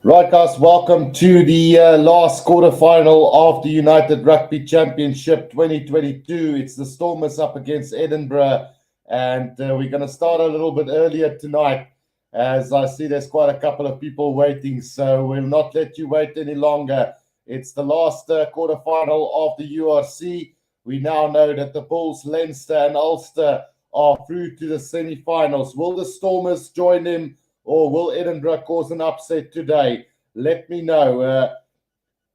Right, guys, welcome to the last quarterfinal of the United Rugby Championship 2022. It's the Stormers up against Edinburgh, and we're going to start a little bit earlier tonight. As I see, there's quite a couple of people waiting, so we'll not let you wait any longer. It's the last quarterfinal of the URC. We now know that the Bulls, Leinster, and Ulster are through to the semi-finals. Will the Stormers join them? Or will Edinburgh cause an upset today? Let me know.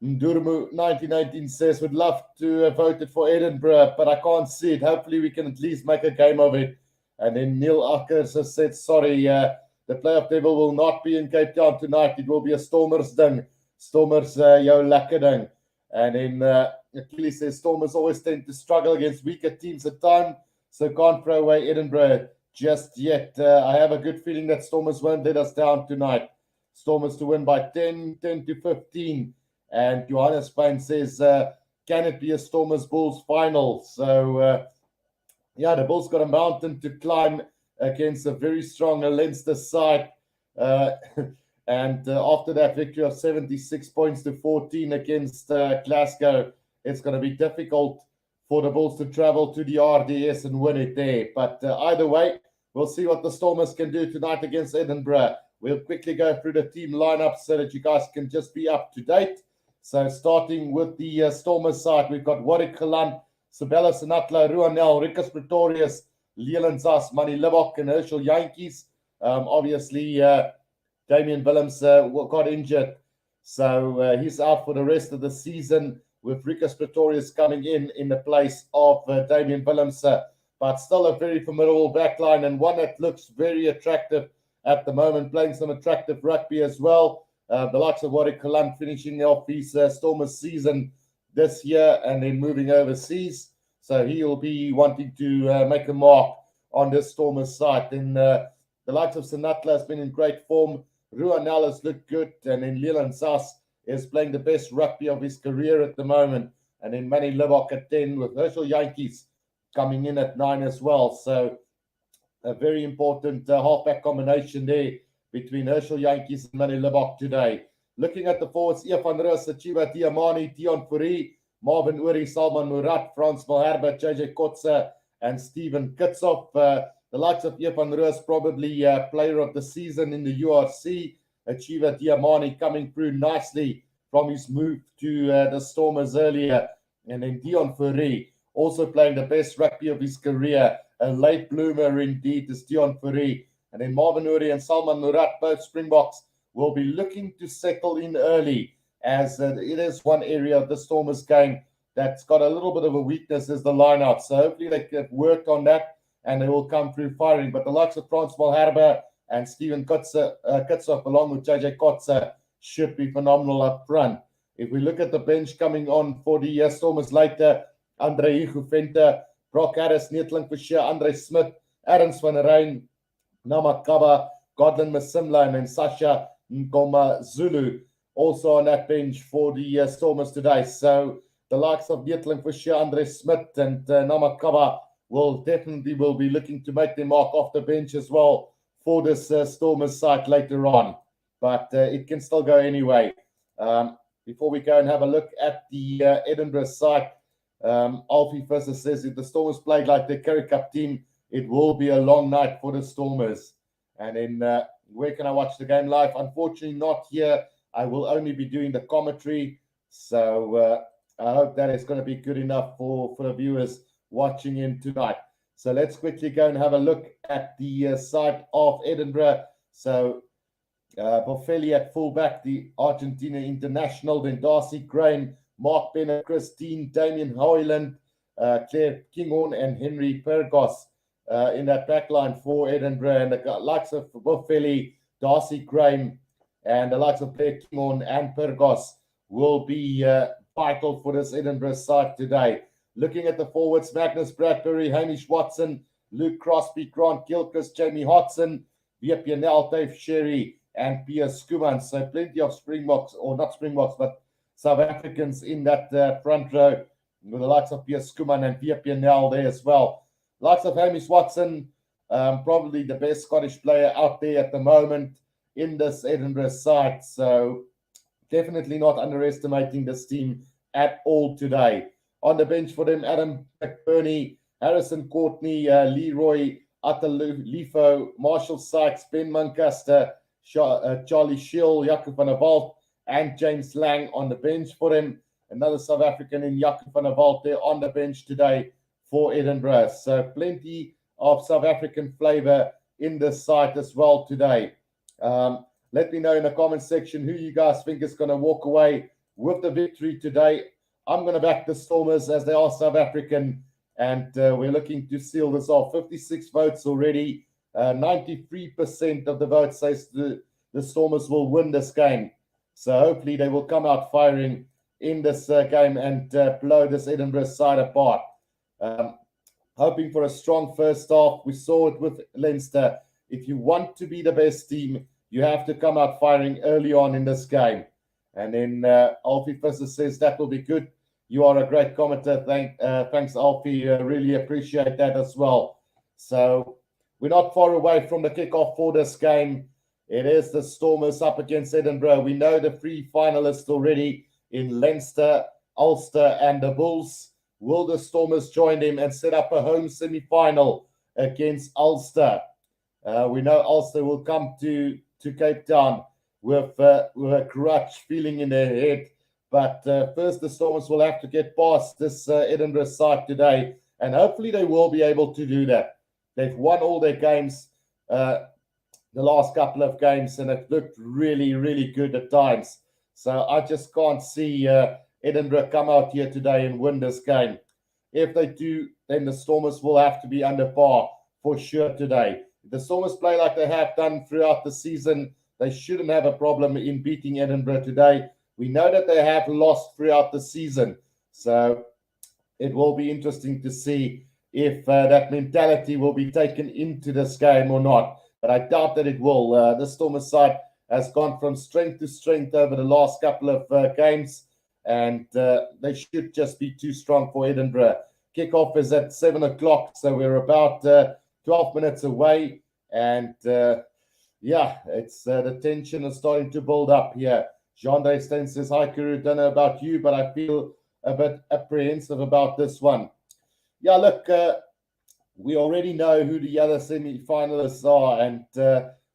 Ndurmu 1918 says, would love to have voted for Edinburgh, but I can't see it. Hopefully we can at least make a game of it. And then Neil Ackers has said, sorry, the playoff devil will not be in Cape Town tonight. It will be a Stormers ding. Stormers, yo lekker ding. And then Achilles says, Stormers always tend to struggle against weaker teams at times, so can't throw away Edinburgh just yet. I have a good feeling that Stormers won't let us down tonight. Stormers to win by 10 to 15. And Johannes Payne says, can it be a Stormers Bulls final? So, the Bulls got a mountain to climb against a very strong Leinster side. And after that victory of 76 points to 14 against Glasgow, it's going to be difficult for the Bulls to travel to the RDS and win it there. But either way, we'll see what the Stormers can do tonight against Edinburgh. We'll quickly go through the team lineup so that you guys can just be up to date. So starting with the Stormers side, we've got Warwick Gelant, Sabella Senatla, Ruanel, Rikus Pretorius, Leland Zas, Manny Libok, and Herschel Yankees. Obviously, Damian Willems got injured, so he's out for the rest of the season, with Rikus Pretorius coming in the place of Damian Willems. But still a very formidable backline and one that looks very attractive at the moment, playing some attractive rugby as well. The likes of Warwick Gelant finishing off his Stormers season this year and then moving overseas. So he'll be wanting to make a mark on this Stormers side. Then the likes of Senatla has been in great form. Ruanel has looked good. And then Leland Zas is playing the best rugby of his career at the moment. And then Manny Libok at 10 with Herschel Yankees coming in at 9 as well. So a very important halfback combination there between Herschel Yankees and Manny Libok today. Looking at the forwards, Ian van Roos, Chiba Tiamani, Dion Fourie, Marvin Uri, Salman Murat, Frans Malherbe, JJ Kotze, and Stephen Kitshoff. The likes of Ian van Roos, probably player of the season in the URC. Chiba Tiamani coming through nicely from his move to the Stormers earlier. And then Dion Fourie, also playing the best rugby of his career. A late bloomer indeed is Dion Fourie. And then Marvin Uri and Salman Murat, both Springboks, will be looking to settle in early, as it is one area of the Stormers game that's got a little bit of a weakness, is the lineout. So hopefully they have worked on that and they will come through firing. But the likes of Frans Malherbe and Stephen Kitshoff along with JJ Kotze should be phenomenal up front. If we look at the bench coming on for the Stormers later, Andre Huguvente, Brock Harris, Neetling Fischer, Andre Smith, Adams van Rijn, Namakaba, Godlin Masimla, and then Sasha Ngoma Zulu also on that bench for the Stormers today. So the likes of Neetling Fischer, Andre Smith, and Namakaba will be looking to make their mark off the bench as well for this Stormers side later on. But it can still go anyway. Before we go and have a look at the Edinburgh side, Alfie Fisser says if the Stormers played like the Currie Cup team, it will be a long night for the Stormers. And then where can I watch the game live? Unfortunately, not here. I will only be doing the commentary. So I hope that is going to be good enough for the viewers watching in tonight. So let's quickly go and have a look at the side of Edinburgh. So Boffelli at fullback, the Argentina international, then Darcy Graham, Mark Bennett, Christine, Damien Hoyland, Claire Kinghorn, and Henry Pergos in that backline for Edinburgh. And the likes of Boffelli, Darcy Graham, and the likes of Claire Kinghorn and Pergos will be vital for this Edinburgh side today. Looking at the forwards, Magnus Bradbury, Hamish Watson, Luke Crosby, Grant Gilchrist, Jamie Hodson, VPNL, Dave Sherry, and Pierre Skuman. So plenty of Springboks, or not Springboks, but South Africans in that front row, with the likes of Pierre Skuman and VPNL there as well. Likes of Hamish Watson, probably the best Scottish player out there at the moment in this Edinburgh side. So definitely not underestimating this team at all today. On the bench for them, Adam McBurney, Harrison Courtney, Leroy Atalifo, Marshall Sykes, Ben Muncaster, Charlie Schill, Jakob van der Walt, and James Lang on the bench for him. Another South African in Jakob van der Walt there on the bench today for Edinburgh. So plenty of South African flavour in this side as well today. Let me know in the comment section who you guys think is going to walk away with the victory today. I'm going to back the Stormers as they are South African, and we're looking to seal this off. 56 votes already. 93% of the votes says the Stormers will win this game. So hopefully they will come out firing in this game and blow this Edinburgh side apart. Hoping for a strong first half. We saw it with Leinster. If you want to be the best team, you have to come out firing early on in this game. And then Alfie Fisser says that will be good. You are a great commentator. Thanks, Alfie. Really appreciate that as well. So we're not far away from the kickoff for this game. It is the Stormers up against Edinburgh. We know the three finalists already in Leinster, Ulster, and the Bulls. Will the Stormers join them and set up a home semi-final against Ulster? We know Ulster will come to Cape Town with a grudge feeling in their head. But first, the Stormers will have to get past this Edinburgh side today, and hopefully they will be able to do that. They've won all their games, the last couple of games, and it looked really, really good at times. So I just can't see Edinburgh come out here today and win this game. If they do, then the Stormers will have to be under par for sure today. If the Stormers play like they have done throughout the season, they shouldn't have a problem in beating Edinburgh today. We know that they have lost throughout the season. So it will be interesting to see if that mentality will be taken into this game or not. But I doubt that it will. The Stormers side has gone from strength to strength over the last couple of games. And they should just be too strong for Edinburgh. Kickoff is at 7 o'clock. So we're about 12 minutes away. And it's the tension is starting to build up here. Jean-Day Stein says, hi, Kuru. Don't know about you, but I feel a bit apprehensive about this one. Yeah, look, we already know who the other semi-finalists are, and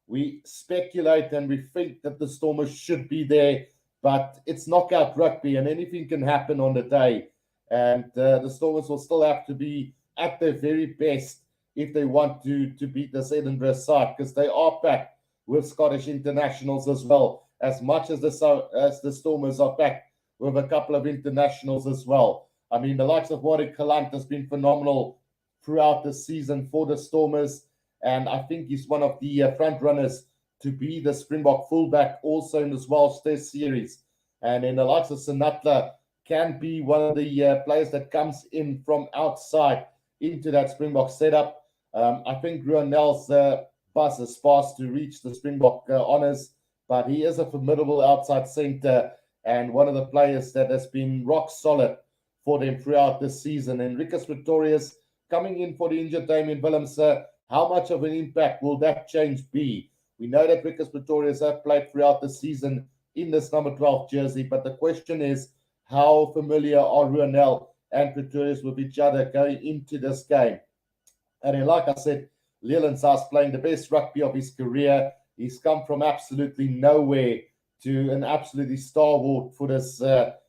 we speculate and we think that the Stormers should be there, but it's knockout rugby and anything can happen on the day. And the Stormers will still have to be at their very best if they want to beat this Edinburgh side, because they are packed with Scottish internationals as well. As much as the Stormers are back with a couple of internationals as well. I mean, the likes of Warwick Kalant has been phenomenal throughout the season for the Stormers, and I think he's one of the front runners to be the Springbok fullback also in this Welsh Test series. And then the likes of Sinatla can be one of the players that comes in from outside into that Springbok setup. I think Ruanel's bus is fast to reach the Springbok honours. But he is a formidable outside centre and one of the players that has been rock solid for them throughout this season. And Ricus Pretorius coming in for the injured Damien Willems. How much of an impact will that change be? We know that Ricus Pretorius have played throughout the season in this number 12 jersey, but the question is, how familiar are Ruanel and Pretorius with each other going into this game? And then, like I said, Leland Sass playing the best rugby of his career. He's come from absolutely nowhere to an absolutely stalwart for this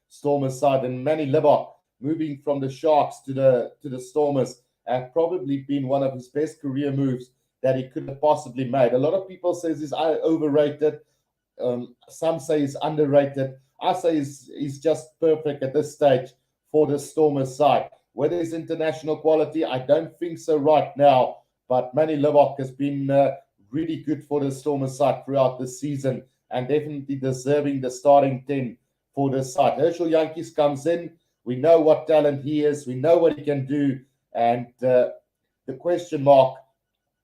Stormers side. And Manny Libbok moving from the Sharks to the Stormers have probably been one of his best career moves that he could have possibly made. A lot of people say he's overrated. Some say he's underrated. I say he's just perfect at this stage for the Stormers side. Whether he's international quality, I don't think so right now. But Manny Libbok has been really good for the Stormers side throughout the season and definitely deserving the starting 10 for the side. Herschel Yankees comes in. We know what talent he is. We know what he can do. And the question mark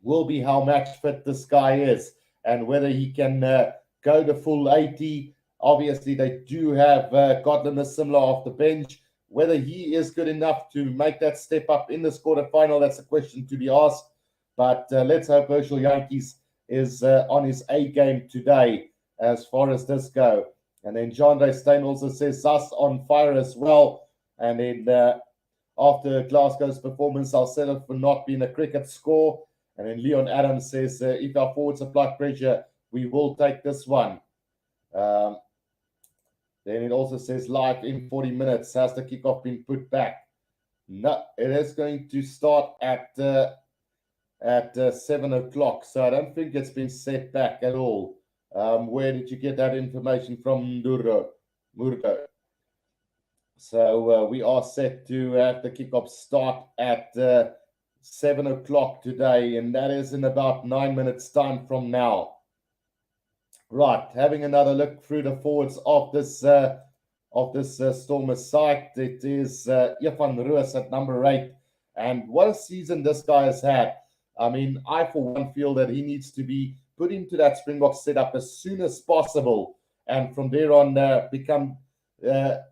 will be how match fit this guy is and whether he can go the full 80. Obviously, they do have Godlin similar off the bench. Whether he is good enough to make that step up in this quarterfinal, that's a question to be asked. But let's hope Herschel Yankees is on his A game today as far as this go. And then Jean-Ray Steyn also says us on fire as well. And then after Glasgow's performance, I'll settle for not being a cricket score. And then Leon Adams says, if our forwards apply pressure, we will take this one. Then it also says live in 40 minutes. Has the kickoff been put back? No, it is going to start at 7 o'clock. So I don't think it's been set back at all. Where did you get that information from, Murdo? So we are set to have the kickoff start at 7 o'clock today, and that is in about 9 minutes' time from now. Right, having another look through the forwards of this Stormers side. It is Evan Roos at number 8, and what a season this guy has had. I mean, I for one feel that he needs to be put into that Springbok setup as soon as possible, and from there on become the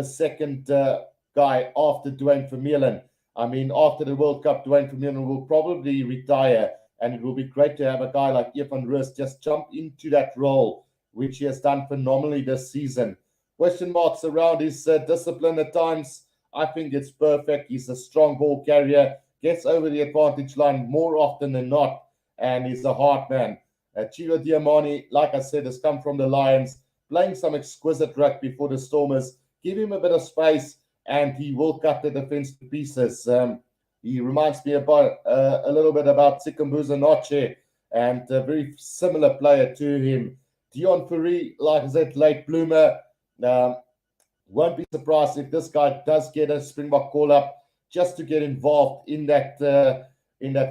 second guy after Dwayne Vermeulen. I mean, after the World Cup, Dwayne Vermeulen will probably retire, and it will be great to have a guy like Evan Roos just jump into that role, which he has done phenomenally this season. Question marks around his discipline at times. I think it's perfect. He's a strong ball carrier, gets over the advantage line more often than not, and he's a hard man. Chilo Diamani, like I said, has come from the Lions, playing some exquisite rugby for the Stormers. Give him a bit of space, and he will cut the defense to pieces. He reminds me about a little bit about Sikambuza Noche, and a very similar player to him. Dion Fourie, like I said, late bloomer. Won't be surprised if this guy does get a Springbok call-up just to get involved in that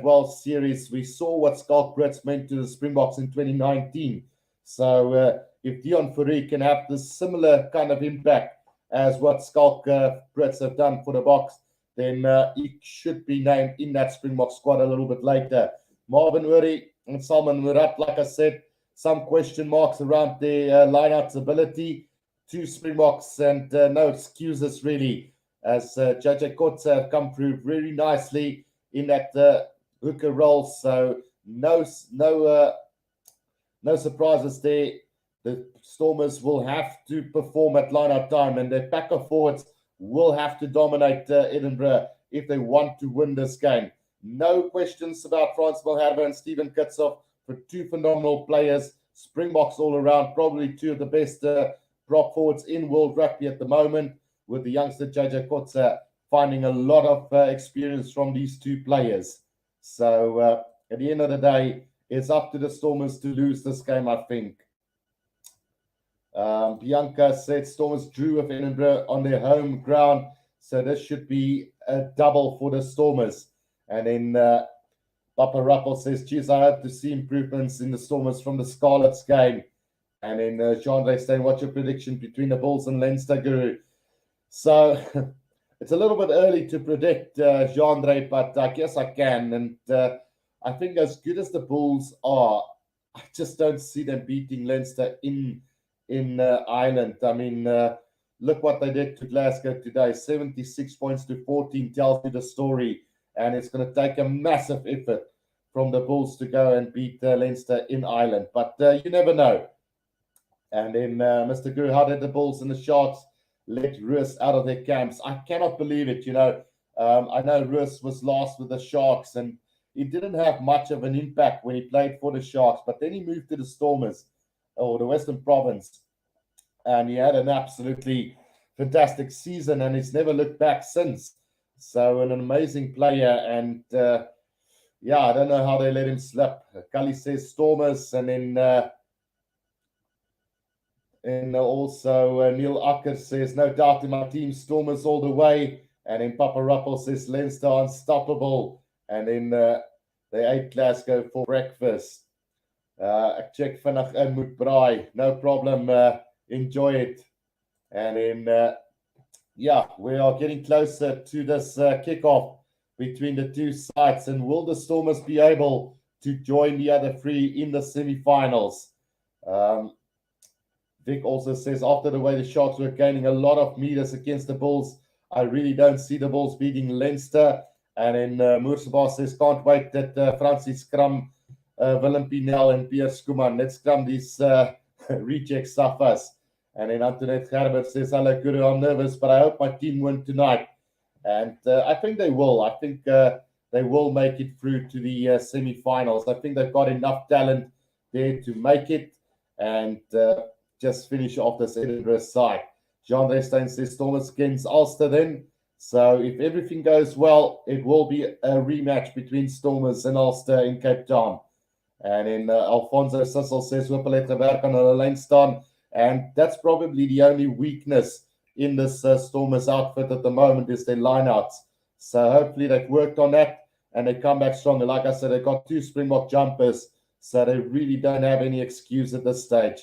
World Series. We saw what Schalk Brits meant to the Springboks in 2019. So if Dion Fourie can have this similar kind of impact as what Schalk Brits have done for the Boks, then he should be named in that Springbok squad a little bit later. Marvin Uri and Salman Murat, like I said, some question marks around their lineout's ability. 2 Springboks and no excuses really, as JJ Kotze have come through very nicely in that hooker role. So no surprises there. The Stormers will have to perform at line-out time, and their pack of forwards will have to dominate Edinburgh if they want to win this game. No questions about Frans Malherbe and Steven Kitshoff for 2 phenomenal players. Springboks all around, probably 2 of the best prop forwards in world rugby at the moment, with the youngster JJ Kotze finding a lot of experience from these 2 players. So at the end of the day, it's up to the Stormers to lose this game, I think. Bianca said Stormers drew with Edinburgh on their home ground, so this should be a double for the Stormers. And then Papa Rappel says, geez, I hope to see improvements in the Stormers from the Scarlets game. And then Jean-Ray Steyn, what's your prediction between the Bulls and Leinster, Guru? So it's a little bit early to predict, Jean-Ray, but I guess I can. And I think as good as the Bulls are, I just don't see them beating Leinster in Ireland. I mean, look what they did to Glasgow today. 76 points to 14 tells you the story, and it's going to take a massive effort from the Bulls to go and beat Leinster in Ireland. But you never know. And then Mr. Guru, how did the Bulls and the Sharks let Roos out of their camps? I cannot believe it. You know, I know Roos was last with the Sharks, and he didn't have much of an impact when he played for the Sharks, but then he moved to the Stormers, or the Western Province, and he had an absolutely fantastic season, and he's never looked back since. So an amazing player, and yeah, I don't know how they let him slip. Cully says Stormers, and then also Neil Acker says, no doubt in my team, Stormers all the way. And then Papa Rappel says Leinster unstoppable. And then they ate Glasgow for breakfast. Ek check vinnig in moet braai. No problem. Enjoy it. And then, yeah, we are getting closer to this kickoff between the 2 sides. And will the Stormers be able to join the other 3 in the semi-finals? Vic also says, after the way the Sharks were gaining a lot of meters against the Bulls, I really don't see the Bulls beating Leinster. And then Moorsaba says, can't wait that Francis Scrum Willem Pinel and Piers Skuman. Let's come these reject suffers. And then Antoinette Gerbert says, hello, Guru, I'm nervous, but I hope my team win tonight. And I think they will. I think they will make it through to the semi-finals. I think they've got enough talent there to make it and just finish off this Edinburgh side. Jean Restein says Stormers against Ulster then. So if everything goes well, it will be a rematch between Stormers and Ulster in Cape Town. And then Alfonso Sissel says, hoop hulle het gewerk aan hulle lyn staan. And that's probably the only weakness in this Stormers outfit at the moment is their lineouts. So hopefully they've worked on that and they come back stronger. Like I said, they've got 2 Springbok jumpers, so they really don't have any excuse at this stage.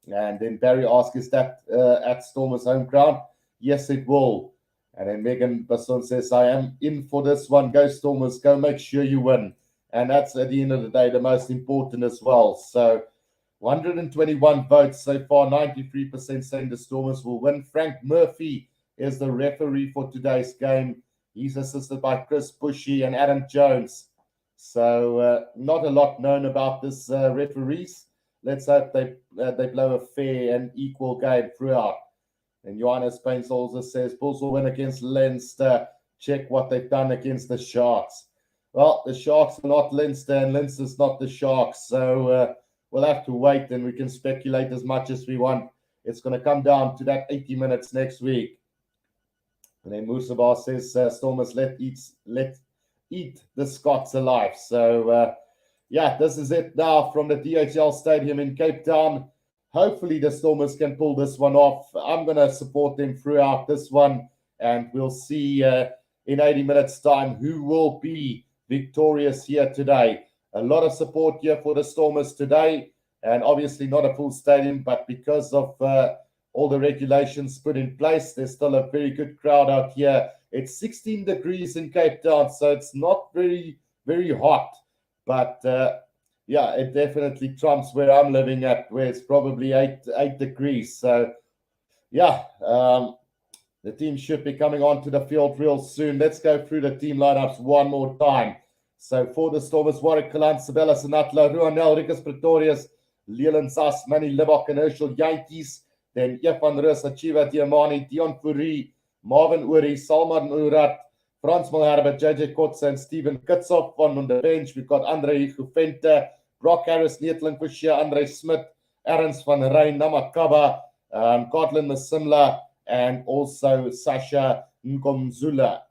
And then Barry asks, is that at Stormers' home ground? Yes, it will. And then Megan Basson says, I am in for this one. Go Stormers, go make sure you win. And that's, at the end of the day, the most important as well. So 121 votes so far, 93% saying the Stormers will win. Frank Murphy is the referee for today's game. He's assisted by Chris Bushy and Adam Jones. So not a lot known about this referees. Let's hope they blow a fair and equal game throughout. And Johannes Pains also says, Bulls will win against Leinster. Check what they've done against the Sharks. Well, the Sharks are not Leinster and Leinster's not the Sharks. So we'll have to wait and we can speculate as much as we want. It's going to come down to that 80 minutes next week. And then Musabar says, Stormers, let eat the Scots alive. So, yeah, this is it now from the DHL Stadium in Cape Town. Hopefully the Stormers can pull this one off. I'm going to support them throughout this one. And we'll see in 80 minutes' time who will be victorious here today. A lot of support here for the Stormers today. And obviously not a full stadium, but because of all the regulations put in place, there's still a very good crowd out here. It's 16 degrees in Cape Town, so it's not very, very hot. But yeah, it definitely trumps where I'm living at, where it's probably 8 degrees. So yeah, the team should be coming onto the field real soon. Let's go through the team lineups one more time. So for the Stormers, Warwick Kalan, Sabella Sanatla, Ruanel, Rikus Pretorius, Leland Sass, Manny Libok, and Herschel Yankees. Then Evan Rus, Achiva Diamani, Dion Fourie, Marvin Uri, Salman Urat, Frans Malherbe, JJ Kotze, and Steven Kitshoff. On the bench, we've got Andre Hufente, Brock Harris, Neetling Kushia, Andre Smith, Ernst van Rijn, Namakaba, Gotland Masimla, and also Sasha Nkomzula.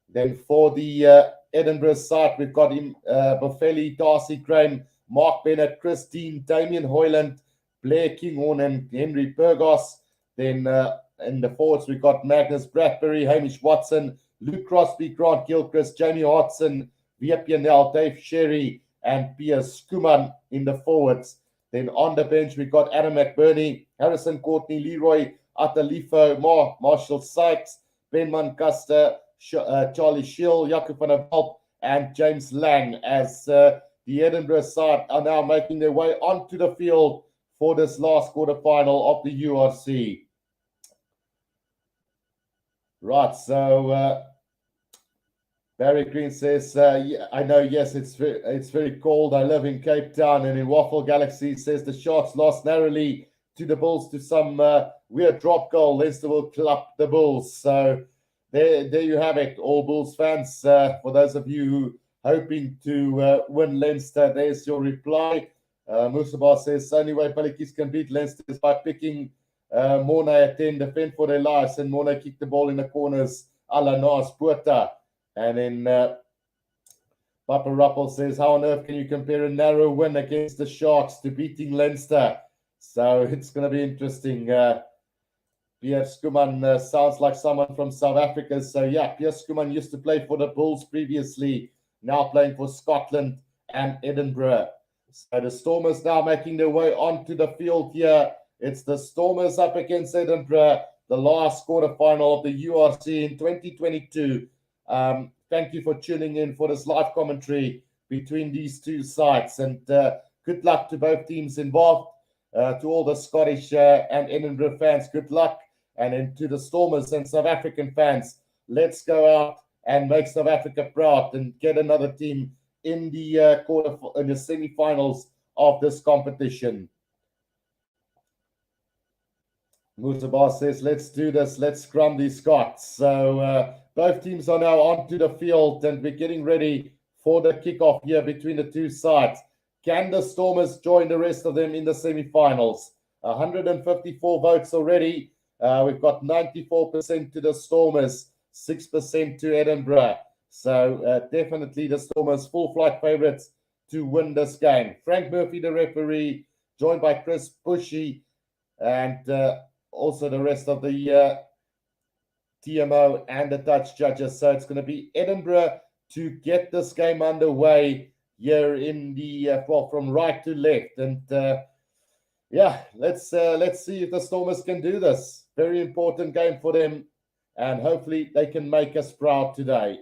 Then for the Edinburgh side, we've got him, Bofeli, Darcy Graham, Mark Bennett, Chris Dean, Damien Hoyland, Blair Kinghorn, and Henry Burgos. Then in the forwards, we've got Magnus Bradbury, Hamish Watson, Luke Crosby, Grant Gilchrist, Jamie Hodson, Viapianel, Dave Sherry, and Piers Skuman in the forwards. Then on the bench, we've got Adam McBurney, Harrison Courtney, Leroy Atalifo, Marshall Sykes, Ben Mancaster, Charlie Schill, Jakob van der Walt, and James Lang, as the Edinburgh side are now making their way onto the field for this last quarterfinal of the URC. Right, so Barry Green says, yeah, I know, yes, it's very cold. I live in Cape Town. And in Waffle Galaxy says the Sharks lost narrowly to the Bulls to some weird drop goal. Leinster will clap the Bulls. So there you have it, all Bulls fans. For those of you who hoping to win Leinster, there's your reply. Musabar says, the only way Pelicans can beat Leinster is by picking Morne at 10, defend for their lives, and Morne kick the ball in the corners a la Nas Puerta. And then Papa Ruppel says, how on earth can you compare a narrow win against the Sharks to beating Leinster? So it's going to be interesting. Pierre Skuman sounds like someone from South Africa. So yeah, Pierre Skuman used to play for the Bulls previously, now playing for Scotland and Edinburgh. So the Stormers now making their way onto the field here. It's the Stormers up against Edinburgh, the last quarterfinal of the URC in 2022. Thank you for tuning in for this live commentary between these two sides. And good luck to both teams involved. To all the Scottish and Edinburgh fans, good luck. And then to the Stormers and South African fans, let's go out and make South Africa proud and get another team in the semi-finals of this competition. Mutabar says, let's do this. Let's scrum these Scots. So both teams are now onto the field, and we're getting ready for the kickoff here between the two sides. Can the Stormers join the rest of them in the semi-finals? 154 votes already. We've got 94% to the Stormers, 6% to Edinburgh. So definitely the Stormers full flight favorites to win this game. Frank Murphy, the referee, joined by Chris Bushy, and also the rest of the TMO and the Dutch judges. So it's going to be Edinburgh to get this game underway here in the from right to left. And yeah, let's see if the Stormers can do this. Very important game for them, and hopefully they can make us proud today.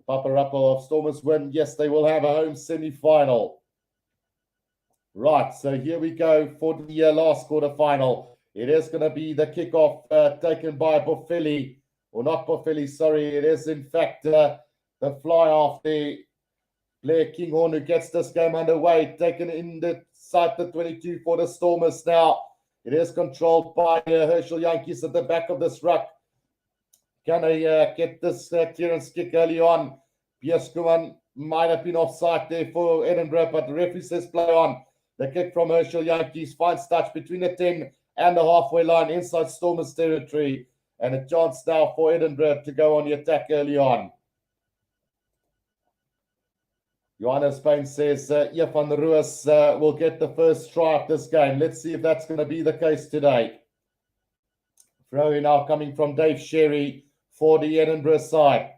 Papa Rappo of Stormers win. Yes, they will have a home semi-final. Right, so here we go for the last quarter-final. It is going to be the kickoff taken by Boffelli, or not Boffelli, sorry. It is, in fact, the fly-off there, Blair Kinghorn, who gets this game underway, taken in the side the 22 for the Stormers now. It is controlled by Herschel Yankees at the back of this ruck. Can they get this clearance kick early on? Piers Kuman might have been offside there for Edinburgh, but the referee says play on. The kick from Herschel Yankees finds touch between the 10 and the halfway line inside Stormers territory. And a chance now for Edinburgh to go on the attack early on. Johannes Payne says Ian van der Roos will get the first try of this game. Let's see if that's going to be the case today. Throw now coming from Dave Sherry for the Edinburgh side.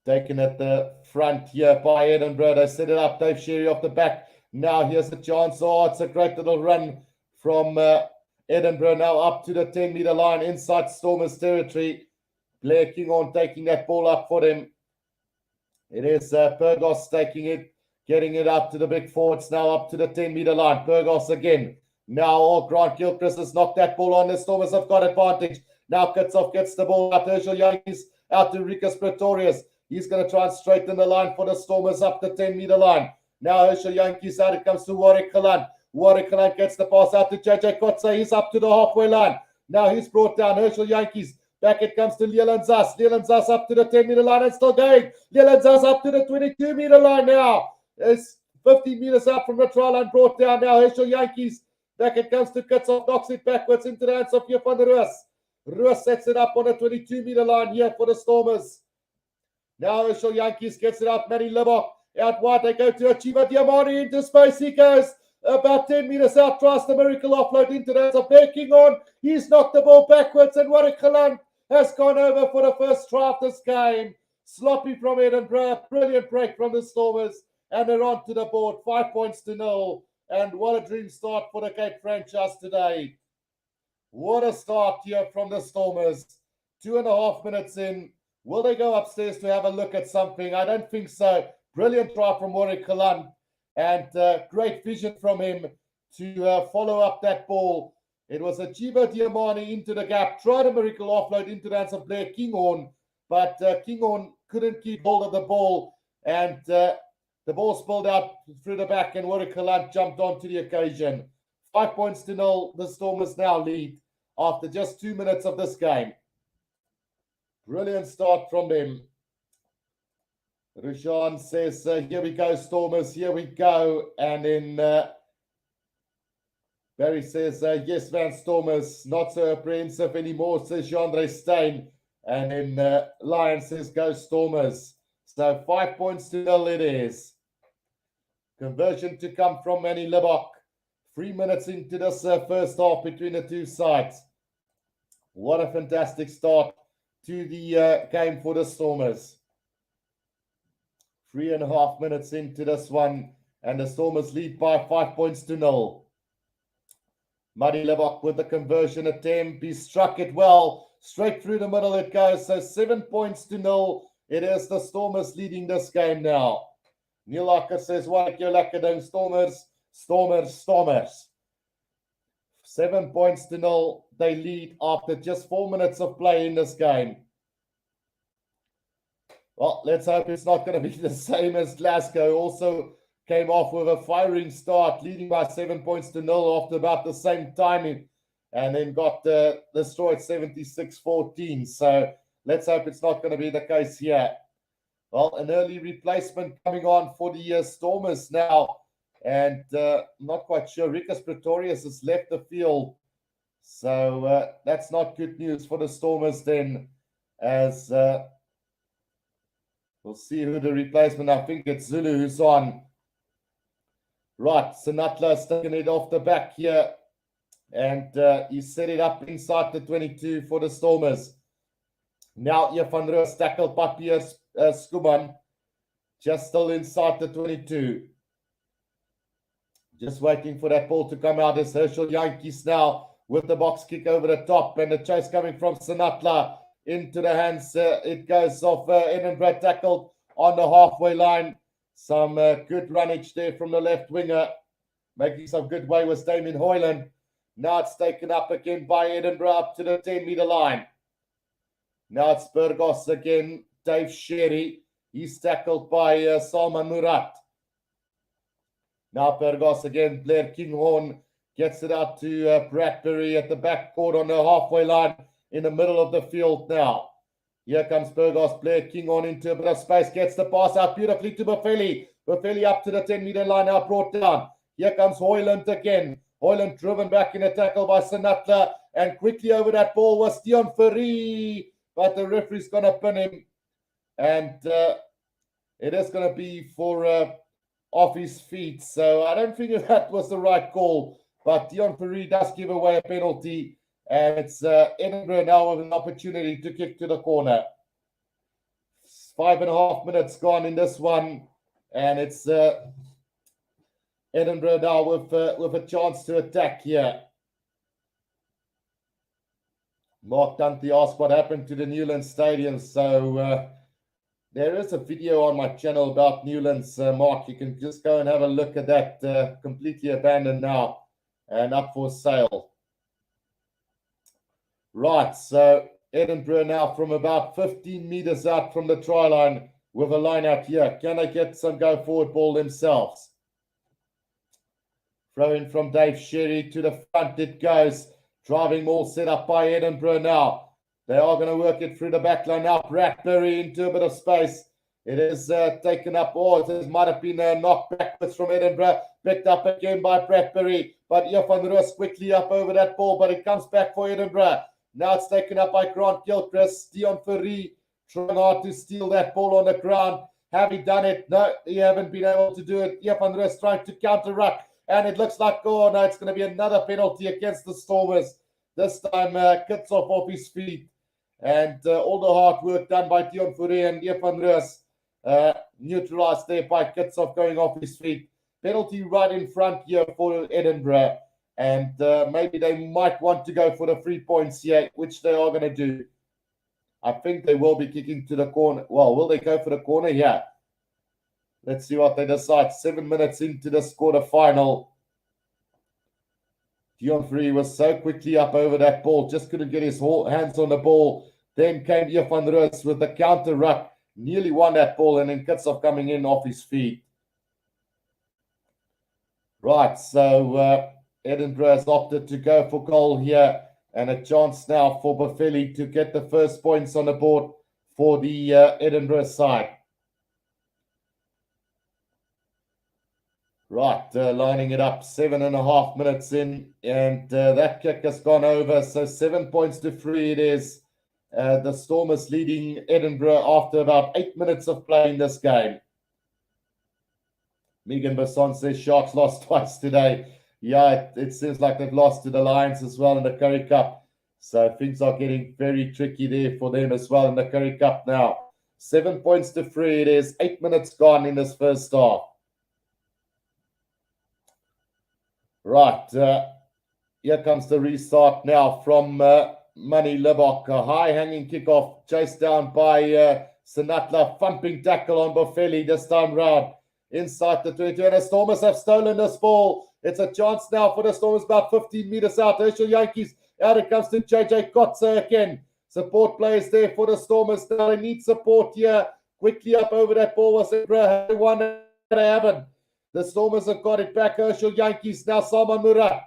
Taken at the front here by Edinburgh. They set it up. Dave Sherry off the back. Now here's the chance. Oh, it's a great little run from Edinburgh now up to the 10-meter line inside Stormers territory. Blair Kinghorn taking that ball up for them. It is Burgos taking it, getting it up to the big forwards now up to the 10-meter line. Burgos again. Now Grant Gilchrist has knocked that ball on. The Stormers have got advantage. Now Kickoff gets the ball up. Herschel Yankees out to Rikas Pretorius. He's going to try and straighten the line for the Stormers up the 10-meter line. Now Herschel Yankees out. It comes to Warwick Kalan. Warwick Kalan gets the pass out to JJ Kotze. He's up to the halfway line. Now he's brought down. Herschel Yankees. Back it comes to Leland Zas. Leland Zas up to the 10-meter line and still going. Leland Zas up to the 22-meter line now. It's 50 meters out from the try line, brought down now. Herschel Yankees. Back it comes to Kitsov. Knocks it backwards into the hands of Ian van der Roos. Roos sets it up on the 22-meter line here for the Stormers. Now Herschel Yankees gets it out. Manny Libok out wide. They go to Achiva Diamani into space. He goes about 10 meters out. Tries the miracle offload into the hands of Blair Kinghorn. He's knocked the ball backwards, and Warwick Kalan has gone over for the first try of this game. Sloppy from Edinburgh. Brilliant break from the Stormers. And they're on to the board. 5 points to 0. And what a dream start for the Cape franchise today. What a start here from the Stormers. 2.5 minutes in. Will they go upstairs to have a look at something? I don't think so. Brilliant try from Warwick Kalan. And great vision from him to follow up that ball. It was a Chiba Diamani into the gap. Tried a miracle offload into the hands of Blair Kinghorn. But Kinghorn couldn't keep hold of the ball. And the ball spilled out through the back. And Warwick Kalan jumped onto the occasion. 5 points to 0. The Stormers now lead after just 2 minutes of this game. Brilliant start from them. Rushan says, here we go, Stormers, here we go. And then Barry says, yes, man, Stormers, not so apprehensive anymore, says Jean-André Stein. And then Lion says, go Stormers. So 5 points to 0 it is. Conversion to come from Manny Libok. 3 minutes into this first half between the two sides. What a fantastic start to the game for the Stormers. 3.5 minutes into this one, and the Stormers lead by 5 points to 0. Muddy Lebok with the conversion attempt. He struck it well. Straight through the middle it goes. So 7 points to 0. It is the Stormers leading this game now. Neil Acker says, what you're lekker ding, Stormers. Stormers. 7 points to 0. They lead after just 4 minutes of play in this game. Well, let's hope it's not going to be the same as Glasgow. Also came off with a firing start, leading by 7 points to 0 after about the same timing, and then got destroyed 76-14. So let's hope it's not going to be the case here. Well, an early replacement coming on for the Stormers now, and not quite sure. Ricus Pretorius has left the field, so that's not good news for the Stormers then, as we'll see who the replacement. I think it's Zulu who's on. Right, Sinatla's taking it off the back here, and he set it up inside the 22 for the Stormers. Now Van Roos tackled by Piers Skuman, just still inside the 22. Just waiting for that ball to come out as Herschel Yankees now with the box kick over the top, and the chase coming from Sinatla into the hands. It goes off Edinburgh, tackled on the halfway line. Some good runnage there from the left winger. Making some good way was Damien Hoyland. Now it's taken up again by Edinburgh up to the 10-meter line. Now it's Burgos again. Dave Sherry. He's tackled by Salman Murat. Now Burgos again. Blair Kinghorn gets it out to Bradbury at the back court on the halfway line in the middle of the field now. Here comes Burgos. Blair Kinghorn into a bit of space. Gets the pass out beautifully to Buffelli. Buffelli up to the 10-meter line now brought down. Here comes Hoyland again. Hoyland driven back in a tackle by Sinatla. And quickly over that ball was Dion Ferry. But the referee's going to pin him. And it is going to be for off his feet. So I don't think that was the right call. But Dion Ferry does give away a penalty. And it's Edinburgh now with an opportunity to kick to the corner. 5.5 minutes gone in this one. And it's Edinburgh now with a chance to attack here. Mark Dante asked what happened to the Newlands Stadium. So there is a video on my channel about Newlands, Mark. You can just go and have a look at that. Completely abandoned now and up for sale. Right, so Edinburgh now from about 15 meters out from the try line with a line out here. Can they get some go forward ball themselves? Throw in from Dave Sherry to the front it goes. Driving ball set up by Edinburgh now. They are going to work it through the back line now. Bradbury into a bit of space. It is taken up. Oh, it might have been a knock backwards from Edinburgh. Picked up again by Bradbury. But Van Roos quickly up over that ball. But it comes back for Edinburgh. Now it's taken up by Grant Gilchrist. Dion Ferry trying hard to steal that ball on the ground. Have he done it? No, he haven't been able to do it. Van Roos trying to counter-ruck. And it looks like, oh no, it's going to be another penalty against the Stormers. This time, Kickoff off his feet. And all the hard work done by Dion Ferry and Van Roos neutralized there by Kickoff going off his feet. Penalty right in front here for Edinburgh. And maybe they might want to go for the 3 points here, which they are going to do. I think they will be kicking to the corner. Well, will they go for the corner? Yeah. Let's see what they decide. 7 minutes into this quarterfinal. Dion Ferry was so quickly up over that ball. Just couldn't get his hands on the ball. Then came Van Roos with the counter ruck. Nearly won that ball. And then Kickoff coming in off his feet. Right. So Edinburgh has opted to go for goal here. And a chance now for Buffelli to get the first points on the board for the Edinburgh side. Right, lining it up, 7.5 minutes in, and that kick has gone over. So 7 points to 3 it is. The Stormers leading Edinburgh after about 8 minutes of playing this game. Megan Besson says Sharks lost twice today. Yeah, it seems like they've lost to the Lions as well in the Currie Cup. So things are getting very tricky there for them as well in the Currie Cup now. 7 points to 3 it is. 8 minutes gone in this first half. Right, here comes the restart now from Manny Lebok. A high-hanging kickoff, chased down by Sinatla. Thumping tackle on Buffelli this time round. Inside the 22, and the Stormers have stolen this ball. It's a chance now for the Stormers about 15 meters out. Herschel Yankees, out it comes to JJ Kotze again. Support players there for the Stormers. Now they need support here quickly up over that ball was Edinburgh. One that happened. The Stormers have got it back. Herschel Yankees now. Salman Murat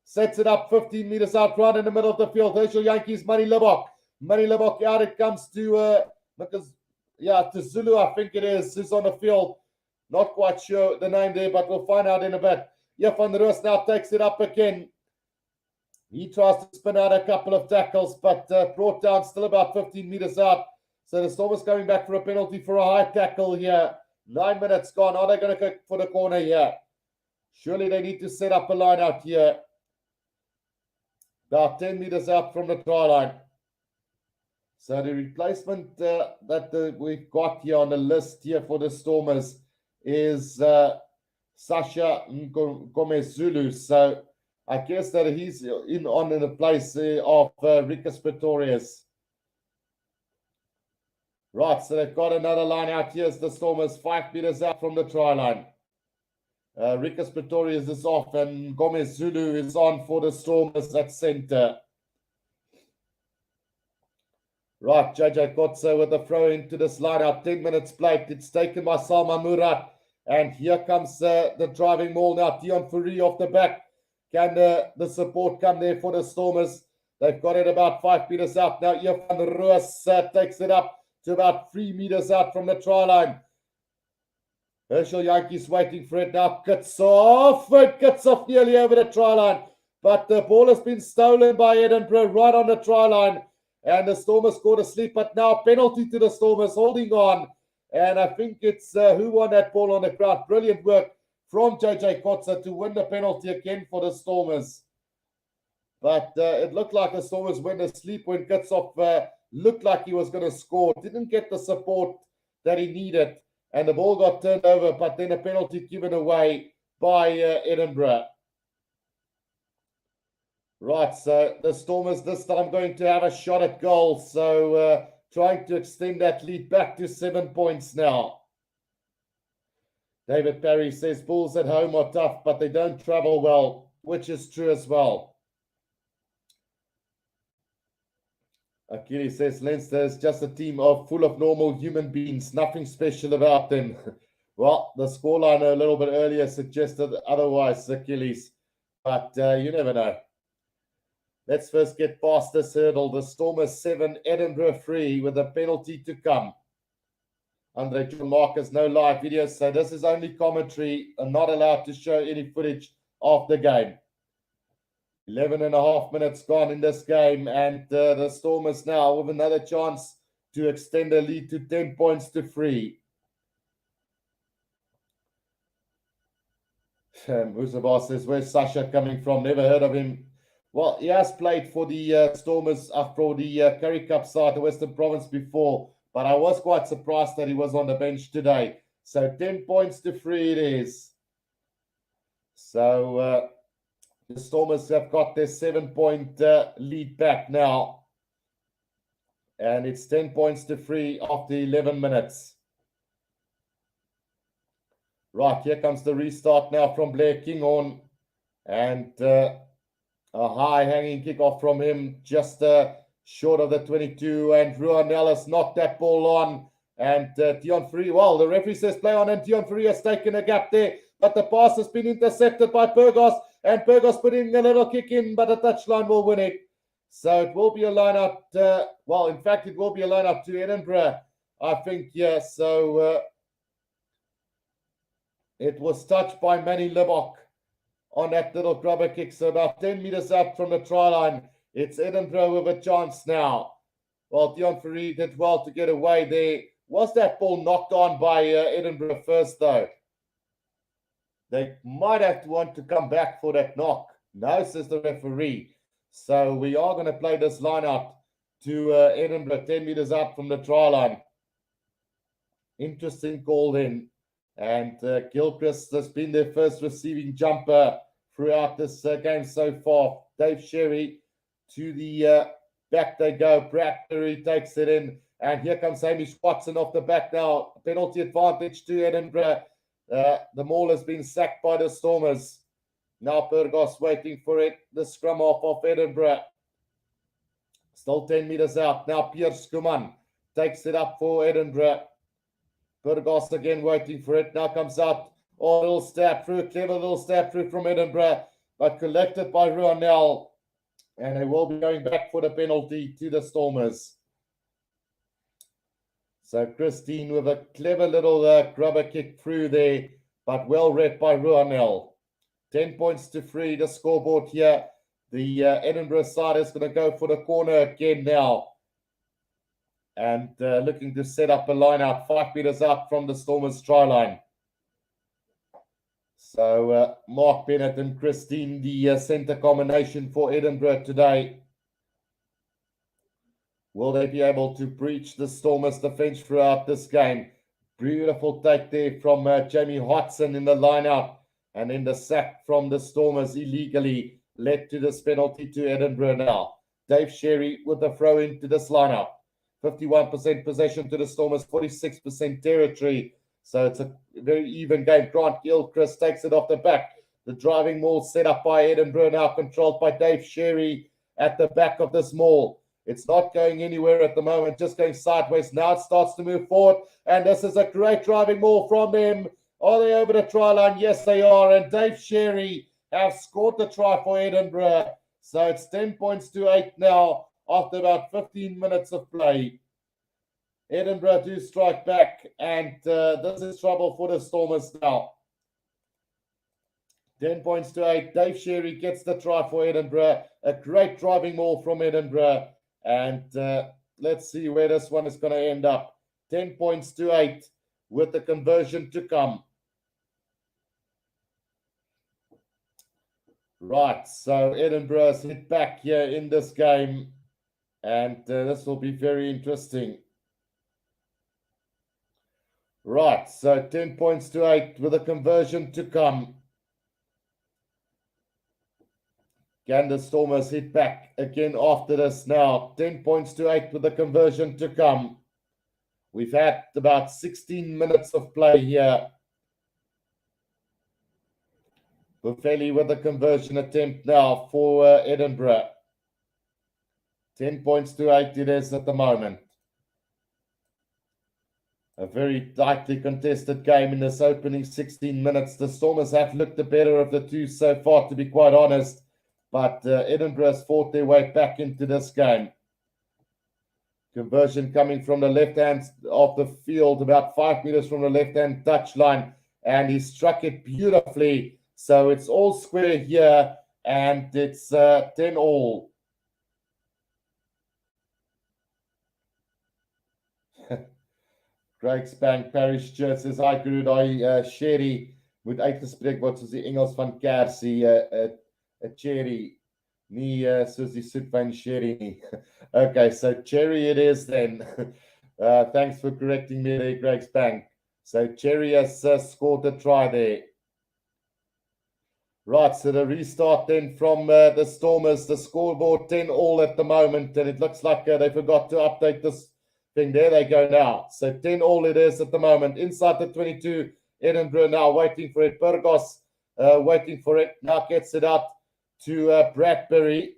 sets it up 15 meters out right in the middle of the field. Herschel Yankees, Money Libok. Money Libok out. It comes to to Zulu, I think it is, who's on the field. Not quite sure the name there, but we'll find out in a bit. Van der Roos now takes it up again. He tries to spin out a couple of tackles, but brought down still about 15 meters out. So the Stormers coming back for a penalty for a high tackle here. 9 minutes gone. Are they going to go for the corner here? Surely they need to set up a line out here. About 10 meters out from the try line. So the replacement that we've got here on the list here for the Stormers is Sasha Ngomezulu. So I guess that he's in the place of Rikus Pretorius. Right, so they've got another line out here as the Stormers 5 meters out from the try line. Rikus Pretorius is off and Ngomezulu is on for the Stormers at center. Right, JJ Kotze with the throw into this line out. 10 minutes played. It's taken by Salman Murat. And here comes the driving maul now. Dion Fourie off the back. Can the support come there for the Stormers? They've got it about 5 meters out. Now Van der Roos takes it up to about 3 meters out from the try line. Herschel Yankees waiting for it now. Cuts off nearly over the try line. But the ball has been stolen by Edinburgh right on the try line. And the Stormers scored a sleep, but now penalty to the Stormers, holding on. And I think it's who won that ball on the ground. Brilliant work from JJ Kotze to win the penalty again for the Stormers. But it looked like the Stormers went asleep when Kutsoff looked like he was going to score. Didn't get the support that he needed. And the ball got turned over, but then a penalty given away by Edinburgh. Right, so the Stormers this time going to have a shot at goal. So trying to extend that lead back to 7 points now. David Parry says Bulls at home are tough, but they don't travel well, which is true as well. Akili says Leinster is just a team full of normal human beings, nothing special about them. Well, the scoreline a little bit earlier suggested otherwise, Achilles, but you never know. Let's first get past this hurdle. The Stormers 7, Edinburgh 3 with a penalty to come. Andre John Marcus, no live videos, so this is only commentary and not allowed to show any footage of the game. 11 and a half minutes gone in this game, and the Stormers now with another chance to extend the lead to 10 points to 3. Musabar says, where's Sasha coming from? Never heard of him. Well, he has played for the Stormers for the Currie Cup side, the Western Province before, but I was quite surprised that he was on the bench today. So 10 points to 3 it is. So the Stormers have got their 7-point lead back now. And it's 10 points to 3 after 11 minutes. Right, here comes the restart now from Blair Kinghorn. And a high hanging kickoff from him, just short of the 22. And Ruan Ellis knocked that ball on. And Dion Fourie, well, the referee says play on, and Dion Fourie has taken a gap there. But the pass has been intercepted by Purgos. And Purgos putting a little kick in, but a touchline will win it. So it will be a line up. Well, in fact, it will be a line up to Edinburgh, I think, yeah. So it was touched by Manny Libok on that little grubber kick. So about 10 meters out from the try line, it's Edinburgh with a chance now. Well, Dion Fourie did well to get away there. Was that ball knocked on by Edinburgh first, though? They might have to want to come back for that knock. No, says the referee. So we are going to play this line out to Edinburgh, 10 meters out from the try line. Interesting call then. And Gilchrist has been their first receiving jumper throughout this game so far. Dave Sherry to the back they go. Bradbury takes it in. And here comes Hamish Watson off the back now. Penalty advantage to Edinburgh. The maul has been sacked by the Stormers. Now Purgos waiting for it. The scrum off of Edinburgh. Still 10 meters out. Now Pierre Skuman takes it up for Edinburgh. Burgos again waiting for it. Now comes out. Oh, little stab through. Clever little stab through from Edinburgh, but collected by Ruanel. And they will be going back for the penalty to the Stormers. So Christine with a clever little grubber kick through there, but well read by Ruanel. 10 points to 3, the scoreboard here. The Edinburgh side is going to go for the corner again now. And looking to set up a line-out 5 meters out from the Stormers' try line. So Mark Bennett and Christine, the centre combination for Edinburgh today. Will they be able to breach the Stormers' defence throughout this game? Beautiful take there from Jamie Hodson in the line-out. And then the sack from the Stormers illegally led to this penalty to Edinburgh now. Dave Sherry with the throw into this line-out. 51% possession to the Stormers, 46% territory. So it's a very even game. Grant Gilchrist takes it off the back. The driving maul set up by Edinburgh now, controlled by Dave Sherry at the back of this maul. It's not going anywhere at the moment, just going sideways. Now it starts to move forward, and this is a great driving maul from them. Are they over the try line? Yes, they are. And Dave Sherry have scored the try for Edinburgh. So it's 10 points to 8 now after about 15 minutes of play. Edinburgh do strike back, and this is trouble for the Stormers now. 10 points to 8. Dave Sherry gets the try for Edinburgh. A great driving maul from Edinburgh. And let's see where this one is going to end up. 10 points to 8 with the conversion to come. Right, so Edinburgh's hit back here in this game. And this will be very interesting. Right, so 10 points to 8 with a conversion to come. Can the Stormers hit back again after this now? 10 points to 8 with a conversion to come. We've had about 16 minutes of play here. Buffelli with a conversion attempt now for Edinburgh. 10 points to 8 it is at the moment. A very tightly contested game in this opening 16 minutes. The Stormers have looked the better of the two so far, to be quite honest. But Edinburgh has fought their way back into this game. Conversion coming from the left hand of the field, about 5 meters from the left-hand touchline. And he struck it beautifully. So it's all square here. And it's 10 all. Craig Spank, Parish Church says, "Hi, Guru, Sherry moet uitgespreek word soos die Engels van kersie, 'n cherry, nie soos die soetwyn sherry nie." Okay, so cherry it is then. Thanks for correcting me there, Craig Spank. So Cherry has scored a try there. Right, so the restart then from the Stormers, the scoreboard 10 all at the moment, and it looks like they forgot to update this thing. There they go now. So 10 all it is at the moment. Inside the 22, Edinburgh now waiting for it. Burgos waiting for it. Now gets it out to Bradbury.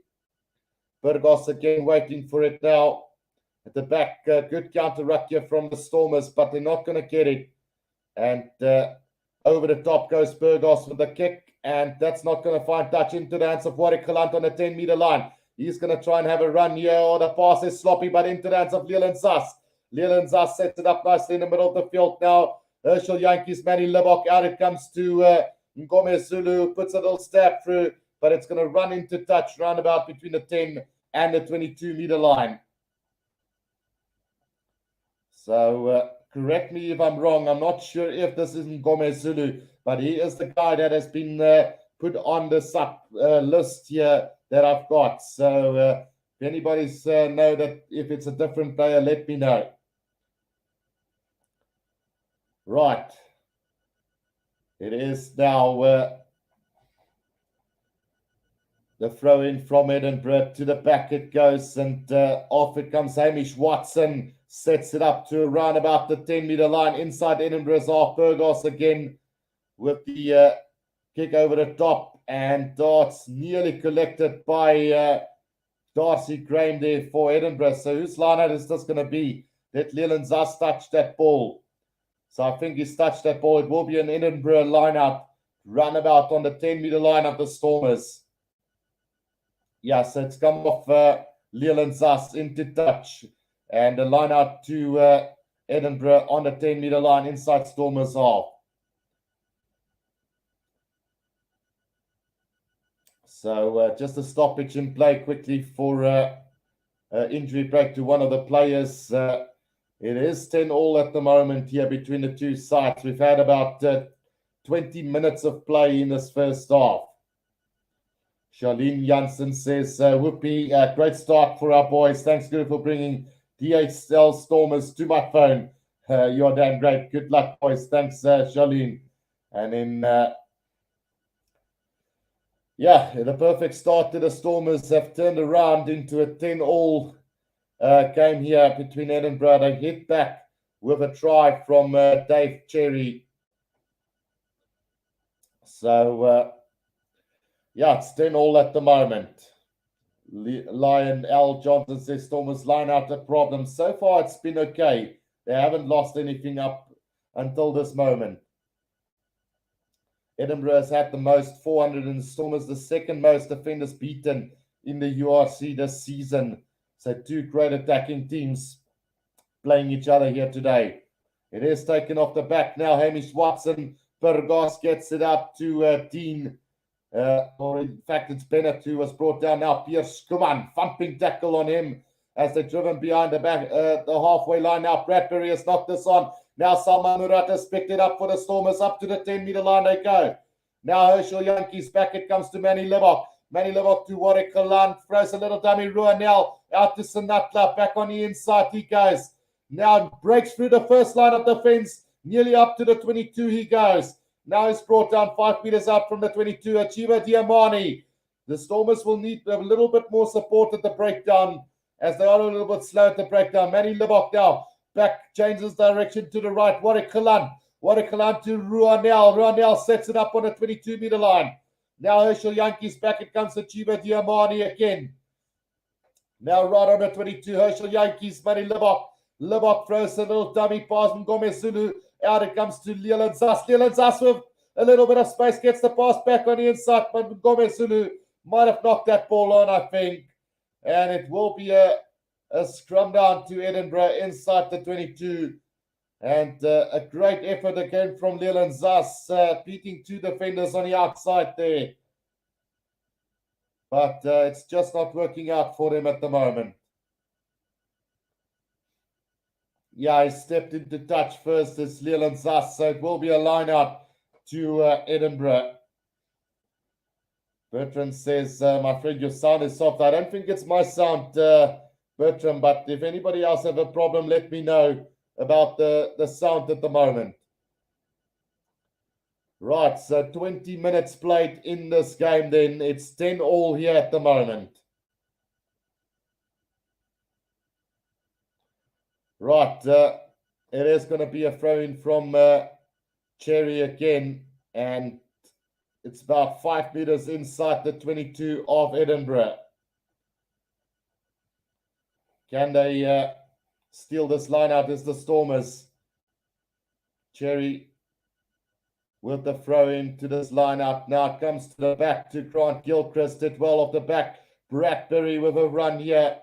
Burgos again waiting for it now. At the back, good counter ruck here from the Stormers, but they're not going to get it. And over the top goes Burgos with the kick. And that's not going to find touch into the hands of Warwick Galant on the 10-meter line. He's going to try and have a run here. Oh, the pass is sloppy, but into the hands of Leland Zas. Leland Zas sets it up nicely in the middle of the field now. Herschel Yankees, Manny Libok, out it comes to Ngome Zulu, puts a little stab through, but it's going to run into touch roundabout between the 10 and the 22-meter line. So correct me if I'm wrong. I'm not sure if this is Ngome Zulu, but he is the guy that has been put on the sub list here that I've got. So if anybody's know that if it's a different player, let me know. Right. It is now the throw in from Edinburgh. To the back it goes, and off it comes Hamish Watson. Sets it up to around about the 10-meter line inside Edinburgh's half. Burgos again with the kick over the top, and darts nearly collected by Darcy Graham there for Edinburgh. So whose line out is this going to be? Let Leland Zas touch that ball. So I think he's touched that ball. It will be an Edinburgh line-out, runabout on the 10-meter line of the Stormers. Yeah, so it's come off Leland Zas into touch. And a line-out to Edinburgh on the 10-meter line inside Stormers half. So just a stoppage in play quickly for injury break to one of the players. It is 10-all at the moment here between the two sides. We've had about 20 minutes of play in this first half. Charlene Janssen says, whoopee, great start for our boys. Thanks, Guru, for bringing DHL Stormers to my phone. You're damn great. Good luck, boys. Thanks, Charlene. And then, yeah, the perfect start to the Stormers have turned around into a 10-all game here between Edinburgh. They hit back with a try from Dave Cherry. So, yeah, it's 10-all at the moment. Lion L. Johnson says Stormers line out the problem. So far, it's been okay. They haven't lost anything up until this moment. Edinburgh has had the most 400 and Stormers the second most defenders beaten in the URC this season. So two great attacking teams playing each other here today. It is taken off the back now. Hamish Watson, Burgos gets it up to Dean. Or in fact, it's Bennett who was brought down now. Pierce, come on, thumping tackle on him as they're driven behind the back, the halfway line now. Bradbury has knocked this on. Now Salman Murat has picked it up for the Stormers. Up to the 10-meter line they go. Now Herschel Yankees back. It comes to Manny Lebok. Manny Lebok to Warwick Kalan. Throws a little dummy. Ruanel out to Sinatla. Back on the inside he goes. Now breaks through the first line of defense. Nearly up to the 22 he goes. Now he's brought down 5 meters out from the 22. Achieva Diamani. The Stormers will need a little bit more support at the breakdown as they are a little bit slow at the breakdown. Manny Lebok now. Back changes direction to the right. Warwick Kalan. Warwick Kalan to Ruanel. Ruanel sets it up on the 22-meter line. Now Herschel Yankees back. It comes to Chiba Diamani again. Now right on the 22. Herschel Yankees. Manny Lebok. Lebok throws a little dummy pass from Gomez Zulu. Out it comes to Leland Zas. Leland Zas with a little bit of space. Gets the pass back on the inside. But Gomez Zulu might have knocked that ball on, I think. And it will be a scrum down to Edinburgh inside the 22. And a great effort again from Leland Zas, beating two defenders on the outside there. But it's just not working out for them at the moment. Yeah, he stepped into touch first as Leland Zas, so it will be a line out to Edinburgh. Bertrand says, my friend, your sound is soft. I don't think it's my sound, Bertrand, but if anybody else have a problem, let me know about the sound at the moment. Right, so 20 minutes played in this game then. It's 10-all here at the moment. Right, it is going to be a throw-in from Cherry again, and it's about 5 meters inside the 22 of Edinburgh. Can they steal this line out as the Stormers? Cherry with the throw-in to this line out. Now it comes to the back to Grant Gilchrist. Did well off the back. Bradbury with a run here.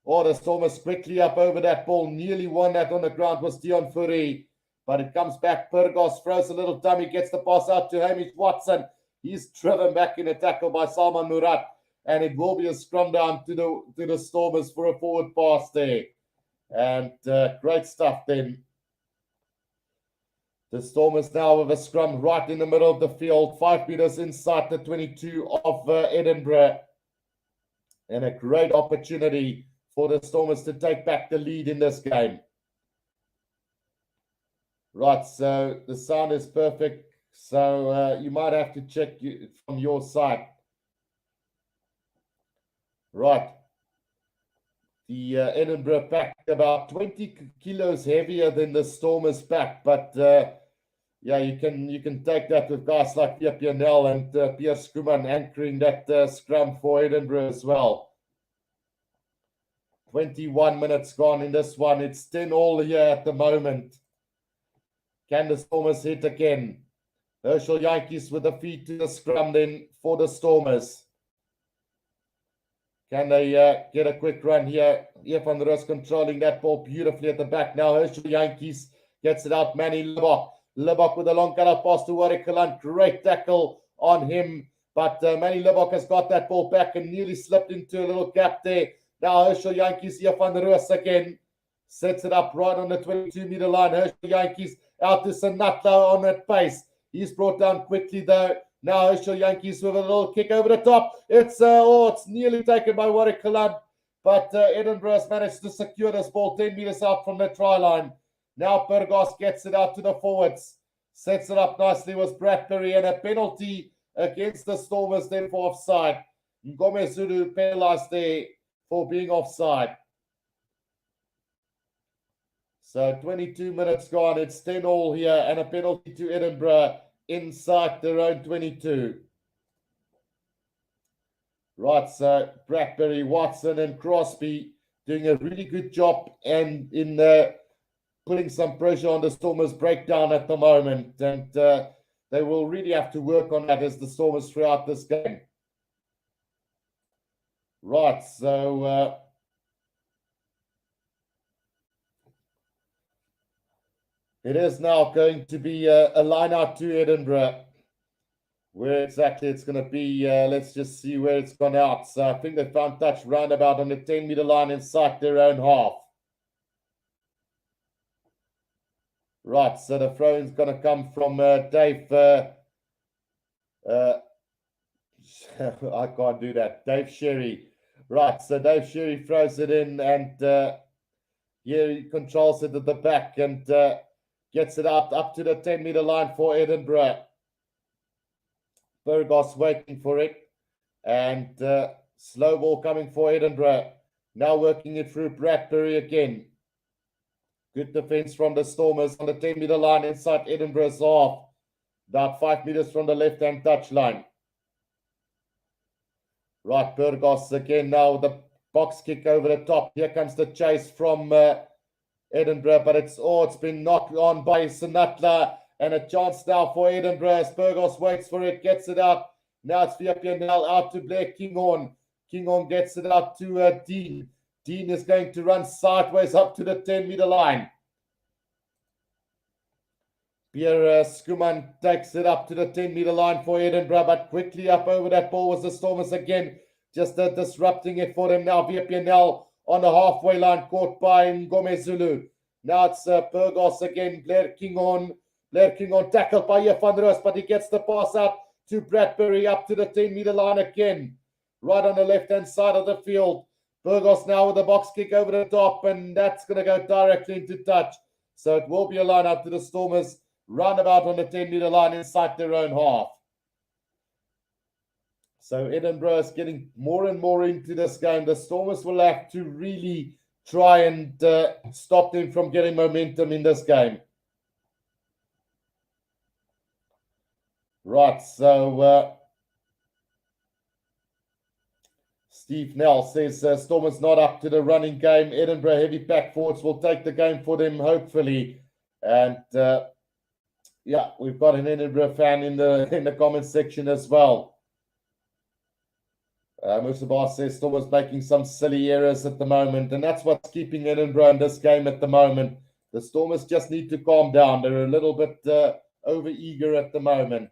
Oh, the Stormers quickly up over that ball. Nearly won that on the ground was Dion Fourie. But it comes back. Burgos throws a little dummy. Gets the pass out to Hamish Watson. He's driven back in a tackle by Salman Murat. And it will be a scrum down to the Stormers for a forward pass there. And great stuff then. The Stormers now with a scrum right in the middle of the field. 5 meters inside the 22 of Edinburgh. And a great opportunity for the Stormers to take back the lead in this game. Right, so the sound is perfect. So you might have to check from your side. Right. The Edinburgh pack about 20 kilos heavier than the Stormers pack, but yeah, you can take that with guys like Pierre Pianel and Pierre Skuman anchoring that scrum for Edinburgh as well. 21 minutes gone in this one. It's 10-all here at the moment. Can the Stormers hit again? Herschel Yankees with the feet to the scrum then for the Stormers. Can they get a quick run here? Ian van der Roos controlling that ball beautifully at the back. Now Herschel Yankees gets it out. Manny Libbok. Libbok with a long cut-out pass to Warwick Kalan. Great tackle on him. But Manny Libbok has got that ball back and nearly slipped into a little gap there. Now Herschel Yankees, Ian van der Roos again. Sets it up right on the 22-meter line. Herschel Yankees out to Sanatla on that pace. He's brought down quickly though. Now Herschel Yankees with a little kick over the top. It's nearly taken by Warwick Kalan. But Edinburgh has managed to secure this ball 10 meters out from the try line. Now Burgos gets it out to the forwards. Sets it up nicely with Bradbury, and a penalty against the Stormers then for offside. Ngome Zulu penalized there for being offside. So 22 minutes gone. It's 10-all here, and a penalty to Edinburgh inside their own 22. Right, so Bradbury, Watson, and Crosby doing a really good job and in putting some pressure on the Stormers' breakdown at the moment. And they will really have to work on that as the Stormers throughout this game. Right, so it is now going to be a line out to Edinburgh. Where exactly it's going to be, let's just see where it's gone out. So I think they found touch roundabout on the 10-meter line inside their own half. Right, so the throw-in's going to come from Dave. I can't do that. Dave Sherry. Right, so Dave Sherry throws it in, and here he controls it at the back and gets it up to the 10-meter line for Edinburgh. Burgos waiting for it, and slow ball coming for Edinburgh. Now working it through Bradbury again. Good defense from the Stormers on the 10-meter line inside Edinburgh's half. About 5 meters from the left-hand touch line. Right, Burgos again now with the box kick over the top. Here comes the chase from Edinburgh, but it's been knocked on by Sanatla. And a chance now for Edinburgh as Burgos waits for it, gets it out. Now it's Viapianel out to Blair Kinghorn. Kinghorn gets it out to Dean. Dean is going to run sideways up to the 10-meter line. Pierre Skuman takes it up to the 10-meter line for Edinburgh, but quickly up over that ball was the Stormers again. Just disrupting it for them now. Viapianel on the halfway line, caught by Ngome Zulu. Now it's Burgos again, Blair Kinghorn. Blair Kinghorn tackled by Ian van der Roos, but he gets the pass out to Bradbury up to the 10-meter line again. Right on the left-hand side of the field. Burgos now with a box kick over the top, and that's going to go directly into touch. So it will be a line out to the Stormers, roundabout on the 10-meter line inside their own half. So Edinburgh is getting more and more into this game. The Stormers will have to really try and stop them from getting momentum in this game. Right, so Steve Nell says Stormers not up to the running game. Edinburgh heavy pack forwards will take the game for them, hopefully. And yeah, we've got an Edinburgh fan in the comments section as well. Musabar says Stormers making some silly errors at the moment, and that's what's keeping Edinburgh in this game at the moment. The Stormers just need to calm down. They're a little bit over-eager at the moment.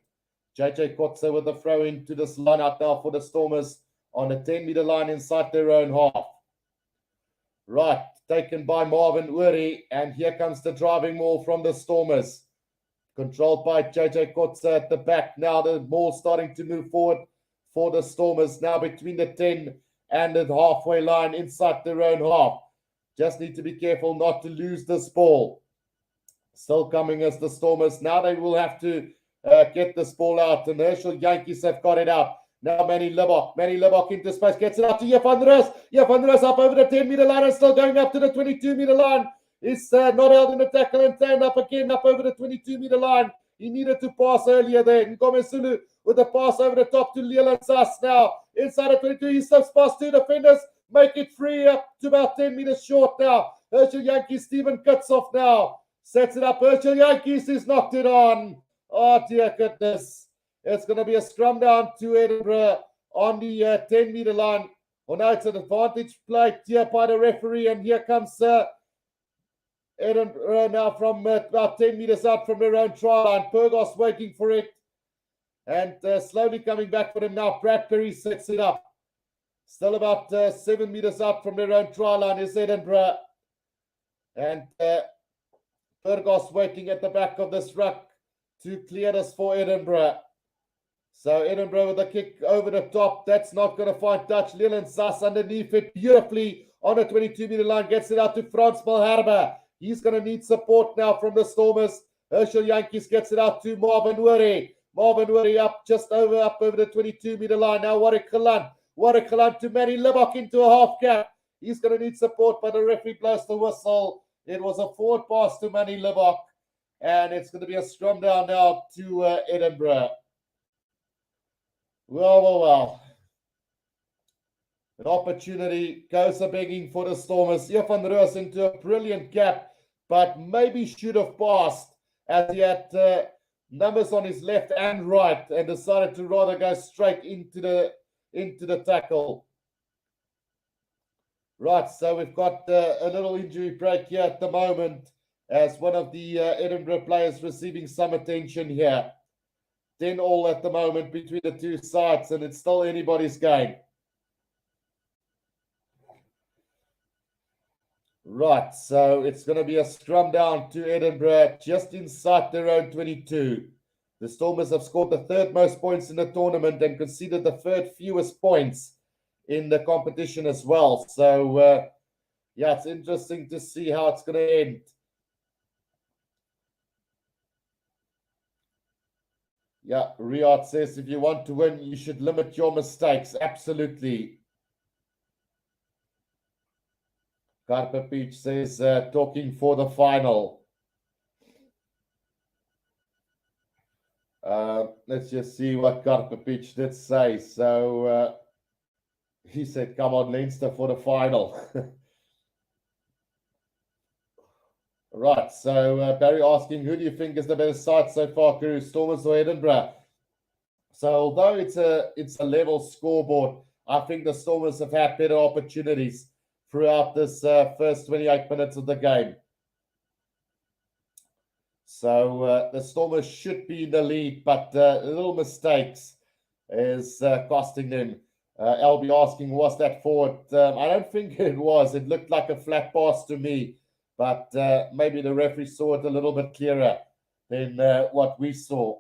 JJ Kotze with a throw into this line out now for the Stormers on the 10-meter line inside their own half. Right, taken by Marvin Uri, and here comes the driving maul from the Stormers. Controlled by JJ Kotze at the back. Now the maul starting to move forward for the Stormers, now between the 10 and the halfway line inside their own half. Just need to be careful not to lose this ball. Still coming as the Stormers. Now they will have to get this ball out, and the Herschel Yankees have got it out. Now Manny Libbok into space, gets it out to Ian van der Roos. Ian van der Roos up over the 10-meter line and still going up to the 22-meter line. He's not held in the tackle and stand up again, up over the 22-meter line. He needed to pass earlier there. Ngome Zulu with a pass over the top to Leland Sass now. Inside the 22, he slips past two defenders, make it free up to about 10 meters short now. Herschel Yankees, Stephen cuts off now. Sets it up. Herschel Yankees has knocked it on. Oh, dear goodness. It's going to be a scrum down to Edinburgh on the 10-meter line. Well, now it's an advantage played here by the referee. And here comes Edinburgh now from about 10 meters out from their own try line. Purgos waiting for it. And slowly coming back for him now. Bradbury sets it up. Still about 7 meters out from their own try line is Edinburgh. And Purgos waiting at the back of this ruck to clear this for Edinburgh. So Edinburgh with a kick over the top. That's not going to find touch. Leland Sass underneath it beautifully on the 22-meter line. Gets it out to Frans Malherbe. He's going to need support now from the Stormers. Herschel Yankees gets it out to Marvin Wurry. Marvin Wurry up over the 22-meter line. Now Warwick Galant to Manny Libok into a half gap. He's going to need support, but the referee blows the whistle. It was a forward pass to Manny Libok. And it's going to be a scrum down now to Edinburgh. Well. An opportunity goes a begging for the Stormers. Van Roos into a brilliant gap, but maybe should have passed as he had numbers on his left and right and decided to rather go straight into the tackle. Right, so we've got a little injury break here at the moment as one of the Edinburgh players receiving some attention here. 10-all at the moment between the two sides, and it's still anybody's game. Right, so it's going to be a scrum down to Edinburgh just inside their own 22. The Stormers have scored the third most points in the tournament and conceded the third fewest points in the competition as well. So, yeah, it's interesting to see how it's going to end. Yeah, Riyadh says if you want to win, you should limit your mistakes. Absolutely. Karpapic says, talking for the final. Let's just see what Karpapic did say. So he said, come on, Leinster for the final. Right, so Barry asking, who do you think is the better side so far, Guru, Stormers or Edinburgh? So although it's a level scoreboard, I think the Stormers have had better opportunities throughout this first 28 minutes of the game. So the Stormers should be in the lead, but little mistakes is costing them. LB asking, was that forward? I don't think it was. It looked like a flat pass to me, but maybe the referee saw it a little bit clearer than what we saw.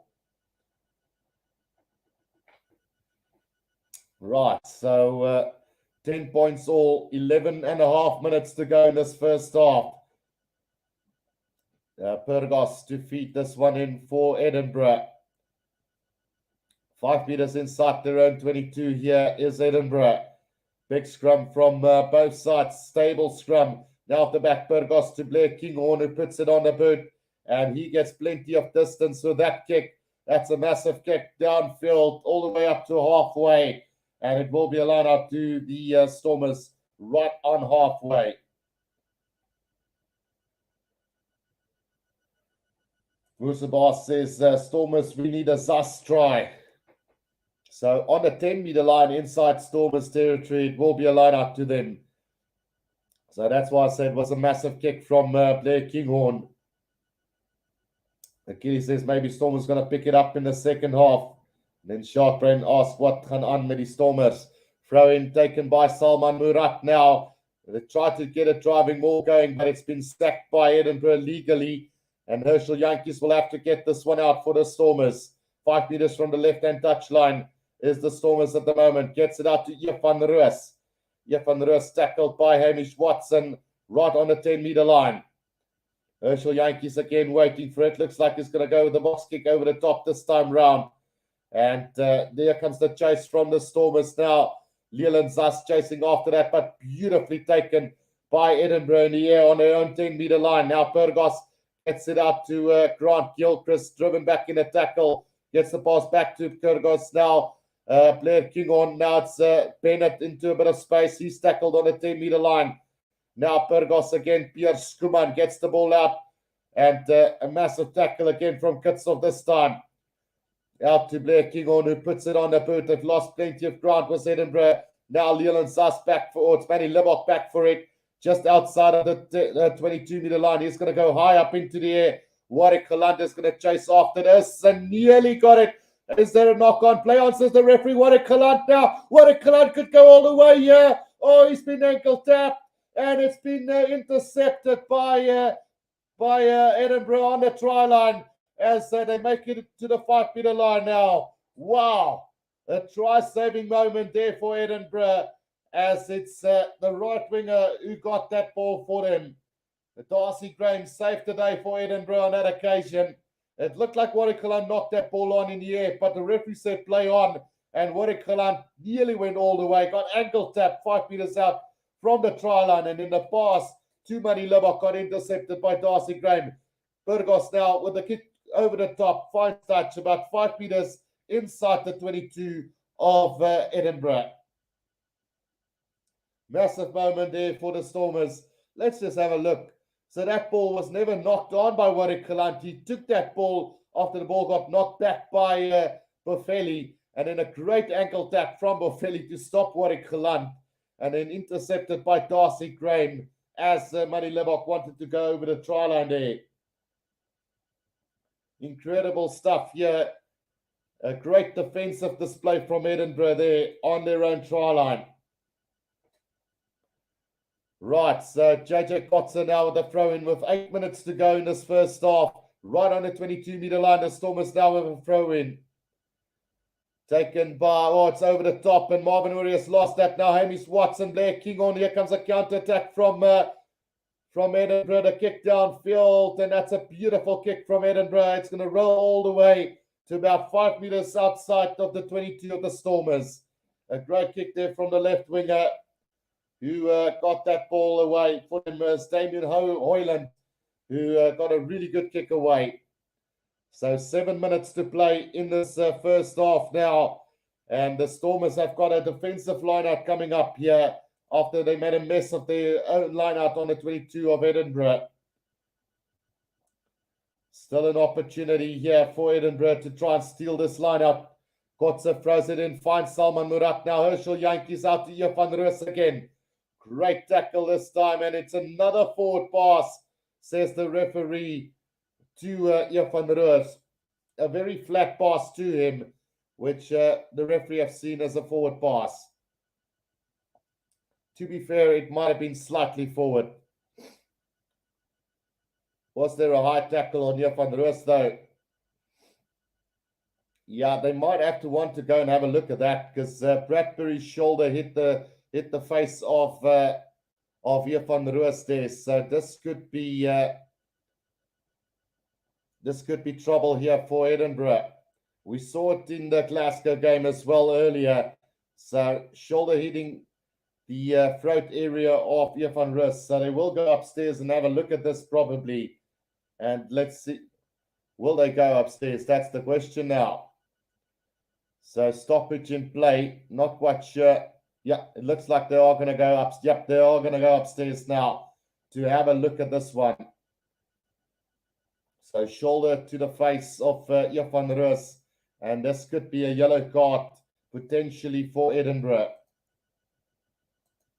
Right, so 10 points all, 11 and a half minutes to go in this first half. Purgos to feed this one in for Edinburgh. 5 meters inside their own 22 here is Edinburgh. Big scrum from both sides, stable scrum. Now off the back, Purgos to Blair Kinghorn, who puts it on the boot, and he gets plenty of distance with that kick. That's a massive kick downfield all the way up to halfway. And it will be a line out to the Stormers right on halfway. Vucebar says, Stormers, we need a Zas try. So on the 10-meter line inside Stormers territory, it will be a line out to them. So that's why I said it was a massive kick from Blair Kinghorn. Achilles says maybe Stormers going to pick it up in the second half. Then Sharkbrain asks what gaan aan met die Stormers. Throw in taken by Salman Murat now. They tried to get a driving ball going, but it's been sacked by Edinburgh legally. And Herschel Yankees will have to get this one out for the Stormers. 5 meters from the left-hand touchline is the Stormers at the moment. Gets it out to Van Roos. Van Roos tackled by Hamish Watson right on the 10-meter line. Herschel Yankees again waiting for it. Looks like he's going to go with the box kick over the top this time round. And there comes the chase from the Stormers now. Leland Zas chasing after that, but beautifully taken by Edinburgh in the air on their own 10-meter line. Now Purgos gets it out to Grant Gilchrist, driven back in a tackle. Gets the pass back to Purgos now. Blair Kinghorn. Now it's Bennett into a bit of space. He's tackled on the 10-meter line. Now Purgos again. Pierre Skuman gets the ball out And a massive tackle again from Kitsov this time. Out to Blair Kingon, who puts it on the boot. They've lost plenty of ground with Edinburgh. Now Leland Sass back for, it's Manny Libok back for it. Just outside of the 22-meter line. He's going to go high up into the air. Warwick Kalanda is going to chase after this and nearly got it. Is there a knock-on? Play on, says the referee. Warwick Kalanda now. Warwick Kalanda could go all the way here. Oh, he's been ankle tapped. And it's been intercepted by Edinburgh on the try line as they make it to the 5-meter line now. Wow. A try-saving moment there for Edinburgh as it's the right winger who got that ball for them. Darcy Graham saved today for Edinburgh on that occasion. It looked like Warwick Kalanda knocked that ball on in the air, but the referee said play on, and Warwick Kalanda nearly went all the way, got ankle tapped 5 meters out from the try line, and in the pass, Tumani Libok got intercepted by Darcy Graham. Burgos now with the kick over the top, fine touch, about 5 meters inside the 22 of Edinburgh. Massive moment there for the Stormers. Let's just have a look. So that ball was never knocked on by Warwick Kalanda. He took that ball after the ball got knocked back by Boffelli, and then a great ankle tap from Boffelli to stop Warwick Kalanda, and then intercepted by Darcy Graham as Manny Libok wanted to go over the try line there. Incredible stuff here. A great defensive display from Edinburgh there on their own try line. Right, so JJ Kotzer now with the throw-in with 8 minutes to go in this first half. Right on the 22-meter line, the Stormers now with a throw-in. Taken by, oh, it's over the top, and Marvin Urias lost that now. Hamish Watson, Blair King on. Here comes a counter-attack from Edinburgh, the kick downfield, and that's a beautiful kick from Edinburgh. It's going to roll all the way to about 5 meters outside of the 22 of the Stormers. A great kick there from the left winger, who got that ball away for him, Damien Hoyland, who got a really good kick away. So 7 minutes to play in this first half now. And the Stormers have got a defensive line-out coming up here after they made a mess of their own line-out on the 22 of Edinburgh. Still an opportunity here for Edinburgh to try and steal this line-out. Kotze throws it in, finds Salman Murat now. Herschel Yankees out to Johan Roos again. Great tackle this time, and it's another forward pass, says the referee to Johan Roos. A very flat pass to him, which the referee have seen as a forward pass. To be fair, it might have been slightly forward. Was there a high tackle on Johan Roos though? Yeah, they might have to want to go and have a look at that, because Bradbury's shoulder hit the face of Johan Roos there. So this could be trouble here for Edinburgh. We saw it in the Glasgow game as well earlier. So shoulder hitting the throat area of Johan Roos. So they will go upstairs and have a look at this probably. And let's see, will they go upstairs? That's the question now. So stoppage in play, not quite sure. Yeah, it looks like they are going to go up. Yep, they are going to go upstairs now to have a look at this one. So shoulder to the face of Johan Roos, and this could be a yellow card potentially for Edinburgh.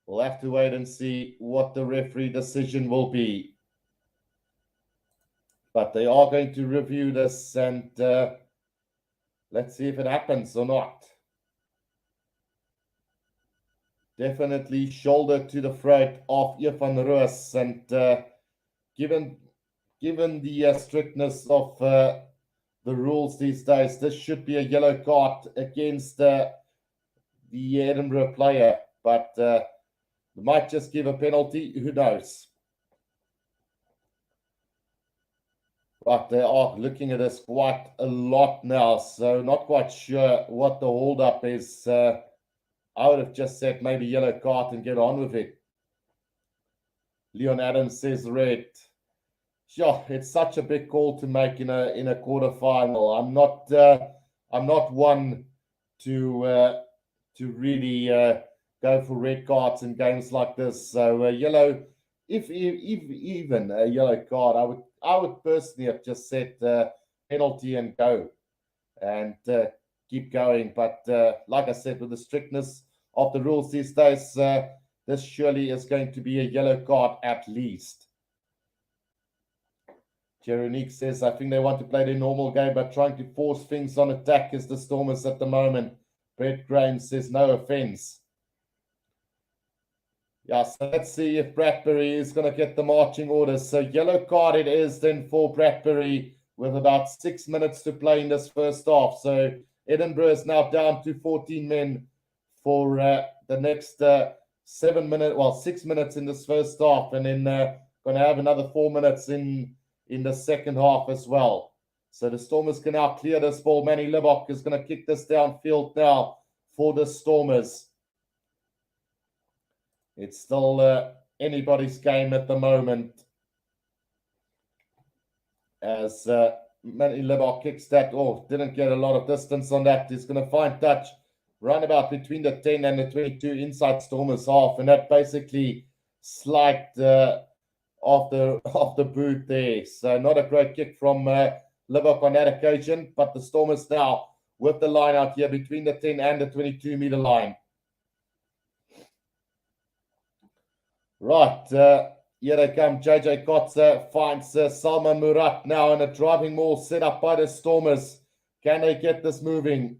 We'll have to wait and see what the referee decision will be. But they are going to review this, and let's see if it happens or not. Definitely shoulder to the throat of Johan Roos, and given the strictness of the rules these days, this should be a yellow card against the Edinburgh player, but they might just give a penalty, who knows. But they are looking at this quite a lot now, so not quite sure what the hold-up is. I would have just said maybe yellow card and get on with it. Leon Adams says red. Sure, it's such a big call to make in a quarterfinal. I'm not one to really go for red cards in games like this. So yellow, if even a yellow card, I would personally have just said penalty and go and keep going. But like I said, with the strictness of the rules these days, this surely is going to be a yellow card at least. Jeronique says, I think they want to play their normal game, but trying to force things on attack is the Stormers at the moment. Brett Graham says, no offense. Yeah, so let's see if Bradbury is going to get the marching orders. So yellow card it is then for Bradbury with about 6 minutes to play in this first half. So Edinburgh is now down to 14 men for the next 6 minutes in this first half, and then going to have another 4 minutes in the second half as well. So the Stormers can now clear this ball. Manny Libbok is going to kick this downfield now for the Stormers. It's still anybody's game at the moment as Manny Libbok kicks that off. Didn't get a lot of distance on that. He's going to find touch round about between the 10 and the 22 inside Stormers half, and that basically slide off the boot there. So not a great kick from Libbok on that occasion, but the Stormers now with the line out here between the 10 and the 22 meter line. Right, here they come. JJ Kotze finds Salman Murat now in a driving maul set up by the Stormers. Can they get this moving?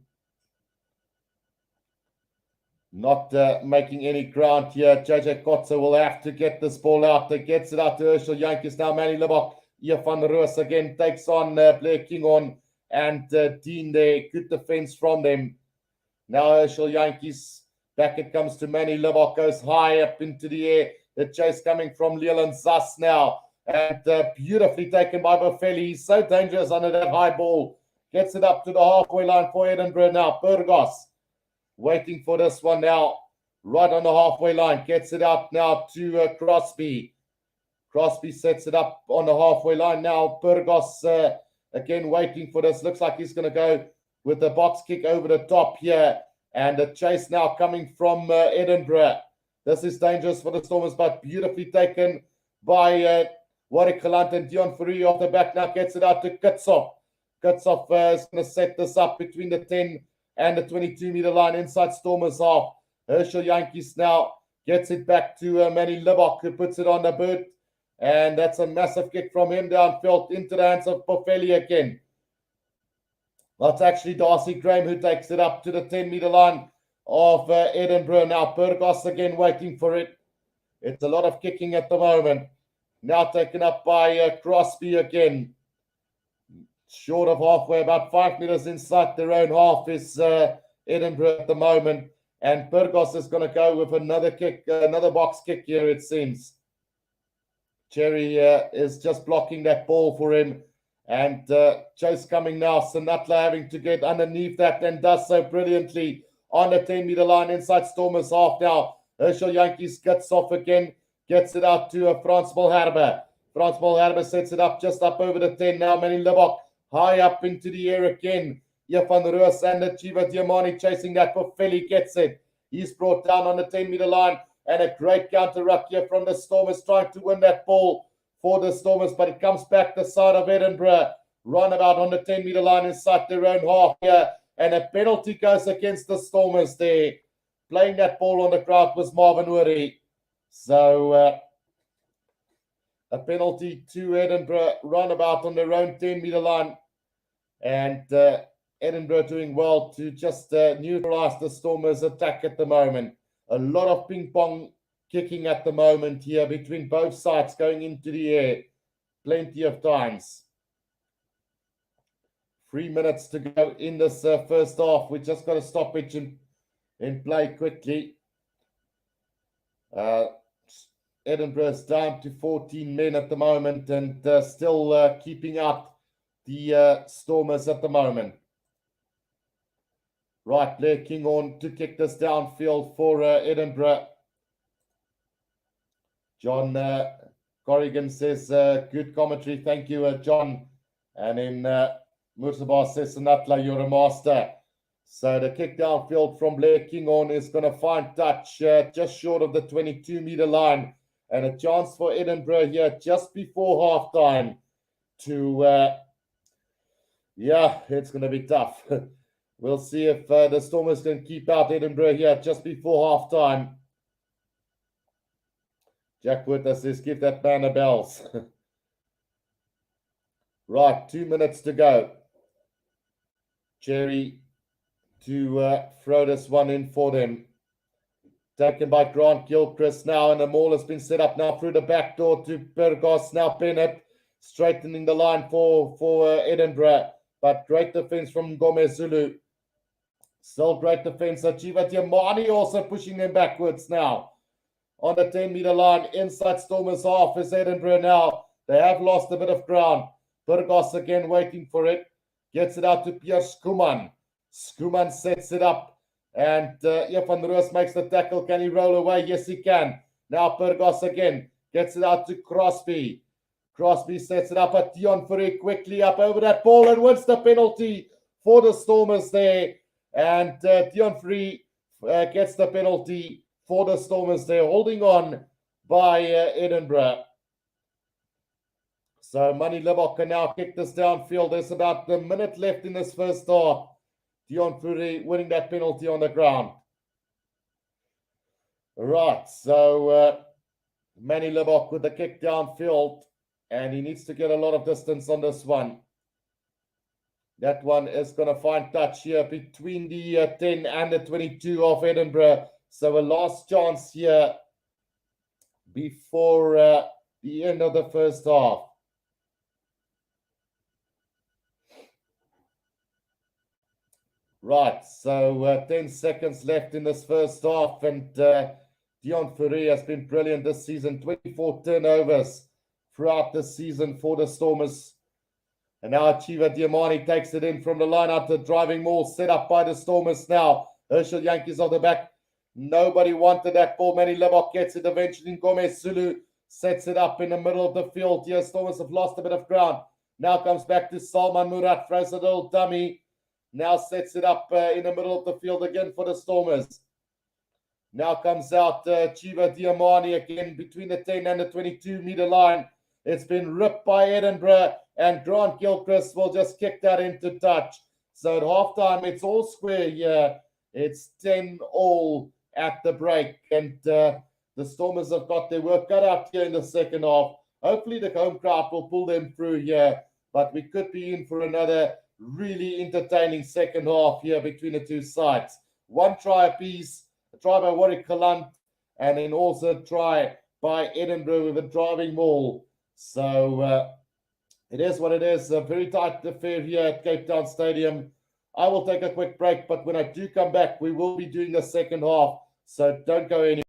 Not making any ground here. JJ Kotze will have to get this ball out. They gets it out to Herschel Yankees. Now Manny Libbok. Hier van Roos again takes on Blair Kingon and Dean there. Good defense from them. Now Herschel Yankees. Back it comes to Manny Libbok. Goes high up into the air. The chase coming from Leland Zass now. And beautifully taken by Boffelli. He's so dangerous under that high ball. Gets it up to the halfway line for Edinburgh now. Burgos waiting for this one now. Right on the halfway line. Gets it out now to Crosby. Crosby sets it up on the halfway line now. Burgos again waiting for this. Looks like he's going to go with the box kick over the top here. And the chase now coming from Edinburgh. This is dangerous for the Stormers, but beautifully taken by Warwick Galant and Dion Fourie off the back. Now gets it out to Kutsov. Kutsov is going to set this up between the 10 and the 22 meter line inside Stormers half. Herschel Yankees now gets it back to Manny Libbok, who puts it on the boot. And that's a massive kick from him downfield into the hands of Boffelli again. Well, it's actually Darcy Graham who takes it up to the 10 meter line of Edinburgh. Now Burgos again waiting for it. It's a lot of kicking at the moment. Now taken up by Crosby again. Short of halfway, about 5 meters inside their own half is Edinburgh at the moment. And Burgos is going to go with another kick, another box kick here, it seems. Cherry is just blocking that ball for him. And chase coming now. Sanatla having to get underneath that and does so brilliantly on the 10 meter line inside Stormers half now. Herschel Yankees gets off again. Gets it out to Frans Malherbe. Frans Malherbe sets it up just up over the 10 now. Manny Libbok high up into the air again. Hier van Roos and Chiva Diamani chasing that. Boffelli gets it. He's brought down on the 10 meter line. And a great counter ruck here from the Stormers trying to win that ball for the Stormers. But it comes back the side of Edinburgh. Run about on the 10 meter line inside their own half here. And a penalty goes against the Stormers there. Playing that ball on the ground was Marvin Uri. So a penalty to Edinburgh. Run about on their own 10 meter line. And Edinburgh doing well to just neutralize the Stormers' attack at the moment. A lot of ping pong kicking at the moment here between both sides going into the air. Plenty of times. 3 minutes to go in this first half. We just got a stoppage in play quickly. Edinburgh is down to 14 men at the moment and still keeping out the Stormers at the moment. Right, Blair Kinghorn to kick this downfield for Edinburgh. John Corrigan says, good commentary. Thank you, John. And then Mursabar says, Sanatla, you're a master. So the kick downfield from Blair Kinghorn is going to find touch just short of the 22 meter line. And a chance for Edinburgh here just before halftime. to yeah, it's going to be tough. We'll see if the Stormers can keep out Edinburgh here just before half time. Jack Whitler says, give that man a bells. Right, 2 minutes to go. Cherry to throw this one in for them. Taken by Grant Gilchrist now, and the maul has been set up now through the back door to Burgos. Now Bennett straightening the line for Edinburgh, but great defense from Gomez Zulu. Still great defense. Achieva Diamani also pushing them backwards now. On the 10-meter line, inside Stormers half is Edinburgh now. They have lost a bit of ground. Burgos again waiting for it. Gets it out to Pierre Skuman. Skuman sets it up. And Van Roos makes the tackle. Can he roll away? Yes, he can. Now Burgos again. Gets it out to Crosby. Crosby sets it up at Dion Fourie quickly up over that ball and wins the penalty for the Stormers there. And Dion Fourie gets the penalty for the Stormers there, holding on by Edinburgh. So Manny Libbok can now kick this downfield. There's about a minute left in this first half. Dion Fourie winning that penalty on the ground. Right, so Manny Libbok with the kick downfield, and he needs to get a lot of distance on this one. That one is going to find touch here between the 10 and the 22 of Edinburgh. So a last chance here before the end of the first half. Right, so 10 seconds left in this first half, and Dion Fourie has been brilliant this season. 24 turnovers throughout the season for the Stormers. And now Achieva Diamani takes it in from the line out the driving maul set up by the Stormers now. Herschel Yankees on the back. Nobody wanted that ball. Manny Libbok gets it eventually. Gomez Zulu sets it up in the middle of the field. Here, Stormers have lost a bit of ground. Now comes back to Salman Murat. Throws a little dummy. Now sets it up in the middle of the field again for the Stormers. Now comes out Achieva Diamani again between the 10 and the 22-meter line. It's been ripped by Edinburgh, and Grant Gilchrist will just kick that into touch. So at halftime, it's all square here. It's 10-all at the break, and the Stormers have got their work cut out here in the second half. Hopefully the home crowd will pull them through here, but we could be in for another really entertaining second half here between the two sides. One try apiece, a try by Warwick Kalant, and then also a try by Edinburgh with a driving maul. So it is what it is. A very tight affair here at Cape Town Stadium. I will take a quick break, but when I do come back, we will be doing the second half. So don't go anywhere.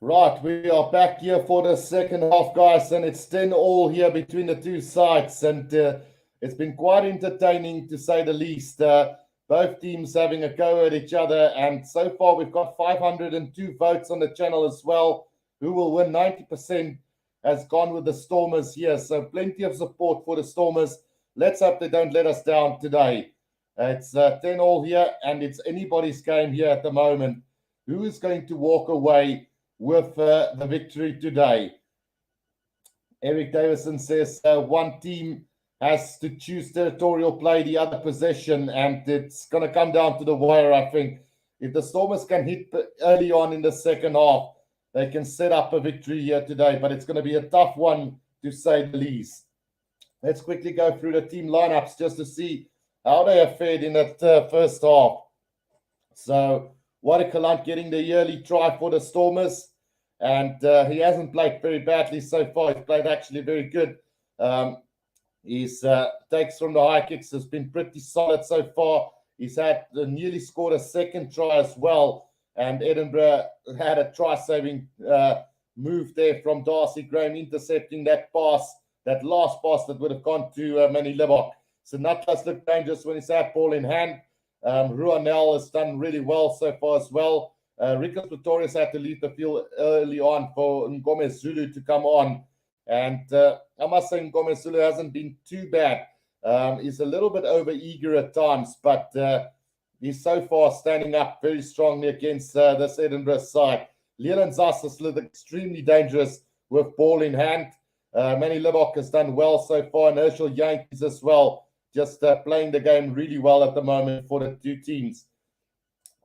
Right, we are back here for the second half, guys, and it's 10-all here between the two sides, and it's been quite entertaining to say the least. Both teams having a go at each other, and so far we've got 502 votes on the channel as well. Who will win? 90% has gone with the Stormers here, so plenty of support for the Stormers. Let's hope they don't let us down today. It's 10-all here, and it's anybody's game here at the moment. Who is going to walk away with the victory today? Eric Davison says one team has to choose territorial play, the other possession, and it's going to come down to the wire, I think. If the Stormers can hit early on in the second half, they can set up a victory here today, but it's going to be a tough one to say the least. Let's quickly go through the team lineups just to see how they have fared in that first half. So, Warikalant getting the early try for the Stormers, and he hasn't played very badly so far. He's played actually very good. His takes from the high kicks has been pretty solid so far. He's had nearly scored a second try as well, and Edinburgh had a try-saving move there from Darcy Graham, intercepting that pass, that last pass that would have gone to Manny Lebok. So Natlas looked dangerous when he's had ball in hand. Ruanel has done really well so far as well. Rico Pretorius had to leave the field early on for Ngome Zulu to come on. And I must say Ngome Zulu hasn't been too bad. He's a little bit over-eager at times, but he's so far standing up very strongly against this Edinburgh side. Leland Zas has looked extremely dangerous with ball in hand. Manny Lebok has done well so far, and Herschel Yankees as well. Just playing the game really well at the moment for the two teams.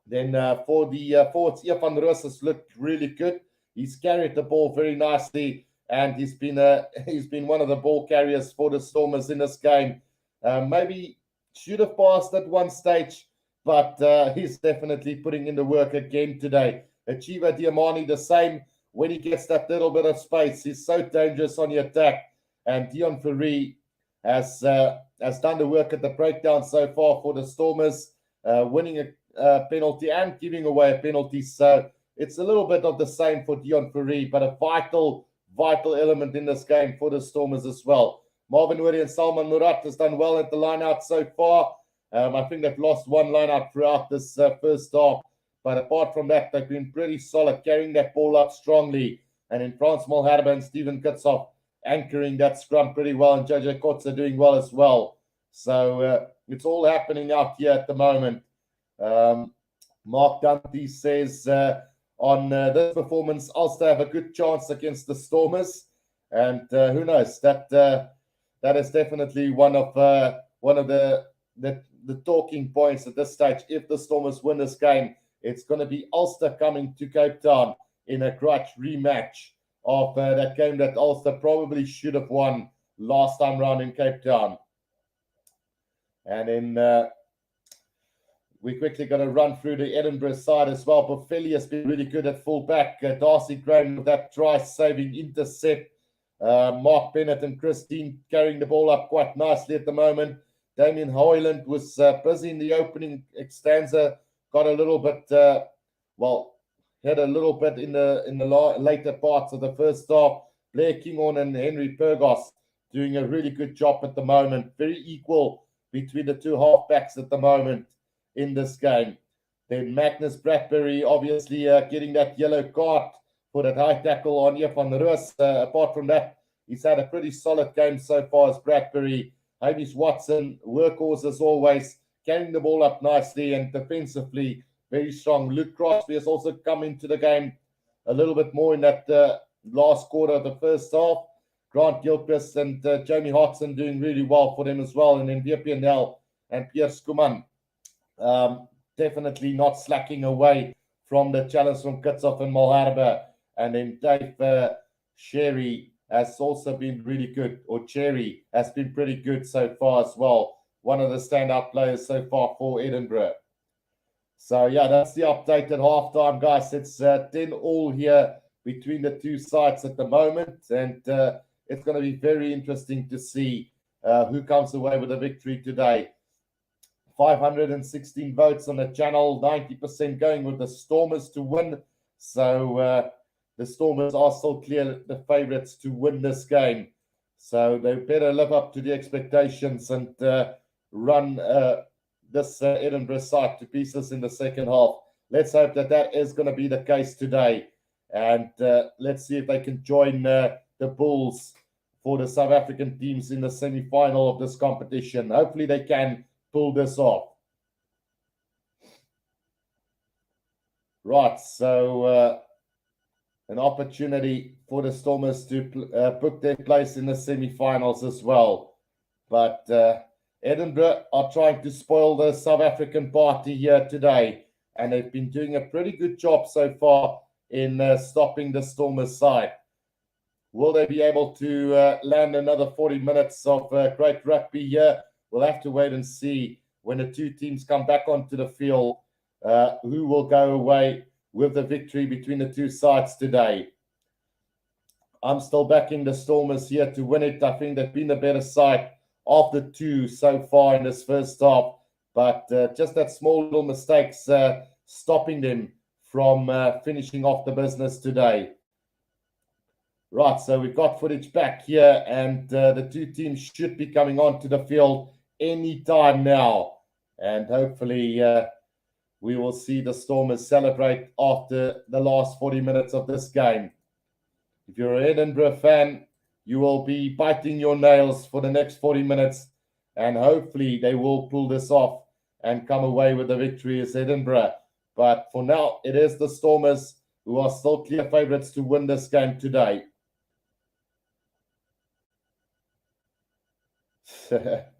Then for the forwards, Evan Roos has looked really good. He's carried the ball very nicely, and he's been one of the ball carriers for the Stormers in this game. Maybe should have passed at one stage, but he's definitely putting in the work again today. Achieva Diamani the same. When he gets that little bit of space, he's so dangerous on the attack. And Dion Ferry has done the work at the breakdown so far for the Stormers, winning a penalty and giving away a penalty. So it's a little bit of the same for Dion Ferry, but a vital element in this game for the Stormers as well. Marvin Woody and Salman Murat has done well at the line-out so far. I think they've lost one line-out throughout this first half. But apart from that, they've been pretty solid, carrying that ball up strongly. And in Frans Malherbe and Steven Kitshoff anchoring that scrum pretty well, and JJ Kotze doing well as well. So it's all happening out here at the moment. Mark Dante says on this performance, Ulster have a good chance against the Stormers. And who knows, that is definitely one of the talking points at this stage. If the Stormers win this game, it's going to be Ulster coming to Cape Town in a grudge rematch of that game that Ulster probably should have won last time round in Cape Town. And then we're quickly going to run through the Edinburgh side as well. Boffelli has been really good at fullback. Darcy Graham with that try-saving intercept. Mark Bennett and Christine carrying the ball up quite nicely at the moment. Damien Hoyland was busy in the opening stanza. Got a little bit, had a little bit in the later parts of the first half. Blair Kinghorn and Henry Purgos doing a really good job at the moment. Very equal between the two halfbacks at the moment in this game. Then Magnus Bradbury obviously getting that yellow card for that high tackle on Evan Roos. Apart from that, he's had a pretty solid game so far as Bradbury. Hamish Watson, workhorse as always, carrying the ball up nicely and defensively very strong. Luke Crosby has also come into the game a little bit more in that last quarter of the first half. Grant Gilchrist and Jamie Hodson doing really well for them as well. And then VPNL and Pierre Skuman definitely not slacking away from the challenge from Kitshoff and Malherbe. And then Dave Sherry has also been really good, or Cherry has been pretty good so far as well. One of the standout players so far for Edinburgh. So, yeah, that's the update at halftime, guys. It's 10-all here between the two sides at the moment. And it's going to be very interesting to see who comes away with a victory today. 516 votes on the channel, 90% going with the Stormers to win. So, the Stormers are still clear the favourites to win this game. So they better live up to the expectations and run this Edinburgh side to pieces in the second half. Let's hope that is going to be the case today. And let's see if they can join the Bulls for the South African teams in the semi-final of this competition. Hopefully they can pull this off. Right, so an opportunity for the Stormers to book their place in the semi-finals as well. But Edinburgh are trying to spoil the South African party here today, and they've been doing a pretty good job so far in stopping the Stormers side. Will they be able to land another 40 minutes of great rugby here? We'll have to wait and see when the two teams come back onto the field who will go away with the victory between the two sides today. I'm still backing the Stormers here to win it. I think they've been the better side of the two so far in this first half, but just that small little mistakes stopping them from finishing off the business today. Right, so we've got footage back here, and the two teams should be coming onto the field any time now. And hopefully we will see the Stormers celebrate after the last 40 minutes of this game. If you're an Edinburgh fan, you will be biting your nails for the next 40 minutes, and hopefully they will pull this off and come away with the victory as Edinburgh. But for now, it is the Stormers who are still clear favourites to win this game today.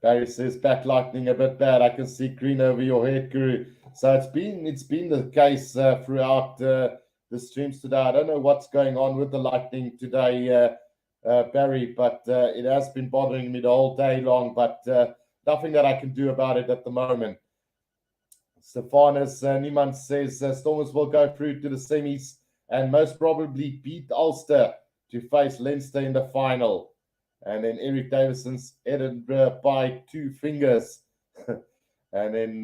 Barry says backlightning a bit bad. I can see green over your head, Guru. So it's been the case throughout the streams today. I don't know what's going on with the lightning today, Barry, but it has been bothering me the whole day long. But nothing that I can do about it at the moment. Stefanus Niemann says Stormers will go through to the semis and most probably beat Ulster to face Leinster in the final. And then Eric Davison's Edinburgh by 2 fingers. And then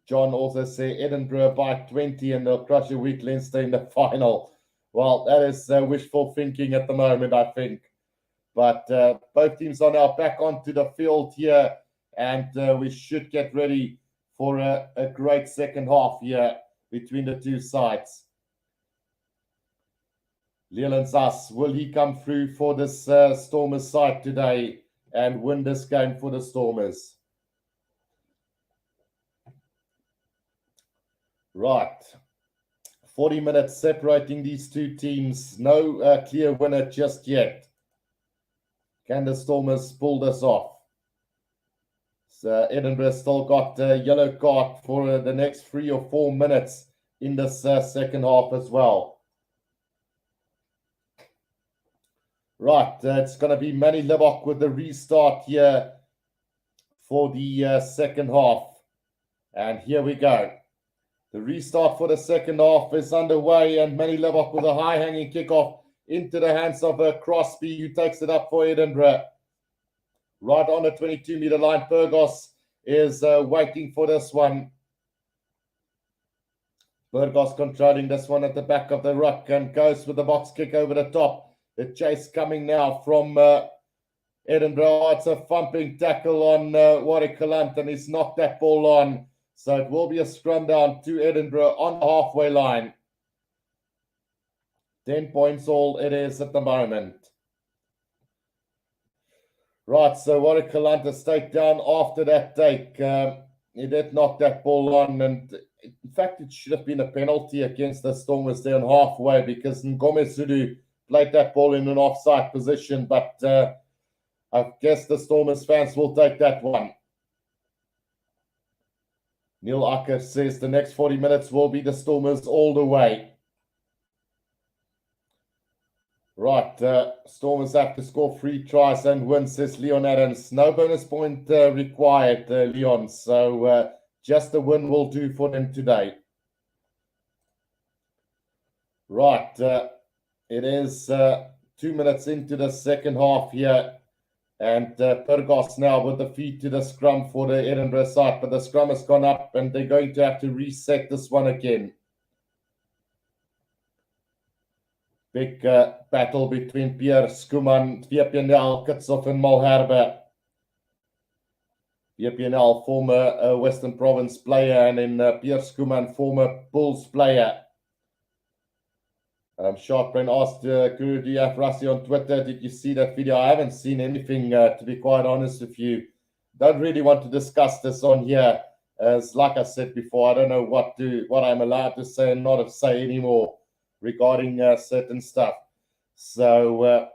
John also said Edinburgh by 20 and they'll crush a weak Leinster in the final. Well, that is wishful thinking at the moment, I think. But both teams are now back onto the field here, and we should get ready for a great second half here between the two sides. Leland Zas, will he come through for this Stormers side today and win this game for the Stormers? Right. 40 minutes separating these two teams. No clear winner just yet. Can the Stormers pull this off? So Edinburgh still got a yellow card for the next 3 or 4 minutes in this second half as well. Right, it's going to be Manny Libok with the restart here for the second half. And here we go. The restart for the second half is underway, and Manny Libok with a high-hanging kickoff into the hands of Crosby, who takes it up for Edinburgh. Right on the 22-meter line, Burgos is waiting for this one. Burgos controlling this one at the back of the ruck and goes with the box kick over the top. The chase coming now from Edinburgh. Oh, it's a thumping tackle on Warwick Kalant, and he's knocked that ball on. So it will be a scrum down to Edinburgh on the halfway line. 10 points all it is at the moment. Right, so Warwick Kalant has stayed down after that take. He did knock that ball on, and in fact, it should have been a penalty against the Stormers there on halfway, because Ngome Sudu played that ball in an offside position, but I guess the Stormers fans will take that one. Neil Acker says the next 40 minutes will be the Stormers all the way. Right, Stormers have to score 3 tries and win, says Leon Adams. No bonus point required, Leon, so just a win will do for them today. Right, it is 2 minutes into the second half here, and Burgos now with the feed to the scrum for the Edinburgh side, but the scrum has gone up and they're going to have to reset this one again. Big battle between Pierre Skuman, VPNL, Kickoff and Malherbe. VPNL, former Western Province player, and then Pierre Skuman, former Bulls player. Sharkbrain asked, Guru, do you have Rassie on Twitter? Did you see that video? I haven't seen anything, to be quite honest with you. Don't really want to discuss this on here. As like I said before, I don't know what I'm allowed to say and not to say anymore regarding certain stuff. So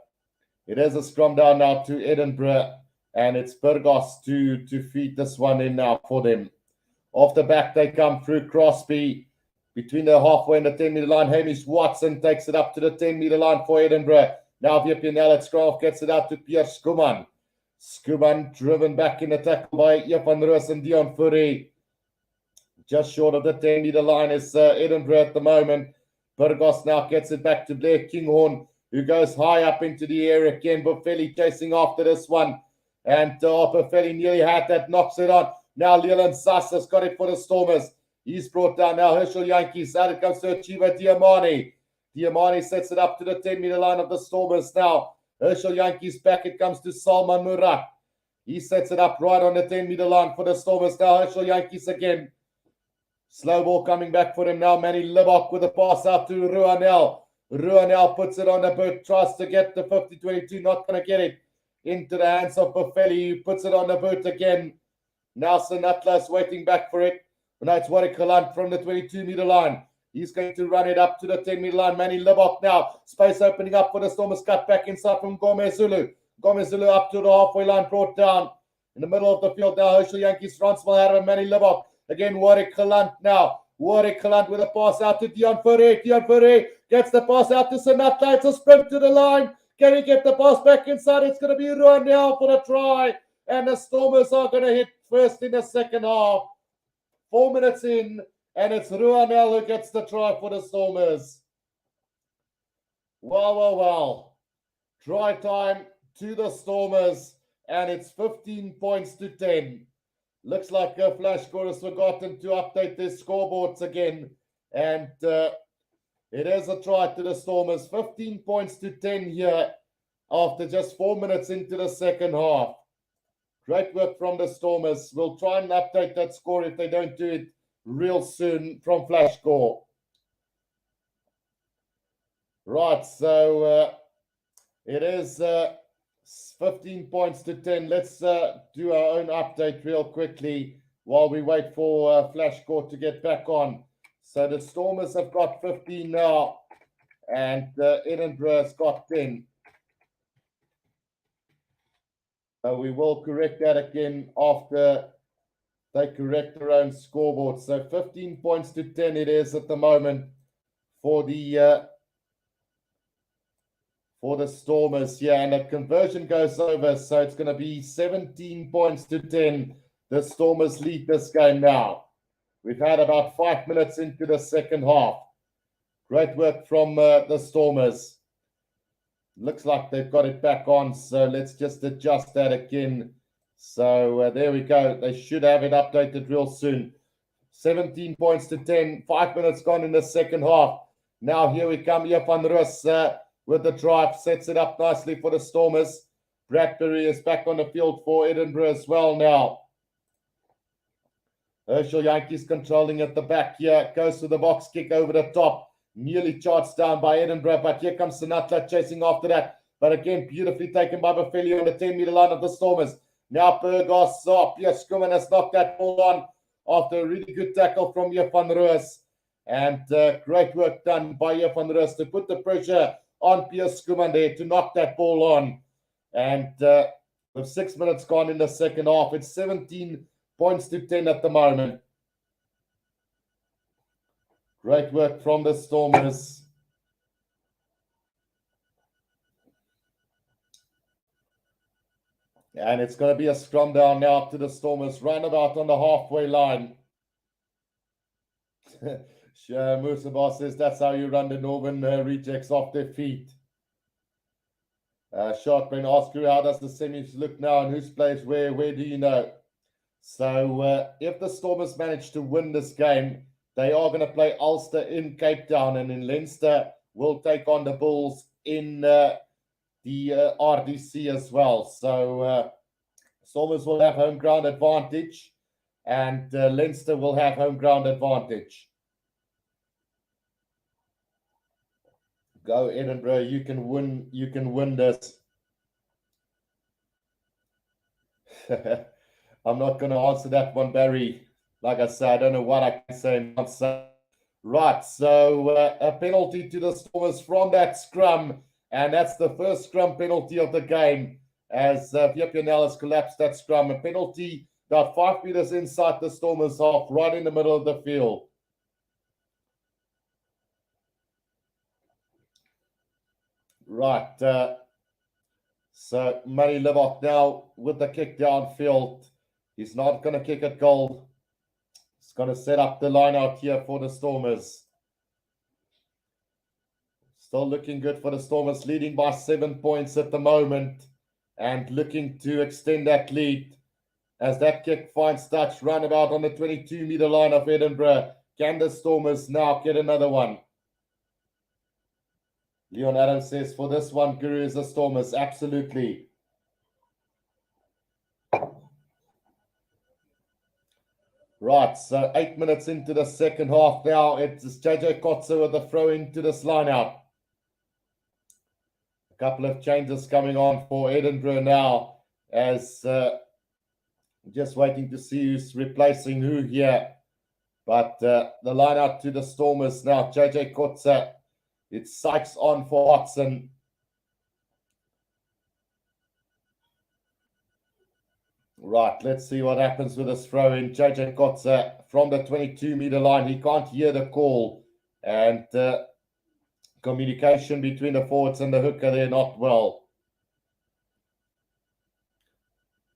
it is a scrum down now to Edinburgh, and it's Burgos to feed this one in now for them. Off the back they come through Crosby. Between the halfway and the 10-meter line, Hamish Watson takes it up to the 10-meter line for Edinburgh. Now VPNL at scrum gets it out to Pierre Skuman. Skuman driven back in the tackle by Van Roos and Dion Fourie. Just short of the 10-meter line is Edinburgh at the moment. Burgos now gets it back to Blair Kinghorn, who goes high up into the air again. Buffelli chasing after this one. And Buffelli nearly had that, knocks it on. Now Leland Sass has got it for the Stormers. He's brought down now Herschel Yankees. Out it comes to Achiva Diamani. Diamani sets it up to the 10-meter line of the Stormers now. Herschel Yankees back. It comes to Salman Murat. He sets it up right on the 10-meter line for the Stormers now. Herschel Yankees again. Slow ball coming back for him now. Manny Libok with a pass out to Ruanel. Ruanel puts it on the boot. Tries to get the 50-22. Not going to get it into the hands of Buffelli, who puts it on the boot again. Nelson Atlas waiting back for it. Now it's Warwick Holland from the 22-meter line. He's going to run it up to the 10-meter line. Manny Libok now. Space opening up for the Stormers. Cut back inside from Gomez Zulu. Gomez Zulu up to the halfway line. Brought down in the middle of the field now. Herschel Yankees, Frans Malherbe, Manny Libok. Again, Warwick Holland now. Warwick Holland with a pass out to Dion Fourie. Dion Fourie gets the pass out to Sinatla. It's a sprint to the line. Can he get the pass back inside? It's going to be Ruanel for the try. And the Stormers are going to hit first in the second half. 4 minutes in, and it's Ruanel who gets the try for the Stormers. Wow. Try time to the Stormers, and it's 15 points to 10. Looks like Flash Score has forgotten to update their scoreboards again. And it is a try to the Stormers. 15 points to 10 here after just 4 minutes into the second half. Great work from the Stormers. We'll try and update that score if they don't do it real soon from Flash Score. Right, so it is 15 points to 10. Let's do our own update real quickly while we wait for Flash Score to get back on. So the Stormers have got 15 now, and Edinburgh has got 10. We will correct that again after they correct their own scoreboard. So 15 points to 10 it is at the moment for the Stormers here. And the conversion goes over, so it's going to be 17 points to 10. The Stormers lead this game now. We've had about 5 minutes into the second half. Great work from the Stormers. Looks like they've got it back on, so let's just adjust that again. So there we go. They should have it updated real soon. 17 points to 10. 5 minutes gone in the second half. Now here we come. Van Roos with the drive. Sets it up nicely for the Stormers. Bradbury is back on the field for Edinburgh as well now. Herschel Yankees controlling at the back here. Goes to the box kick over the top. Nearly charged down by Edinburgh, but here comes Sinatla chasing after that. But again, beautifully taken by Buffelli on the 10-meter line of the Stormers. Now Burgos, Pierre Skuman has knocked that ball on after a really good tackle from Van Roos. And great work done by Van Roos to put the pressure on Pierre Skuman there to knock that ball on. And with 6 minutes gone in the second half, it's 17 points to 10 at the moment. Great work from the Stormers. And it's going to be a scrum down now up to the Stormers, roundabout on the halfway line. Musaba says that's how you run the Northern rejects off their feet. Sharkbrain asks you, how does the semis look now and who's plays where? Where do you know? So if the Stormers manage to win this game, they are going to play Ulster in Cape Town, and in Leinster will take on the Bulls in the RDC as well. So Stormers will have home ground advantage, and Leinster will have home ground advantage. Go Edinburgh, you can win this. I'm not going to answer that one, Barry. Like I said, I don't know what I can say and not say. Right, so a penalty to the Stormers from that scrum, and that's the first scrum penalty of the game as Viapianel has collapsed that scrum. A penalty about 5 meters inside the Stormers half, right in the middle of the field. Right, so Manny Livok now with the kick downfield. He's not going to kick it goal. He's going to set up the line out here for the Stormers. Still looking good for the Stormers, leading by 7 points at the moment and looking to extend that lead as that kick finds touch roundabout on the 22-meter line of Edinburgh. Can the Stormers now get another one? Leon Adams says, for this one, Guru is the Stormers. Absolutely. Right, so 8 minutes into the second half now. It's JJ Kotze with the throw into this line out. A couple of changes coming on for Edinburgh now as just waiting to see who's replacing who here. But the line out to the Stormers now. JJ Kotze. It's Sykes on for Watson. Right, let's see what happens with this throw in. JJ Kotze from the 22-meter line. He can't hear the call. And communication between the forwards and the hooker there not well.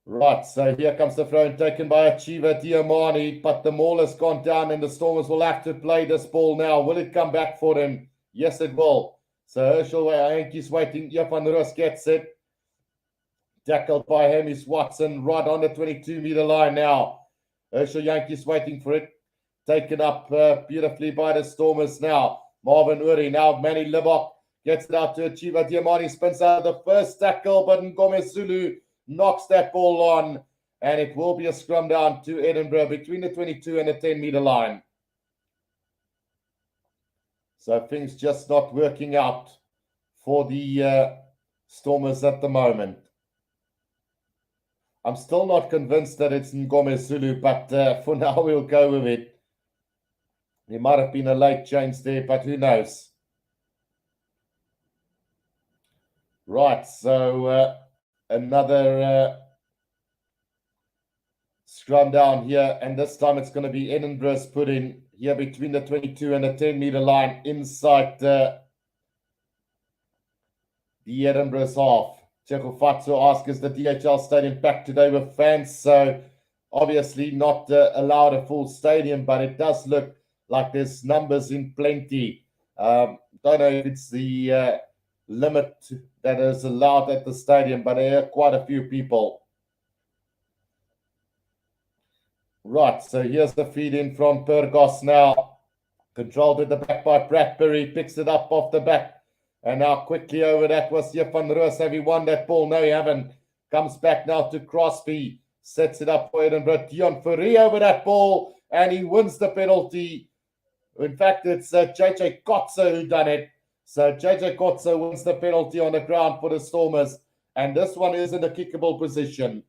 Right, so here comes the throw in taken by Achieva Diamani. But the maul has gone down and the Stormers will have to play this ball now. Will it come back for them? Yes, it will. So Herschel Yankees waiting. Van Roos gets it. Tackled by Hamish Watson right on the 22-meter line now. Herschel Yankees waiting for it. Taken up beautifully by the Stormers now. Marvin Uri now. Manny Livok gets it out to Achieva Diamani. Spins out of the first tackle, but Ngome Zulu knocks that ball on. And it will be a scrum down to Edinburgh between the 22 and the 10-meter line. So things just not working out for the Stormers at the moment. I'm still not convinced that it's Ngome Zulu, but for now we'll go with it. There might have been a late change there, but who knows? Right, so another scrum down here, and this time it's going to be Edinburgh's put in here between the 22 and the 10-meter line inside the Edinburgh's half. Checo Fatso asks, is the DHL stadium packed today with fans? So obviously not allowed a full stadium, but it does look like there's numbers in plenty. Don't know if it's the limit that is allowed at the stadium, but there are quite a few people. Right, so here's the feed in from Purgos now. Controlled at the back by Bradbury, picks it up off the back. And now quickly over that was Van Roos. Have he won that ball? No, he haven't. Comes back now to Crosby. Sets it up for Edinburgh. Dion Fourie over that ball. And he wins the penalty. In fact, it's JJ Kotze who done it. So JJ Kotze wins the penalty on the ground for the Stormers. And this one is in a kickable position.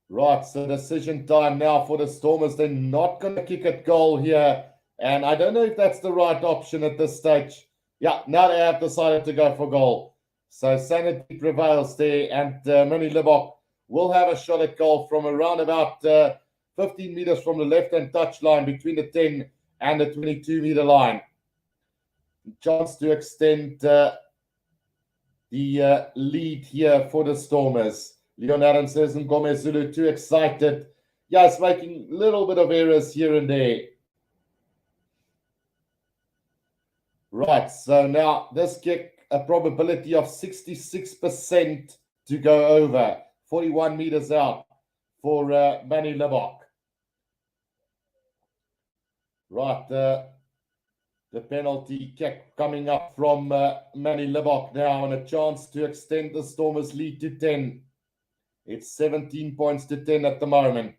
Right, so decision time now for the Stormers. They're not going to kick it goal here. And I don't know if that's the right option at this stage. Yeah, now they have decided to go for goal. So sanity prevails there. And Manny Livok will have a shot at goal from around about 15 meters from the left-hand touchline between the 10 and the 22-meter line. Chance to extend the lead here for the Stormers. Leon Adams says Ngome Zulu too excited. Yeah, it's making a little bit of errors here and there. Right, so now this kick, a probability of 66% to go over. 41 meters out for Manny Livok. Right, The penalty kick coming up from Manny Libok now, and a chance to extend the Stormers' lead to 10. It's 17 points to 10 at the moment.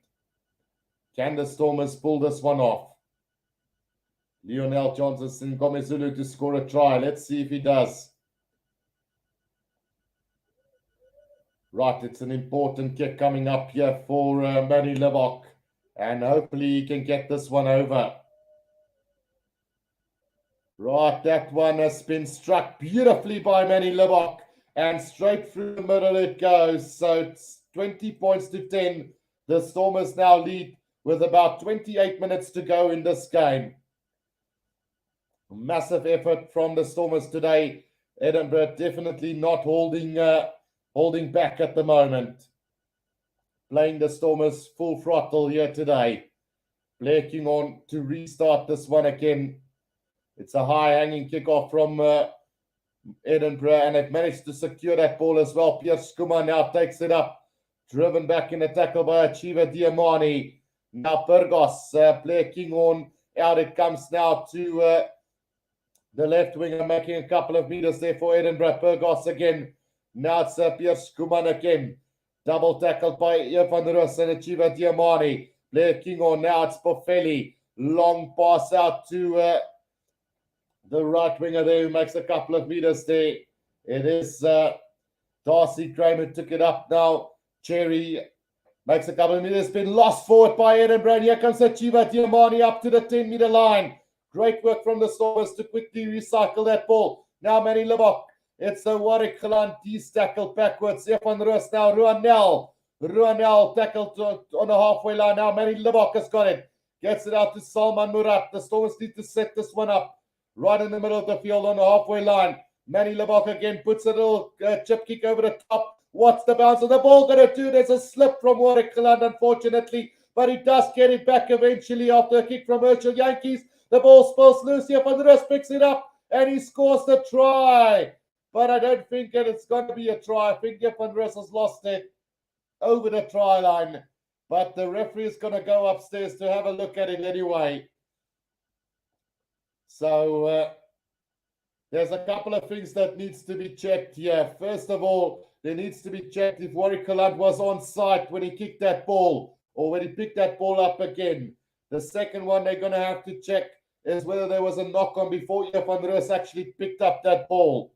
Can the Stormers pull this one off? Lionel Johnson Komezulu to score a try. Let's see if he does. Right, it's an important kick coming up here for Manny Libok, and hopefully he can get this one over. Right, that one has been struck beautifully by Manny Libok, and straight through the middle it goes. So it's 20 points to 10. The Stormers now lead with about 28 minutes to go in this game. Massive effort from the Stormers today. Edinburgh definitely not holding back at the moment. Playing the Stormers full throttle here today. Blair King on to restart this one again. It's a high-hanging kickoff from Edinburgh, and they've managed to secure that ball as well. Pierce Kumar now takes it up. Driven back in a tackle by Achiva Diamani. Now Burgos, Blair King on. Out it comes now to the left winger, making a couple of meters there for Edinburgh. Burgos again. Now it's Pierce Kumar again. Double tackled by Irfan Roos and Achiva Diamani. Blair King on. Now it's Boffelli. Long pass out to the right winger there, who makes a couple of meters there. It is Darcy Graham who took it up now. Cherry makes a couple of meters. Been lost forward by Edinburgh. And here comes Achiva Diamani up to the 10-meter line. Great work from the Stormers to quickly recycle that ball. Now Manny Libok. It's a Warwick Galantis tackled backwards. Irfan Roos now. Ruanel tackled on the halfway line. Now Manny Libok has got it. Gets it out to Salman Murat. The Stormers need to set this one up. Right in the middle of the field on the halfway line. Manny Libok again puts a little chip kick over the top. What's the bounce of the ball going to do? There's a slip from Warwick Galant, unfortunately. But he does get it back eventually after a kick from Urchel Yankees. The ball spills loose here. Van der Rust picks it up and he scores the try. But I don't think that it's going to be a try. I think Van der Rust has lost it over the try line. But the referee is going to go upstairs to have a look at it anyway. So there's a couple of things that needs to be checked here. First of all, there needs to be checked if Warwick Galant was on site when he kicked that ball or when he picked that ball up again. The second one they're going to have to check is whether there was a knock on before Van der Rust actually picked up that ball.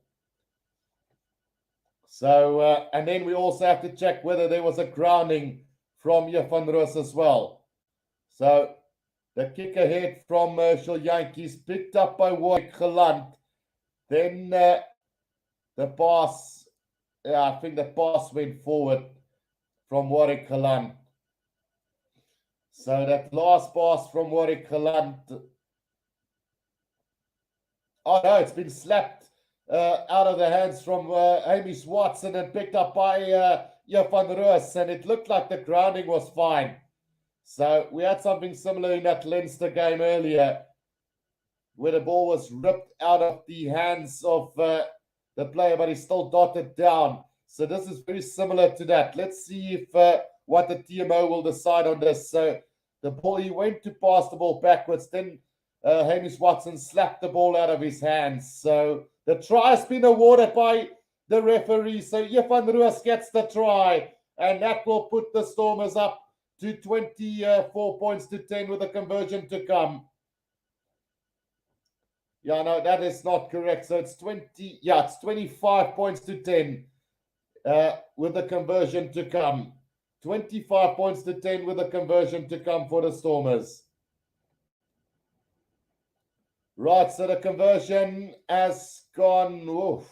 So, and then we also have to check whether there was a grounding from Van der Rust as well. So, the kick ahead from Urchel Yankees picked up by Warwick Galant. Then the pass, I think the pass went forward from Warwick Galant. So that last pass from Warwick Galant. Oh no, it's been slapped out of the hands from Hamish Watson and picked up by Van der Rust, and it looked like the grounding was fine. So we had something similar in that Leinster game earlier, where the ball was ripped out of the hands of the player, but he still dotted down. So this is very similar to that. Let's see if what the TMO will decide on this. So the ball, he went to pass the ball backwards. Then Hamish Watson slapped the ball out of his hands. So the try has been awarded by the referee. So Van der Rust gets the try, and that will put the Stormers up to 24 points to 10 with a conversion to come. Yeah, no, that is not correct. So it's 25 points to 10 with a conversion to come. 25 points to 10 with a conversion to come for the Stormers. Right, so the conversion has gone. Oof.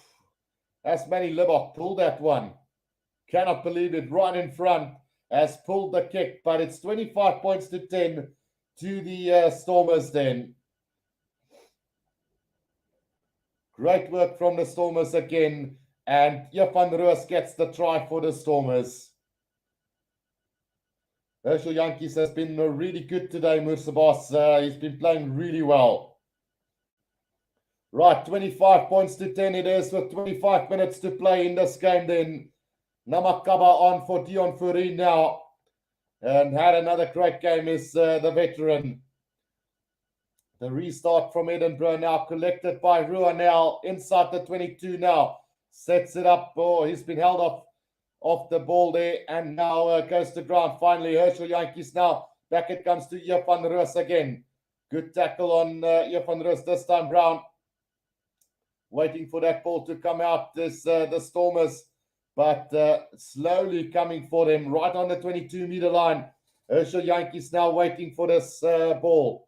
As Manny Libok pulled that one. Cannot believe it, right in front. Has pulled the kick, but it's 25 points to 10 to the Stormers then. Great work from the Stormers again, and Van der Rust gets the try for the Stormers. Urchel Yankees has been really good today, Mursabos. He's been playing really well. Right, 25 points to 10 it is with 25 minutes to play in this game then. Namakaba on for Dion Fourie now, and had another great game is the veteran. The restart from Edinburgh now collected by Ruanel inside the 22 now. Sets it up. Oh, he's been held off the ball there and now goes to ground. Finally, Herschel Jantjies now. Back it comes to Jan van Roos again. Good tackle on Jan van Roos this time round. Waiting for that ball to come out. The Stormers, but slowly coming for them right on the 22-meter line. Herschel Jantjies now waiting for this ball.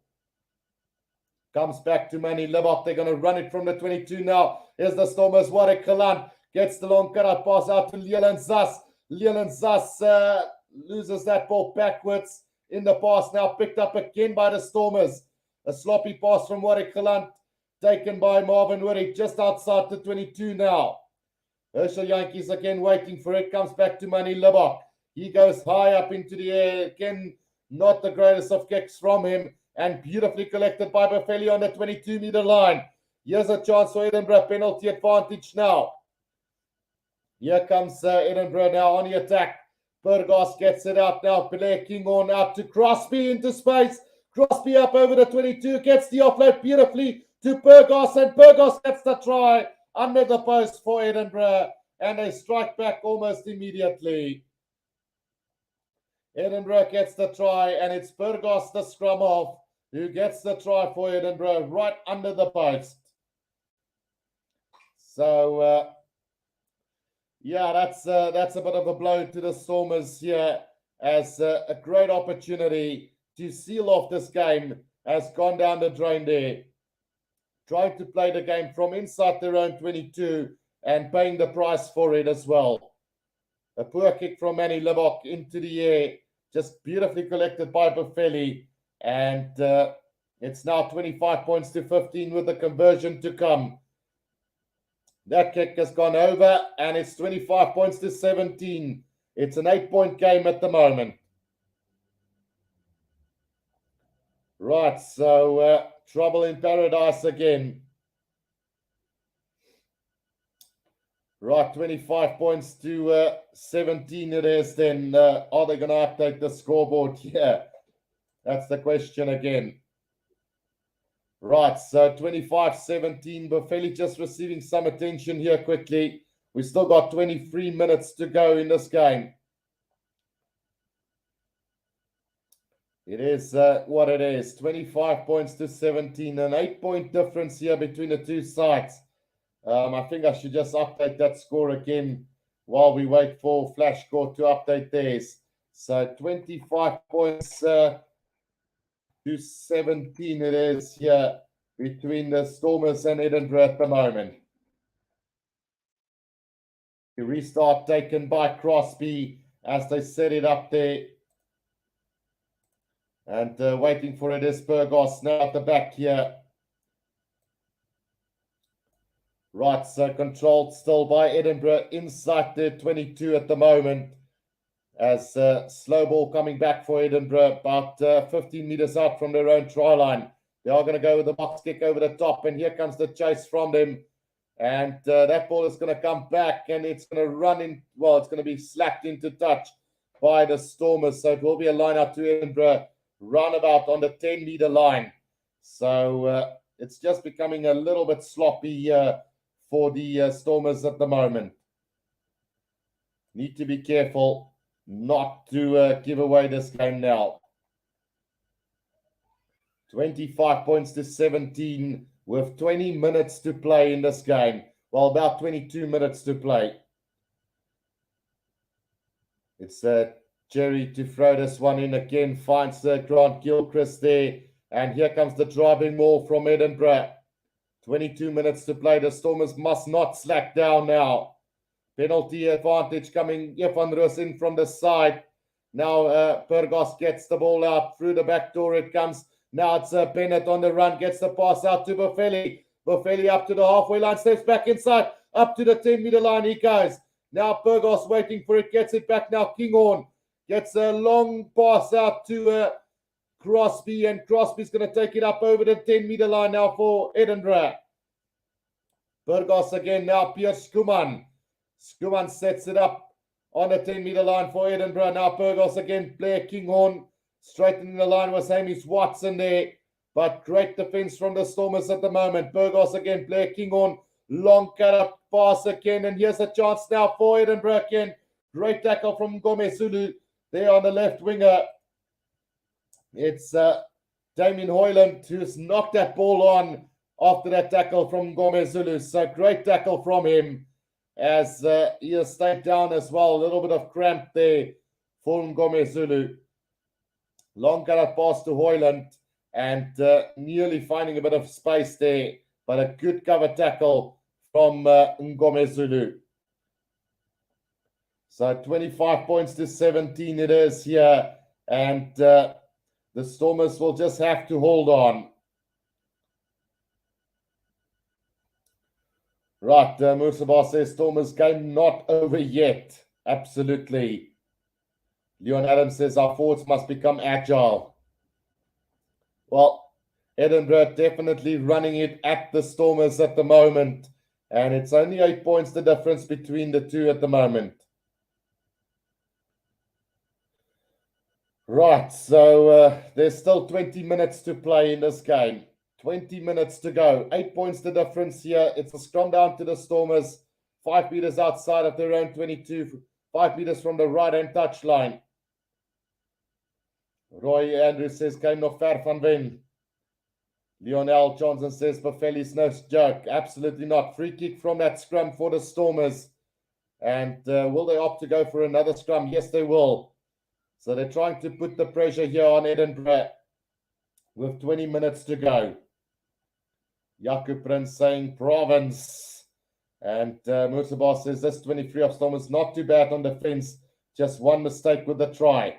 Comes back to Manny Libok. They're going to run it from the 22 now. Here's the Stormers. Warwick Kalan gets the long cut pass out to Leland Zas. Leland Zas loses that ball backwards in the pass. Now picked up again by the Stormers. A sloppy pass from Warwick Kalan taken by Marvin Witty just outside the 22 now. Herschel Jantjies again waiting for it. Comes back to Manny Libok. He goes high up into the air. Again, not the greatest of kicks from him. And beautifully collected by Buffelli on the 22-meter line. Here's a chance for Edinburgh. Penalty advantage now. Here comes Edinburgh now on the attack. Burgos gets it out now. Blair King on out to Crosby into space. Crosby up over the 22. Gets the offload beautifully to Burgos. And Burgos gets the try under the post for Edinburgh. And they strike back almost immediately. Edinburgh gets the try. And it's Burgos, the scrum half, who gets the try for Edinburgh right under the post. So, yeah, that's a bit of a blow to the Stormers here, as a great opportunity to seal off this game has gone down the drain there. Trying to play the game from inside their own 22 and paying the price for it as well. A poor kick from Manny Libok into the air, just beautifully collected by Buffelli. And it's now 25 points to 15 with the conversion to come. That kick has gone over and it's 25 points to 17. It's an 8-point game at the moment. Right, so trouble in paradise again. Right, 25 points to 17 it is then. Are they going to update the scoreboard? Yeah. That's the question again. Right, so 25-17. Buffelli just receiving some attention here quickly. We still got 23 minutes to go in this game. It is what it is. 25 points to 17. An 8-point difference here between the two sides. I think I should just update that score again while we wait for Flashcore to update theirs. So 25 points... to 17 it is here between the Stormers and Edinburgh at the moment. The restart taken by Crosby as they set it up there. And waiting for it is Burgos now at the back here. Right, so controlled still by Edinburgh inside the 22 at the moment. As slow ball coming back for Edinburgh, about 15 meters out from their own try line. They are going to go with the box kick over the top, and here comes the chase from them. And that ball is going to come back, and it's going to run in, well, it's going to be slapped into touch by the Stormers. So it will be a line out to Edinburgh, roundabout on the 10-meter line. So it's just becoming a little bit sloppy for the Stormers at the moment. Need to be careful not to give away this game now. 25 points to 17 with 20 minutes to play in this game. Well, about 22 minutes to play. It's Jerry to throw this one in again. Finds Grant Gilchrist there. And here comes the driving maul from Edinburgh. 22 minutes to play. The Stormers must not slack down now. Penalty advantage coming. Van Roos in from the side. Now Burgos gets the ball out through the back door. It comes. Now it's Bennett on the run. Gets the pass out to Buffelli. Buffelli up to the halfway line. Steps back inside. Up to the 10-meter line he goes. Now Burgos waiting for it. Gets it back now. Kinghorn gets a long pass out to Crosby. And Crosby's going to take it up over the 10-meter line now for Edinburgh. Burgos again now. Pierce Skuman. Skuman sets it up on the 10-meter line for Edinburgh. Now Burgos again. Blair Kinghorn straightening the line with Hamish Watson there. But great defense from the Stormers at the moment. Burgos again, Blair King on. Long cut up pass again. And here's a chance now for Edinburgh again. Great tackle from Ngomezulu there on the left winger. It's Damien Hoyland who's knocked that ball on after that tackle from Ngomezulu. So great tackle from him as he has stayed down as well. A little bit of cramp there for Ngomezulu. Long cut up pass to Hoyland. And nearly finding a bit of space there, but a good cover tackle from Ngomezulu. So 25 points to 17 it is here, and the Stormers will just have to hold on. Right, Musaba says Stormers game not over yet. Absolutely. Leon Adams says our forwards must become agile. Well, Edinburgh definitely running it at the Stormers at the moment. And it's only 8 points the difference between the two at the moment. Right, so there's still 20 minutes to play in this game. 20 minutes to go. 8 points the difference here. It's a scrum down to the Stormers. 5 meters outside of their own 22. 5 meters from the right-hand touchline. Roy Andrews says, game nog ver van wen. Lionel Johnson says, Bafeli's no joke. Absolutely not. Free kick from that scrum for the Stormers. And will they opt to go for another scrum? Yes, they will. So they're trying to put the pressure here on Edinburgh with 20 minutes to go. Jakub Prince saying province. And Musaba says, this 23 of Stormers not too bad on defense. Just one mistake with the try.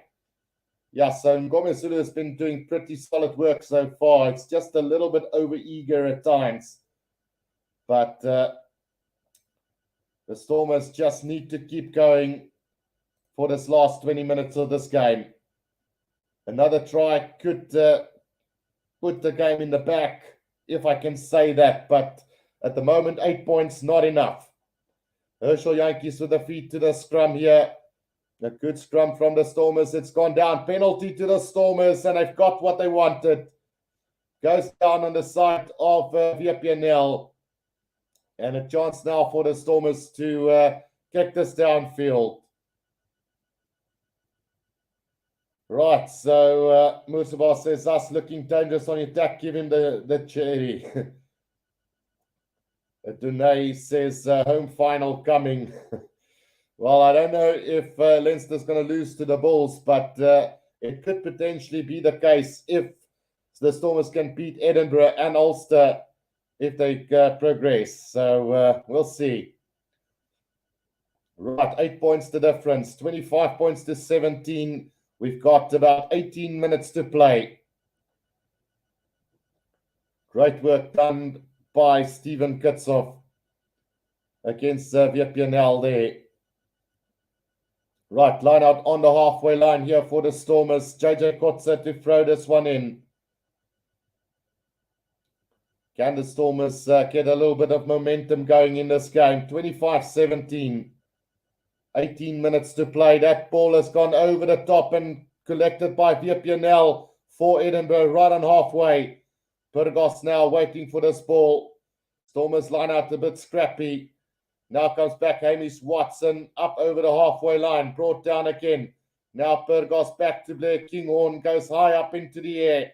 Yeah, so Ngomezulu has been doing pretty solid work so far. It's just a little bit over-eager at times. But the Stormers just need to keep going for this last 20 minutes of this game. Another try could put the game in the back, if I can say that. But at the moment, 8 points, not enough. Herschel Yankees with the feet to the scrum here. A good scrum from the Stormers. It's gone down. Penalty to the Stormers, and they've got what they wanted. Goes down on the side of VPNL. And a chance now for the Stormers to kick this downfield. Right, so Musaba says, us looking dangerous on attack. Give him the cherry. Dunay says, home final coming. Well, I don't know if Leinster's going to lose to the Bulls, but it could potentially be the case if the Stormers can beat Edinburgh and Ulster if they progress. So we'll see. Right, 8 points the difference, 25 points to 17. We've got about 18 minutes to play. Great work done by Stephen Kitsoff against VPNL there. Right, line out on the halfway line here for the Stormers. JJ Kotze to throw this one in. Can the Stormers get a little bit of momentum going in this game? 25-17. 18 minutes to play. That ball has gone over the top and collected by VPNL for Edinburgh right on halfway. Burgos now waiting for this ball. Stormers line out a bit scrappy. Now comes back Hamish Watson up over the halfway line. Brought down again. Now Burgos back to Blair Kinghorn. Goes high up into the air.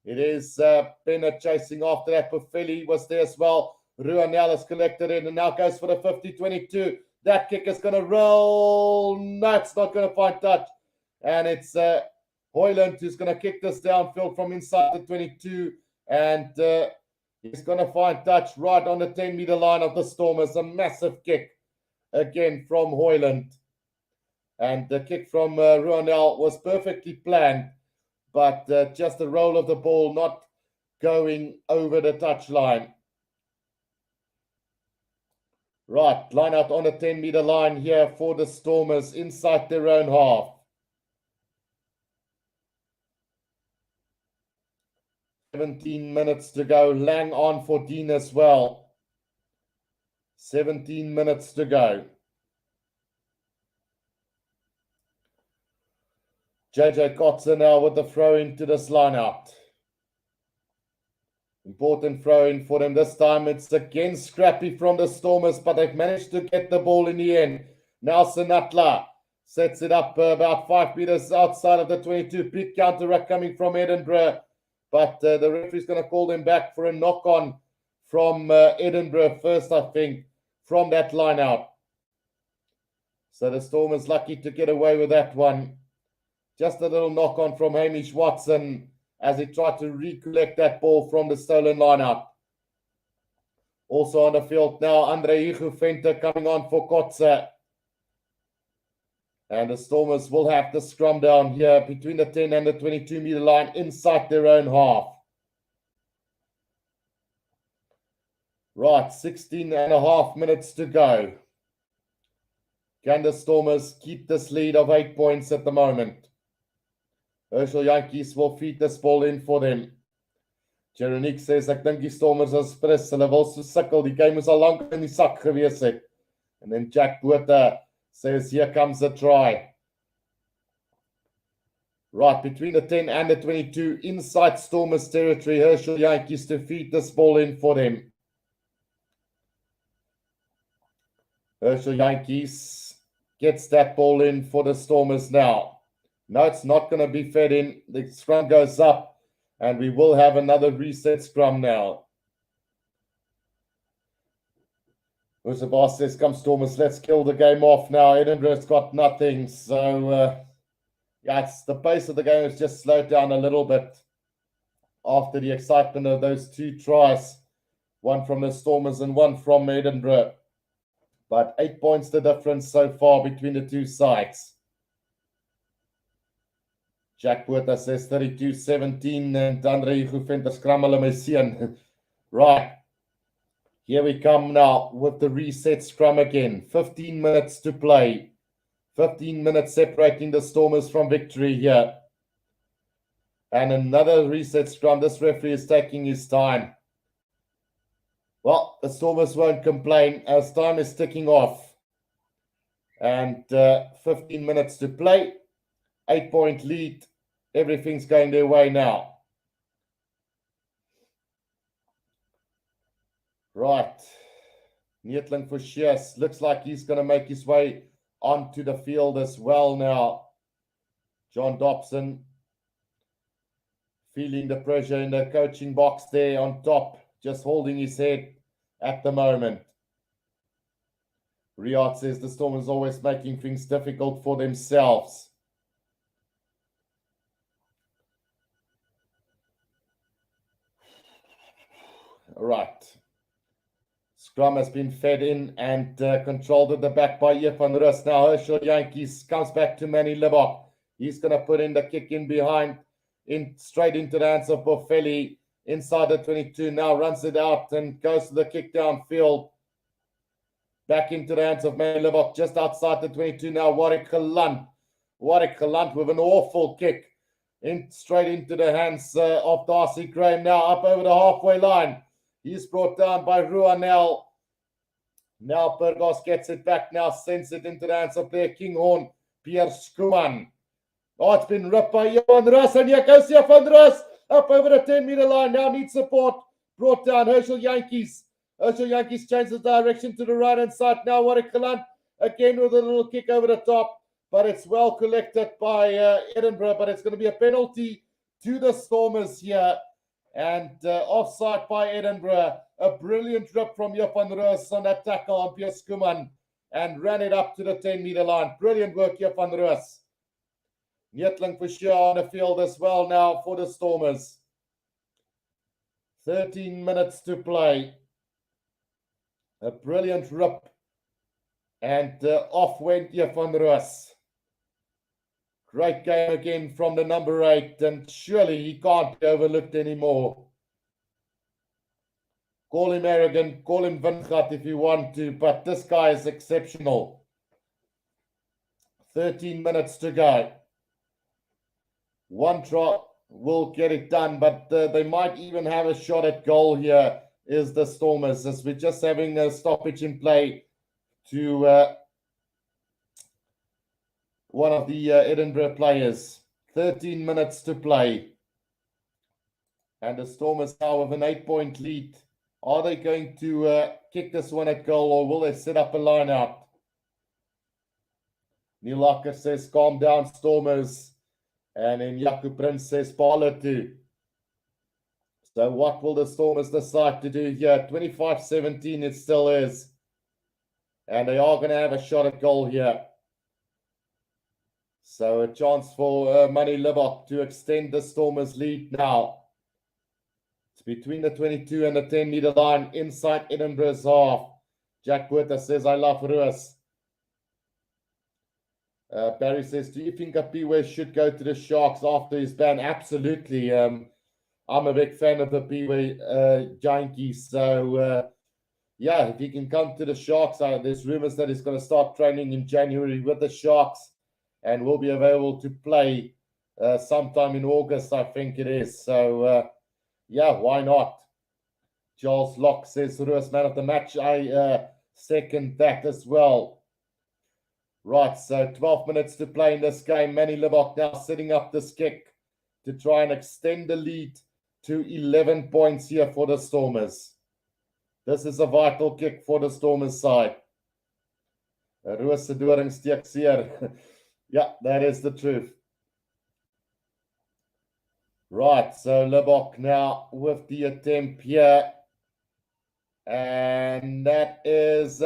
It is Bennett chasing after that. Bufeli was there as well. Ruanel has collected in and now goes for the 50-22. That kick is going to roll. No, it's not going to find touch. And it's Hoyland who's going to kick this downfield from inside the 22. And he's going to find touch right on the 10-meter line of the Stormers. A massive kick again from Hoyland. And the kick from Ruanel was perfectly planned. But just the roll of the ball not going over the touchline. Right, line out on the 10-meter line here for the Stormers inside their own half. 17 minutes to go. Lang on for Dean as well. 17 minutes to go. JJ Kotze now with the throw into this line out. Important throw in for them this time. It's again scrappy from the Stormers, but they've managed to get the ball in the end. Now Sinatla sets it up about 5 meters outside of the 22. Big counter ruck coming from Edinburgh, but the referee's going to call them back for a knock-on from Edinburgh first, I think, from that line out. So the Stormers lucky to get away with that one. Just a little knock-on from Hamish Watson as he tried to recollect that ball from the stolen line-out. Also on the field now, Andre Igufente coming on for Kotze. And the Stormers will have the scrum down here between the 10 and the 22-meter line inside their own half. Right, 16 and a half minutes to go. Can the Stormers keep this lead of 8 points at the moment? Herschel Yankees will feed this ball in for them. Jeronique says, ek dink die Stormers is pris, hulle wil so sukkel, die game is al lang in die sak gewees het. And then Jack Botha says, here comes a try. Right, between the 10 and the 22, inside Stormers territory, Herschel Yankees to feed this ball in for them. Herschel Yankees gets that ball in for the Stormers now. No, it's not going to be fed in. The scrum goes up, and we will have another reset scrum now. Uzabas says, come Stormers, let's kill the game off now. Edinburgh's got nothing. So, yeah, it's the pace of the game has just slowed down a little bit after the excitement of those two tries. One from the Stormers and one from Edinburgh. But 8 points the difference so far between the two sides. Jack Botha says 32-17 and Andre Igufente scrum hulle my seun. Right. Here we come now with the reset scrum again. 15 minutes to play. 15 minutes separating the Stormers from victory here. And another reset scrum. This referee is taking his time. Well, the Stormers won't complain as time is ticking off. And 15 minutes to play. 8-point lead. Everything's going their way now. Right. Neetling for Shears. Looks like he's going to make his way onto the field as well now. John Dobson feeling the pressure in the coaching box there on top. Just holding his head at the moment. Riyadh says the Stormers always making things difficult for themselves. Right. Scrum has been fed in and controlled at the back by Van Rust. Now Herschel Yankees comes back to Manny Libbok. He's going to put in the kick in behind, straight into the hands of Boffelli. Inside the 22, now runs it out and goes to the kick downfield. Back into the hands of Manny Libbok, just outside the 22 now. Warwick Galant. Warwick Galant with an awful kick. Straight into the hands of Darcy Graham, now up over the halfway line. He's brought down by Ruanel. Now Burgos gets it back, now sends it into the hands of their Kinghorn, Pierre Skuman. Oh, it's been ripped by Van Rust, and here goes Van Rust. Up over the 10-meter line, now needs support. Brought down Herschel Yankees. Herschel Yankees changes direction to the right-hand side. Now Warwick Galant again with a little kick over the top. But it's well collected by Edinburgh. But it's going to be a penalty to the Stormers here. And offside by Edinburgh. A brilliant rip from Van Rust on that tackle on Pierre Skuman. And ran it up to the 10-meter line. Brilliant work here, Van Rust. Neetling for sure on the field as well now for the Stormers. 13 minutes to play. A brilliant rip. And off went Van Rust. Great game again from the number 8. And surely he can't be overlooked anymore. Call him arrogant, call him Wingard if you want to. But this guy is exceptional. 13 minutes to go. One try will get it done, but they might even have a shot at goal here, is the Stormers, as we're just having a stoppage in play to one of the Edinburgh players. 13 minutes to play. And the Stormers now with an 8-point lead. Are they going to kick this one at goal, or will they set up a line out? Neil Locker says, calm down, Stormers. And then Jaco Prince says, Paolo too. So what will the Stormers decide to do here? 25-17 it still is. And they are going to have a shot at goal here. So a chance for Manny Libbok to extend the Stormers' lead now. It's between the 22 and the 10-meter line inside Edinburgh's half. Jack Werther says, I love Ruas. Barry says, do you think Apiwe should go to the Sharks after his ban? Absolutely. I'm a big fan of Apiwe Yankees. So, yeah, if he can come to the Sharks, there's rumors that he's going to start training in January with the Sharks and will be available to play sometime in August, I think it is. So, yeah, why not? Charles Locke says, Ruas man of the match. I second that as well. Right, so 12 minutes to play in this game. Manny Libbok now setting up this kick to try and extend the lead to 11 points here for the Stormers. This is a vital kick for the Stormers side. Roos se doring steek seer. Yeah, that is the truth. Right, so Libbok now with the attempt here. And that is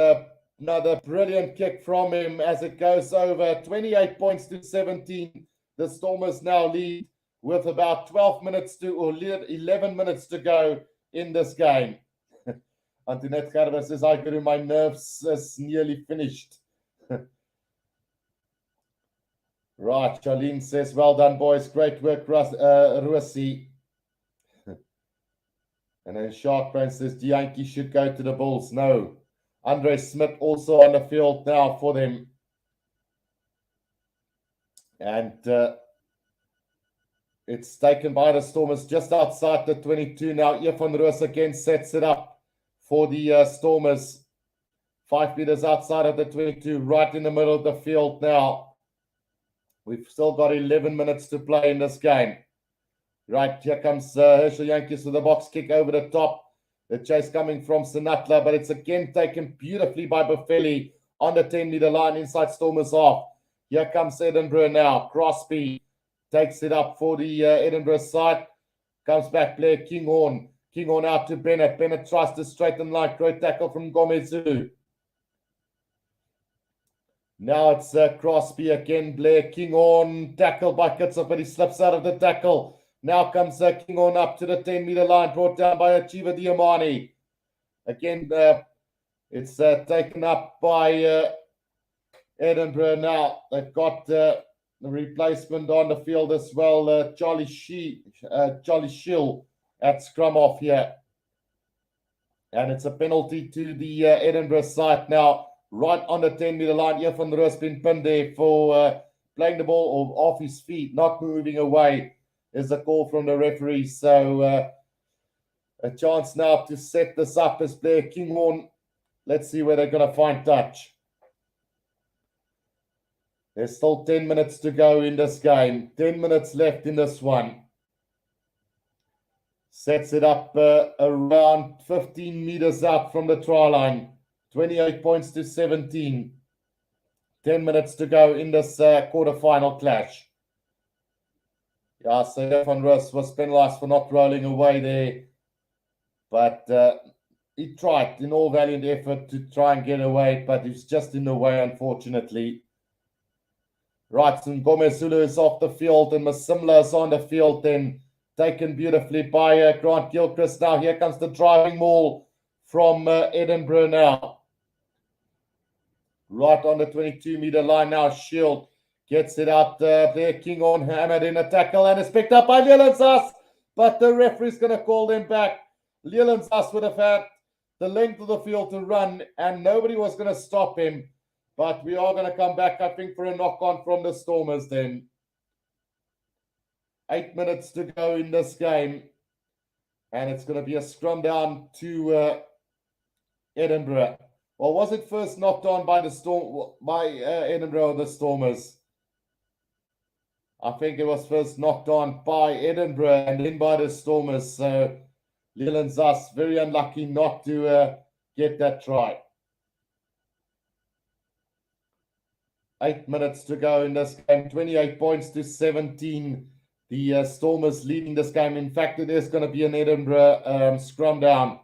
another brilliant kick from him as it goes over. 28 points to 17. The Stormers now lead with about 12 minutes to, or 11 minutes to go in this game. Antoinette Gerber says, I agree, my nerves is nearly finished. Right, Charlene says, well done, boys. Great work, Rusi. And then Sharkbrain says, the Yankees should go to the Bulls. No. Andre Smith also on the field now for them. And it's taken by the Stormers just outside the 22 now. Irfan Roos again sets it up for the Stormers. 5 meters outside of the 22, right in the middle of the field now. We've still got 11 minutes to play in this game. Right, here comes Herschel Yankees with a box kick over the top. The chase coming from Sinatla, but it's again taken beautifully by Buffelli on the 10-meter line inside Stormers half. Here comes Edinburgh now. Crosby takes it up for the Edinburgh side. Comes back player Kinghorn. Kinghorn out to Bennett. Bennett tries to straighten line. Great tackle from Gomezu. Now it's Crosby again. Blair Kinghorn tackled by Kitzer, but he slips out of the tackle. Now comes Kinghorn up to the 10-meter line, brought down by Achieva Diamani. Again, it's taken up by Edinburgh now. They've got the replacement on the field as well, Charlie Schill at scrum off here. And it's a penalty to the Edinburgh side now, right on the 10-meter line. Irfan Roos been pinned there for playing the ball off his feet, not moving away. Is a call from the referee. So a chance now to set this up as player Kinghorn. Let's see where they're going to find touch. There's still 10 minutes to go in this game. 10 minutes left in this one. Sets it up around 15 meters out from the try line. 28 points to 17. 10 minutes to go in this quarterfinal clash. Yeah, so Irfan Roos was penalized for not rolling away there. But he tried in all valiant effort to try and get away, but he's just in the way, unfortunately. Right, so Gomezulu is off the field and Masimla is on the field then. Taken beautifully by Grant Gilchrist. Now here comes the driving maul from Edinburgh now. Right on the 22-meter line now, Shield. Gets it out there. Kinghorn hammered in a tackle and is picked up by Leland-Zas. But the referee's going to call them back. Leland-Zas would have had the length of the field to run and nobody was going to stop him. But we are going to come back, I think, for a knock-on from the Stormers then. 8 minutes to go in this game. And it's going to be a scrum down to Edinburgh. Or was it first knocked on by Edinburgh or the Stormers? I think it was first knocked on by Edinburgh and then by the Stormers. So Leland Zas very unlucky not to get that try. 8 minutes to go in this game. 28 points to 17. The Stormers leading this game. In fact, it is going to be an Edinburgh scrum down.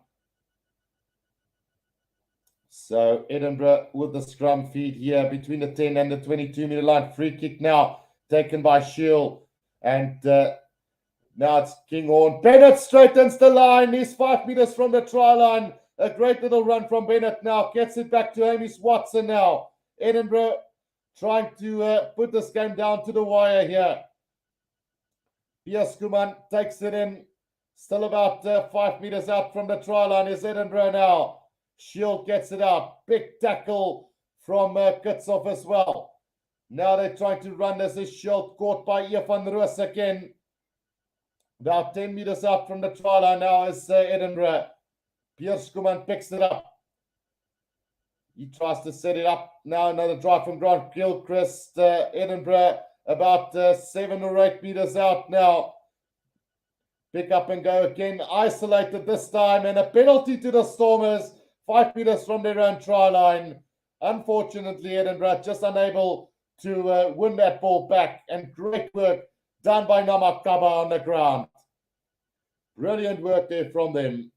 So Edinburgh with the scrum feed here between the 10 and the 22-meter line. Free kick now taken by Shield. And now it's Kinghorn. Bennett straightens the line. He's 5 meters from the try line. A great little run from Bennett now. Gets it back to Hamish Watson now. Edinburgh trying to put this game down to the wire here. Piers Kuman takes it in. Still about 5 meters out from the try line is Edinburgh now. Shield gets it out. Big tackle from Kickoff as well. Now they're trying to run. This is Shield caught by Ian van Roos again. About 10 meters out from the try line now is Edinburgh. Piers Kuman picks it up. He tries to set it up. Now another drive from Grant Gilchrist. Edinburgh about 7 or 8 meters out now. Pick up and go again. Isolated this time. And a penalty to the Stormers. 5 meters from their own try line. Unfortunately, Edinburgh just unable to win that ball back. And great work done by Namakaba on the ground. Brilliant work there from them.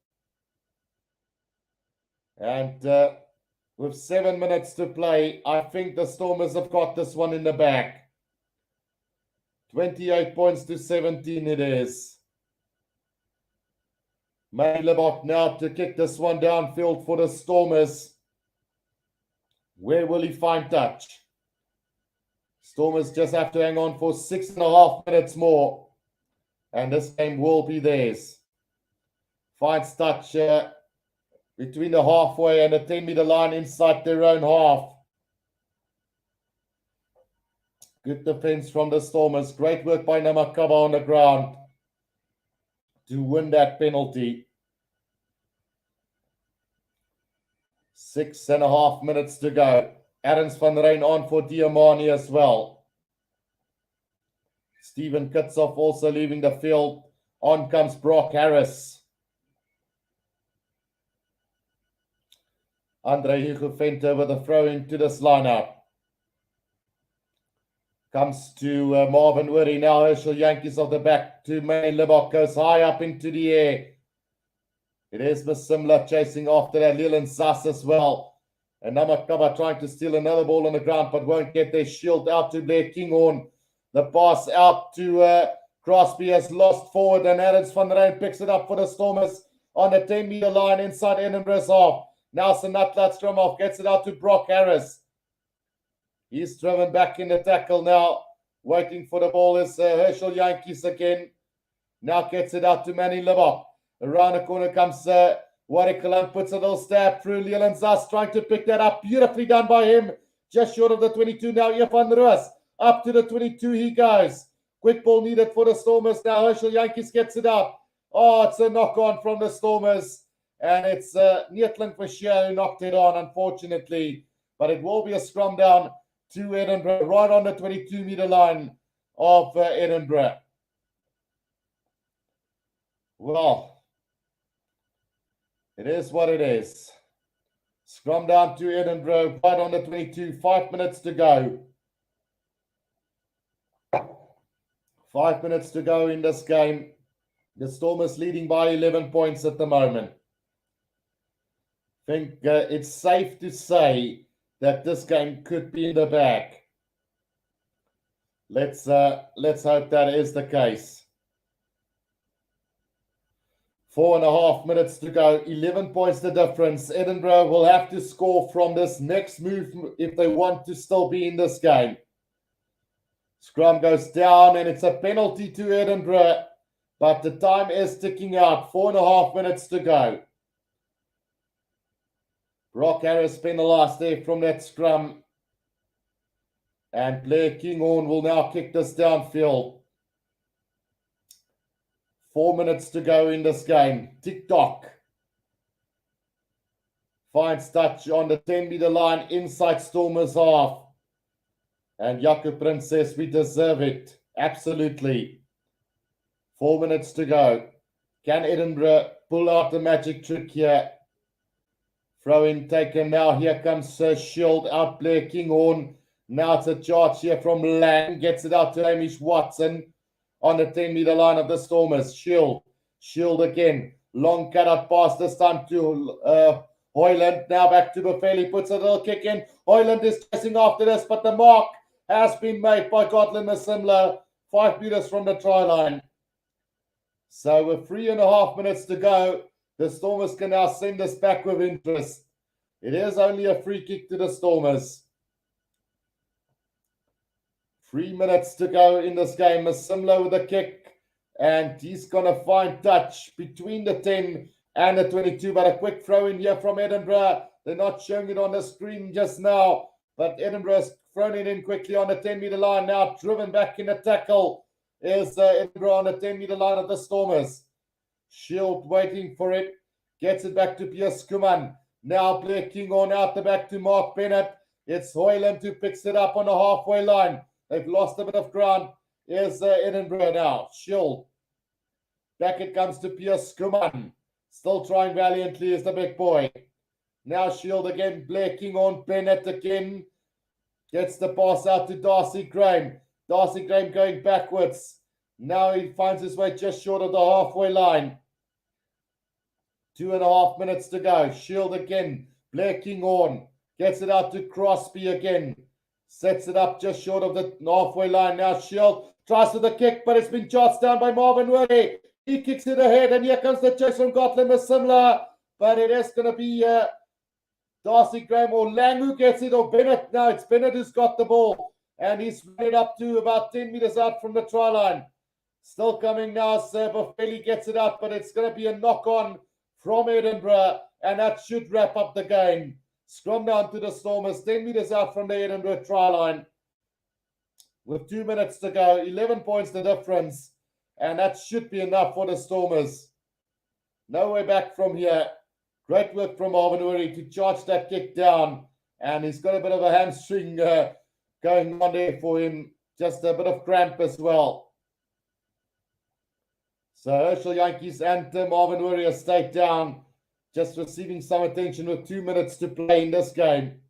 And with 7 minutes to play, I think the Stormers have got this one in the bag. 28 points to 17 it is. May Lebok now to kick this one downfield for the Stormers. Where will he find touch? Stormers just have to hang on for 6.5 minutes more. And this game will be theirs. Finds touch between the halfway and the 10-meter line inside their own half. Good defense from the Stormers. Great work by Namakaba on the ground to win that penalty. 6.5 minutes to go. Adams van Rijn on for Diamani as well. Stephen Kickoff also leaving the field. On comes Brock Harris. Andre Hugo Venter with a throw into this lineup. Comes to Marvin Woody now. Herschel Yankees off the back to Main Lebok. Goes high up into the air. It is Masimla chasing after that. Leland Sass as well. And Namakaba trying to steal another ball on the ground, but won't get their Shield out to Blair Kinghorn. The pass out to Crosby has lost forward, and Adams van Rijn picks it up for the Stormers on the 10-meter line inside Edinburgh's half. Now Sanatlat Stromov gets it out to Brock Harris. He's driven back in the tackle now. Waiting for the ball is Herschel Yankees again. Now gets it out to Manny Lebok. Around the corner comes Warikalan, puts a little stab through. Leland Zas trying to pick that up. Beautifully done by him. Just short of the 22 now. Ian van Roos. Up to the 22 he goes. Quick ball needed for the Stormers now. Herschel Yankees gets it up. Oh, it's a knock on from the Stormers. And it's Nietling Fischer who knocked it on, unfortunately. But it will be a scrum down to Edinburgh, right on the 22-meter line of Edinburgh. Well, it is what it is. Scrum down to Edinburgh, right on the 22. 5 minutes to go. 5 minutes to go in this game. The Stormers leading by 11 points at the moment. I think it's safe to say that this game could be in the bag. Let's hope that is the case. 4.5 minutes to go. 11 points the difference. Edinburgh will have to score from this next move if they want to still be in this game. Scrum goes down and it's a penalty to Edinburgh, but the time is ticking out. 4.5 minutes to go. Brock Harris penalised there from that scrum. And Blair Kinghorn will now kick this downfield. 4 minutes to go in this game. Tick-tock. Finds touch on the 10-meter line inside Stormers half. And Jakob Prince says we deserve it. Absolutely. 4 minutes to go. Can Edinburgh pull out the magic trick here? Throw in taken now. Here comes Shield out Blair Kinghorn. Now it's a charge here from Lang. Gets it out to Hamish Watson on the 10-meter line of the Stormers. Shield again. Long cut out pass this time to Hoyland. Now back to Buffet. Puts a little kick in. Hoyland is chasing after this, but the mark has been made by Gotland Masimla 5 meters from the try line. So with 3.5 minutes to go, the Stormers can now send us back with interest. It is only a free kick to the Stormers. 3 minutes to go in this game. Masimla with a kick, and he's going to find touch between the 10 and the 22, but a quick throw in here from Edinburgh. They're not showing it on the screen just now, but Edinburgh's thrown it in quickly on the 10-meter line. Now driven back in the tackle is Edinburgh on the 10-meter line of the Stormers. Shield waiting for it. Gets it back to Piers Kuman. Now Blair Kinghorn out the back to Mark Bennett. It's Hoyland who picks it up on the halfway line. They've lost a bit of ground. Here's Edinburgh now. Shield. Back it comes to Piers Kuman. Still trying valiantly is the big boy. Now Shield again. Blair Kinghorn. Bennett again. Gets the pass out to Darcy Graham. Darcy Graham going backwards. Now he finds his way just short of the halfway line. 2.5 minutes to go. Shield again. Blair Kinghorn gets it out to Crosby again. Sets it up just short of the halfway line. Now Shield tries with the kick, but it's been charged down by Marvin Worley. He kicks it ahead, and here comes the chase from Gotland Masimla. But it is going to be Darcy Graham or Lang who gets it, or Bennett. Now it's Bennett who's got the ball, and he's run it up to about 10 meters out from the try line. Still coming now, Buffet gets it out, but it's going to be a knock-on from Edinburgh, and that should wrap up the game. Scrum down to the Stormers, 10 meters out from the Edinburgh try line. With 2 minutes to go, 11 points the difference, and that should be enough for the Stormers. No way back from here. Great work from Marvin Uri to charge that kick down, and he's got a bit of a hamstring going on there for him, just a bit of cramp as well. So Herschel Yankees and Marvin Uri stayed down, just receiving some attention with 2 minutes to play in this game.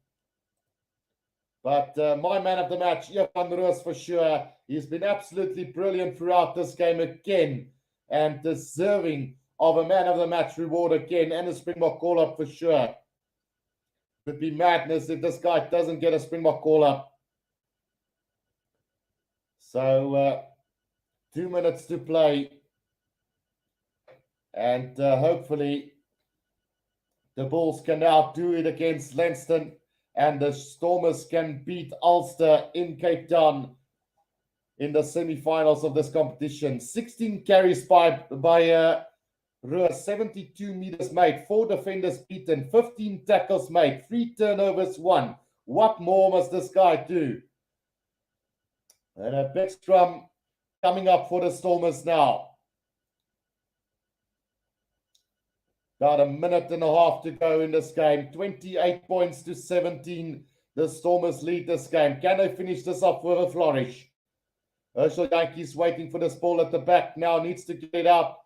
But my man of the match, Ivan Roos for sure. He's been absolutely brilliant throughout this game again, and deserving of a man of the match reward again, and a Springbok call-up for sure. It would be madness if this guy doesn't get a Springbok call-up. So 2 minutes to play. And hopefully the Bulls can now do it against Leinster, and the Stormers can beat Ulster in Cape Town in the semi-finals of this competition. 16 carries by Roos, 72 meters made, 4 defenders beaten, 15 tackles made, 3 turnovers won. What more must this guy do? And a big scrum coming up for the Stormers now. About a minute and a half to go in this game. 28 points to 17. The Stormers lead this game. Can they finish this off with a flourish? Herschel Yankees waiting for this ball at the back now. Needs to get it out.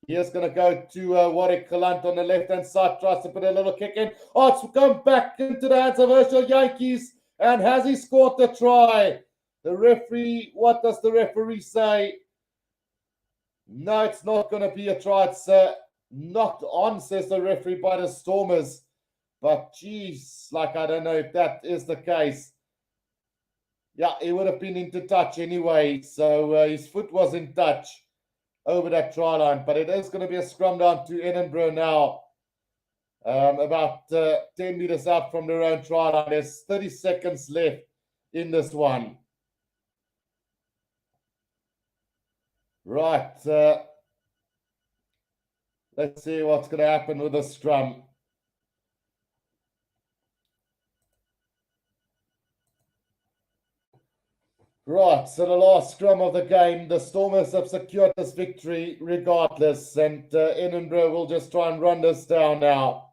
Here's going to go to Warwick Kalant on the left-hand side. Tries to put a little kick in. Oh, it's gone back into the hands of Herschel Yankees. And has he scored the try? The referee, what does the referee say? No, it's not going to be a try. It's knocked on, says the referee, by the Stormers. But geez, like, I don't know if that is the case. Yeah, he would have been into touch anyway. So his foot was in touch over that try line. But it is going to be a scrum down to Edinburgh now. About 10 meters out from their own try line. There's 30 seconds left in this one. Right. Let's see what's going to happen with the scrum. Right, so the last scrum of the game, the Stormers have secured this victory regardless, and Edinburgh will just try and run this down now.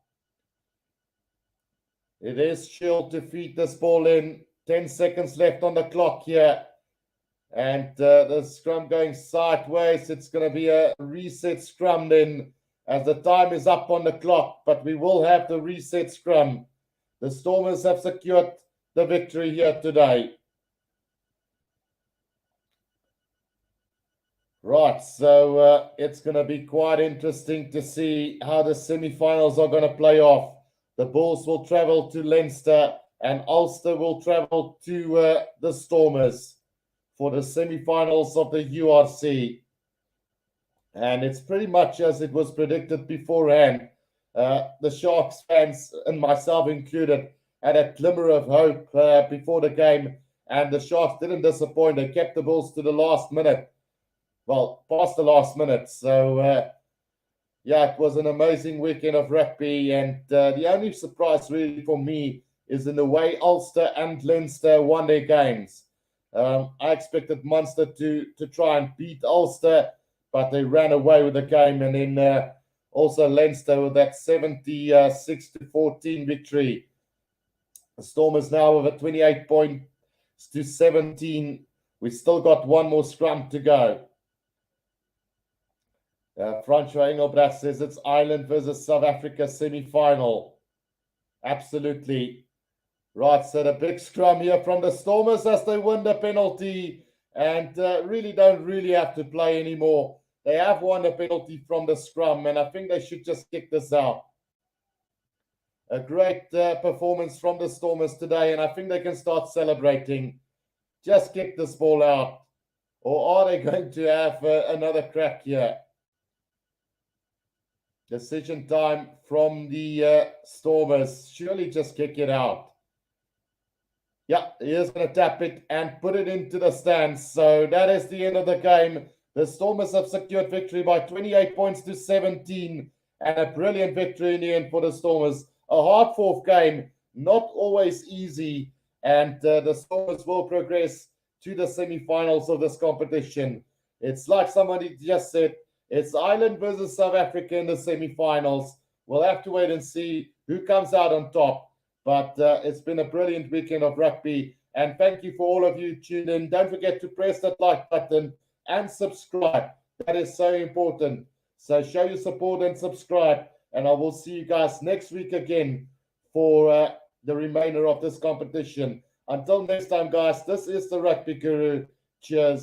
It is Shield to feed this ball in. 10 seconds left on the clock here. And the scrum going sideways. It's going to be a reset scrum then, as the time is up on the clock, but we will have the reset scrum. The Stormers have secured the victory here today. Right, so it's going to be quite interesting to see how the semi-finals are going to play off. The Bulls will travel to Leinster and Ulster will travel to the Stormers for the semi-finals of the URC. And it's pretty much as it was predicted beforehand. The Sharks fans, and myself included, had a glimmer of hope before the game, and the Sharks didn't disappoint. They kept the Bulls to the last minute. Well, past the last minute. So, yeah, it was an amazing weekend of rugby. And the only surprise really for me is in the way Ulster and Leinster won their games. I expected Munster to try and beat Ulster, but they ran away with the game. And then also Leinster with that 76-14 victory. The Stormers now with a 28 points to 17. We still got one more scrum to go. Francois Engelbrecht says it's Ireland versus South Africa semi-final. Absolutely. Right, so the big scrum here from the Stormers as they win the penalty and really don't have to play anymore. They have won the penalty from the scrum, and I think they should just kick this out. A great performance from the Stormers today, and I think they can start celebrating. Just kick this ball out. Or are they going to have another crack here? Decision time from the Stormers. Surely just kick it out. Yeah, he is going to tap it and put it into the stands. So that is the end of the game. The Stormers have secured victory by 28 points to 17. And a brilliant victory in the end for the Stormers. A hard-fought game, not always easy. And the Stormers will progress to the semi-finals of this competition. It's like somebody just said, it's Ireland versus South Africa in the semi-finals. We'll have to wait and see who comes out on top. But it's been a brilliant weekend of rugby. And thank you for all of you tuned in. Don't forget to press that like button and subscribe. That is so important. So show your support and subscribe. And I will see you guys next week again for the remainder of this competition. Until next time, guys, this is the Rugby Guru. Cheers.